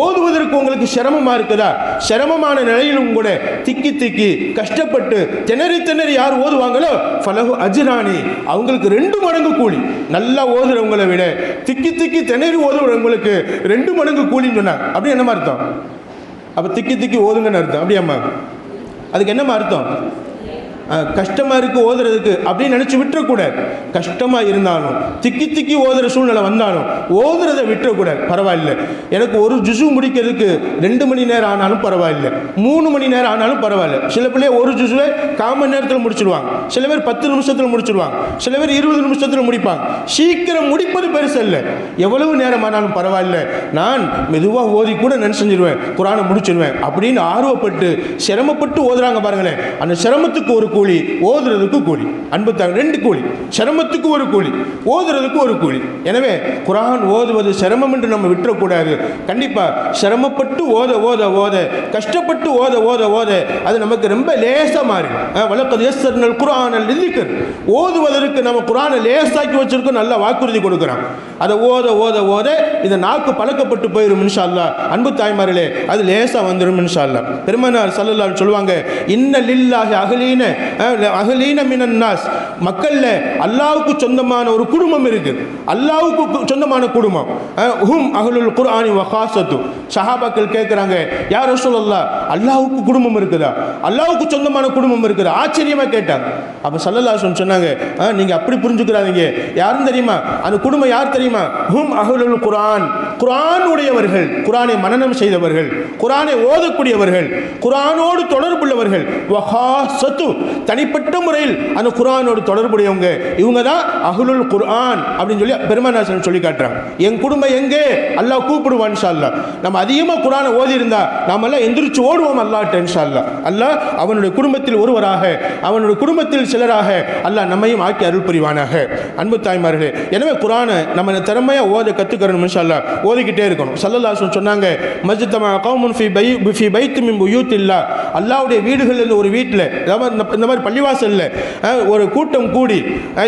ஓதுவதற்கு உங்களுக்கு சிரமமா இருக்குதா, சிரமமான நிலையிலும் கூட திக்கி திக்கி கஷ்டப்பட்டு திணறி திணறி யார் ஓதுவாங்களோ ஃபலஹு அஜ்ரானி, அவங்களுக்கு 2 மடங்கு கூலி. நல்லா ஓதுறவங்களை விட திக்கி திக்கி திணறி ஓதுறவங்களுக்கு 2 மடங்கு கூலின்னு சொன்னாங்க. அப்படி என்னமா அர்த்தம்? அப்போ திக்கி திக்கி ஓதுங்கன்னு அர்த்தம். அப்படியாம்மா? அதுக்கு என்னம்மா அர்த்தம்? கஷ்டமாக இருக்குது ஓதுறதுக்கு அப்படின்னு நினச்சி விட்டுறக்கூடாது. கஷ்டமாக இருந்தாலும் திக்கி திக்கி ஓதுற சூழ்நிலை வந்தாலும் ஓதுறதை விட்டுறக்கூடாது. பரவாயில்லை, எனக்கு ஒரு ஜுசு முடிக்கிறதுக்கு 2 மணி நேரம் ஆனாலும் பரவாயில்லை, 3 மணி நேரம் ஆனாலும் பரவாயில்ல. சில பிள்ளை ஒரு ஜுசுவை 1/4 மணி நேரத்தில் முடிச்சிடுவாங்க, சில பேர் 10 நிமிஷத்தில் முடிச்சிடுவாங்க, சில பேர் 20 நிமிஷத்தில் முடிப்பாங்க. சீக்கிரம் முடிப்பது பெருசு இல்லை, எவ்வளவு நேரம் ஆனாலும் பரவாயில்ல, நான் மெதுவாக ஓதி கூட நினைச்சிருவேன், குரானை முடிச்சிடுவேன் அப்படின்னு ஆர்வப்பட்டு சிரமப்பட்டு ஓதுறாங்க பாருங்களேன். அந்த சிரமத்துக்கு ஒரு கூலி, ஓதுறதுக்கு கூலி. அன்பு 2 கூலி, சிரமத்துக்கு ஒரு கூலி, ஓதுறதுக்கு ஒரு கூலி. எனவே குரான் ஓதுவது சிரமம் என்று நம்ம விட்டுறக்கூடாது. கண்டிப்பாக சிரமப்பட்டு ஓத ஓத ஓத, கஷ்டப்பட்டு ஓத ஓத ஓத அது நமக்கு ரொம்ப லேசாக மாறிடும். வலக்கத் யஸ்ஸர்னல் குர்ஆன லிذிக்ர், ஓதுவதற்கு நம்ம குரானை லேசாக்கி வச்சிருக்கோம், நல்ல வாக்குறுதி கொடுக்குறான். அதை ஓத ஓத ஓத இந்த நாக்கு பழக்கப்பட்டு போயிடும் இன்ஷா அல்லாஹ். அன்பு தாய்மார்களே, அது லேசாக வந்துடும் இன்ஷா அல்லாஹ். பெருமானார் ஸல்லல்லாஹு அலைஹி சொல்லுவாங்க, இன்ன லில்லாஹி அஹ்லீன மினன் நாஸ், மக்கள்ல அல்லாஹ்வுக்கு சொந்தமான ஒரு குடும்பம் இருக்கு, அல்லாஹ்வுக்கு சொந்தமான குடும்பம். ஹும் அஹ்லுல் குர்ஆனி வ காஸத்து. சஹாபாக்கள் கேட்குறாங்க, யா ரசூலல்லாஹ், அல்லாஹ்வுக்கு குடும்பம் இருக்குதா, அல்லாஹ்வுக்கு சொந்தமான குடும்பம் இருக்குதா? ஆச்சரியமாக கேட்டாங்க. அப்போ ஸல்லல்லாஹு அலைஹி சொன்னாங்க, நீங்கள் அப்படி புரிஞ்சுக்கிறாதீங்க, யாரும் தெரியுமா அந்த குடும்பம் யார் தெரியுமா? ஹும் அஹ்லுல் குர்ஆன், குர்ஆன் உடையவர்கள், குர்ஆனை மனனம் செய்தவர்கள், குர்ஆனை ஓதக்கூடியவர்கள், குர்ஆனோடு தொடர்புள்ளவர்கள், வஹாஸத்து தனிப்பட்ட முறையில் அந்த குர்ஆனோடு தொடர்புடையவங்க, இவங்க தான் அஹ்லுல் குர்ஆன் அப்படின்னு சொல்லி பெருமானார் சொல்லி காட்டுறாங்க. என் குடும்பம் எங்கே அல்லாஹ் கூப்பிடுவான் இன்ஷா அல்லாஹ். நம்ம அதிகமாக குர்ஆனை ஓதி இருந்தா நாம எல்லாம் எந்திரிச்சு ஓடுவோம் அல்லாஹ்ட்ட இன்ஷா அல்லாஹ். அல்லாஹ் அவனுடைய குடும்பத்தில் ஒருவராக, அவனுடைய குடும்பத்தில் சிலராக அல்லாஹ் நம்மையும் ஆக்கி அருள் புரிவானாக. அன்பு தாய்மார்களே, எனவே குர்ஆனை நம்ம திறமையா ஓத கத்துக்கறணும் இன்ஷா அல்லாஹ். ஓதிக்கிட்டே இருக்கணும். ஸல்லல்லாஹு அலைஹி வஸல்லம் சொன்னாங்க, மஜ்தமா கௌமுன் ஃபீ பைத் மின் புயூத்தில்லாஹ், அல்லாஹ்வுடைய வீடுகளில் ஒரு வீட்டில், இந்த மாதிரி பள்ளிவாசல்ல ஒரு கூட்டம் கூடி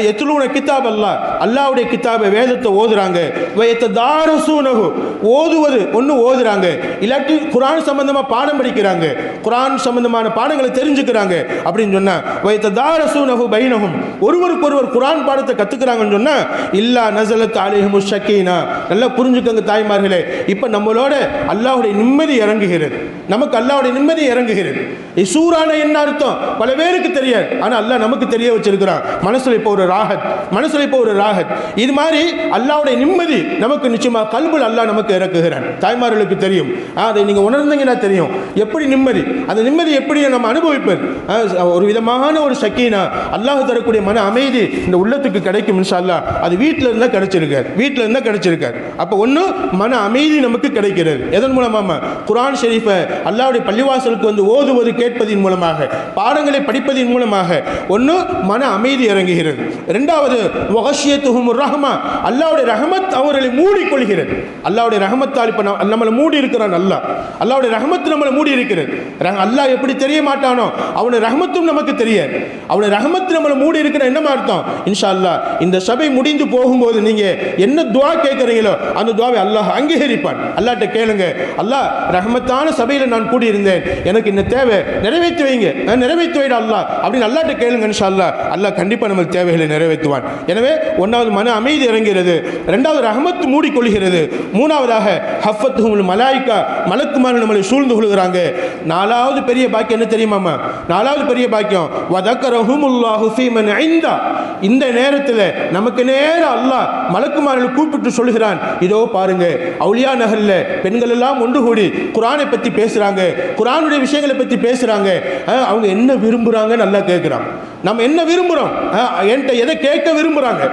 யத்லூன கிதாப் அல்லாஹ், அல்லாஹ்வுடைய கிதாபை வேதத்தை ஓதுறாங்க, வயத்ததாரசூனஹு ஓதுவது ஒன்று ஓதுறாங்க, இல்லாட்டி குர்ஆன் சம்பந்தமா பாடம் படிக்கிறாங்க, குர்ஆன் சம்பந்தமான பாடங்களை தெரிஞ்சுக்கிறாங்க அப்படின்னு சொன்னா வயத்ததாரசூனஹு பைனஹும் ஒருவருக்கு ஒருவர் குர்ஆன் பாடத்தை கத்துக்கிறாங்கன்னு சொன்னா இல்லா நஸலத் அலைஹிமுஷ் ஸக்கீனா. நல்லா புரிஞ்சுக்கங்க தாய்மார்களே, இப்போ நம்மளோட அல்லாஹ்வுடைய நிம்மதி இறங்குகிறது, நமக்கு அல்லாஹ்வுடைய நிம்மதி இறங்குகிறது. சூரான என்ன அர்த்தம் பல பேருக்கு தெரியாது, ஆனால் அல்லாஹ் நமக்கு தெரிய வச்சிருக்கிறான். மனசுல இப்போ ஒரு ராஹத், மனசுல இப்போ ஒரு ராஹத். இது மாதிரி அல்லாஹ்வுடைய நிம்மதி நமக்கு நிச்சயமா கல்புல் அல்லாஹ் நமக்கு இறக்குகிறான். தாய்மார்களுக்கு தெரியும், அதை நீங்க உணர்ந்தீங்கன்னா தெரியும் எப்படி நிம்மதி, அந்த நிம்மதி எப்படி நம்ம அனுபவிப்பது. ஒரு விதமான ஒரு சக்கீனா, அல்லாஹ் தரக்கூடிய மன அமைதி இந்த உள்ளத்துக்கு கிடைக்கும் இன்ஷா அல்லாஹ். அது வீட்டில் இருந்தால் கிடைச்சிருக்காது, வீட்டில் இருந்தால் கிடைச்சிருக்காது. அப்போ ஒன்று மன அமைதி நமக்கு கிடைக்கிறது. எதன் மூலமாக? குர்ஆன் ஷரீஃபை அல்லாஹ்வுடைய பள்ளிவாசலுக்கு வந்து ஓதுவது, கேட்பதின் மூலமாக, பாடங்களை படிப்பதின் மூலமாக ஒன்று மன அமைதி இறங்குகிறது. இரண்டாவது வஹஷியத்துஹுமுர் ரஹ்மா, அல்லாஹ்வுடைய ரஹமத் அவர்களை மூடிக்கொள்கிறது. அல்லாஹ்வுடைய ரஹமத்தால் இப்போ நம்மளை மூடி இருக்கிறான் அல்லாஹ், அல்லாஹ்வுடைய ரஹமத் நம்மளை மூடி இருக்கிறது. அல்லாஹ் எப்படி தெரிய மாட்டானோ அவனுடைய ரஹமத்தும் நமக்கு தெரியாது. அவனுடைய ரஹமத் நம்மளை மூடி இருக்கிற என்ன அர்த்தம்? இன்ஷா அல்லாஹ் இந்த சபை முடிந்து போகும்போது நீங்க என்ன துஆ கேட்குறீங்களோ அந்த துஆவை அல்லாஹ் அங்கீகரிப்பான். அல்லாஹ்ட்ட கேளுங்க, அல்லாஹ் ரஹமத்தான சபையில் நான் கூடியிருந்தேன், எனக்கு இந்த தேவை நிறைவேற்றி வைங்க, நிறைவேற்றி வைடா அல்லாஹ் அப்படின்னு அல்லாஹ்ட்ட கேளுங்க. இன்ஷா அல்லாஹ் அல்லாஹ் கண்டிப்பாக நம்ம தேவைகளை நிறைவேற்றுவான். எனவே ஒன்றாவது மன அமைதி இறங்கிறது, இரண்டாவது ரஹமத் மூடிக்கொள்கிறது, மூணாவதாக ஹஃபத்துஹுல் மலாயிகா, மலக்குமார்கள் நம்மளை சூழ்ந்து கொள்கிறாங்க. நாலாவது பெரிய பாக்கியம் என்ன தெரியுமாமா? நாலாவது பெரிய பாக்கியம் வதக்கரஹுமுல்லாஹு ஃபீமன் இந்தா, இந்த நேரத்தில் நமக்கு நேரம் அல்லாஹ் மலக்குமார்கள் கூப்பிட்டு சொல்கிறான், இதோ பாருங்க அவுலியா நகரில் பெண்கள் எல்லாம் ஒன்று கூடி குர்ஆனை பற்றி பேசுகிறாங்க, குர்ஆனுடைய விஷயங்களை பற்றி பேசுகிறாங்க, அவங்க என்ன விரும்புகிறாங்கன்னு அல்லாஹ் கேட்குறான். நம்ம என்ன விரும்புகிறோம், என்கிட்ட எதை கேட்க விரும்புகிறாங்க?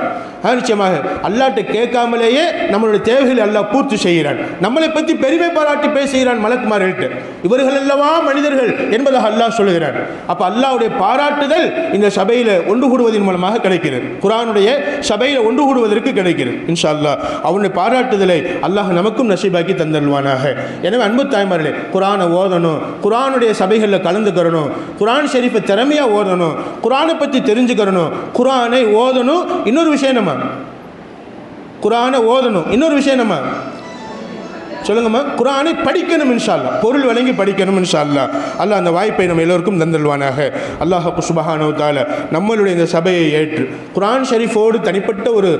நிச்சயமாக அல்லாஹ்ட்ட கேட்காமலேயே நம்மளுடைய தேவைகளை அல்லாஹ் பூர்த்தி செய்கிறான். நம்மளை பற்றி பெருமை பாராட்டி பேசுகிறான் மலக்குமார்கள்ட்ட. இவர்கள் அல்லவா மனிதர்கள் என்பதாக அல்லாஹ் சொல்லுகிறான். அப்போ அல்லாஹ்வுடைய பாராட்டுதல் இந்த சபையில் ஒன்று கூடுவதன் மூலமாக கிடைக்கிறது, குர்ஆனுடைய சபையில் ஒன்று கூடுவதற்கு கிடைக்கிறது. இன்ஷா அல்லாஹ் அவனுடைய பாராட்டுதலை அல்லாஹ் நமக்கும் நசீபாக்கி தந்தருவானாக. எனவே அன்பு தாய்மார்களே, குர்ஆனை ஓதணும், குர்ஆனுடைய சபைகளில் கலந்துக்கிறணும், குர்ஆன் ஷரீஃபை திறமையாக ஓதணும், குர்ஆனை பற்றி தெரிஞ்சுக்கிறணும், குர்ஆனை ஓதணும். இன்னொரு விஷயம் நம்ம குர்ஆனை ஓதணும், இன்னொரு விஷயம் நம்ம சொல்லுங்கம்மா, குர்ஆனை படிக்கணும் இன்ஷா அல்லாஹ், பொருள் வழங்கி படிக்கணும் இன்ஷா அல்லாஹ். அல்லாஹ் அந்த வாய்ப்பை நம்ம எல்லோருக்கும் தந்தல்வானாக. அல்லாஹ் சுப்ஹானஹு வ தஆலா நம்மளுடைய இந்த சபையை ஏற்று குர்ஆன் ஷரீஃபோடு தனிப்பட்ட ஒரு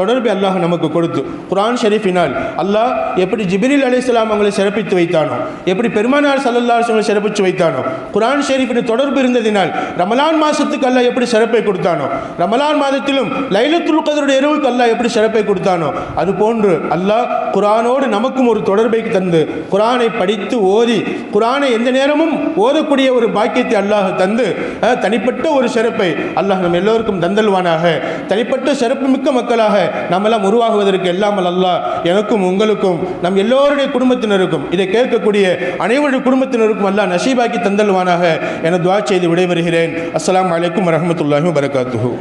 தொடர்பை அல்லாஹ் நமக்கு கொடுத்து, குர்ஆன் ஷரீஃபினால் அல்லாஹ் எப்படி ஜிப்ரீல் அலைஹிஸ்ஸலாம் அவங்களை சிறப்பித்து வைத்தானோ, எப்படி பெருமானார் ஸல்லல்லாஹு அலைஹி வஸல்லம் சிறப்பித்து வைத்தானோ, குர்ஆன் ஷரீஃபின் தொடர்பு இருந்ததினால் ரமலான் மாதத்துக்கு அல்லாஹ் எப்படி சிறப்பை கொடுத்தானோ, ரமலான் மாதத்திலும் லைலத்துல் கத்ருடைய இரவுக்கு அல்லாஹ் எப்படி சிறப்பை கொடுத்தானோ, அதுபோன்று அல்லாஹ் குர்ஆனோடு நமக்கும் ஒரு தொடர்பை தந்து குர்ஆனை படித்து ஓதி குர்ஆனை எந்த நேரமும் ஓதக்கூடிய ஒரு பாக்கியத்தை அல்லாஹ் தந்து தனிப்பட்ட ஒரு சிறப்பை அல்லாஹ் நம் எல்லோருக்கும் தந்தல்வானாக. தனிப்பட்ட சிறப்பு மிக்க மக்களாக நம்மெல்லாம் உருவாகுவதற்கு எல்லாமல் அல்லாஹ் எனக்கும் உங்களுக்கும் நம் எல்லோருடைய குடும்பத்தினருக்கும் இதை கேட்கக்கூடிய அனைவருடைய குடும்பத்தினருக்கும் அல்லாஹ் நசீபாக்கி தந்தல்வானாக என துஆ செய்து விடைபெறுகிறேன். அஸ்ஸலாமு அலைக்கும் வரஹ்மத்துல்லாஹி வபரகாத்துஹு.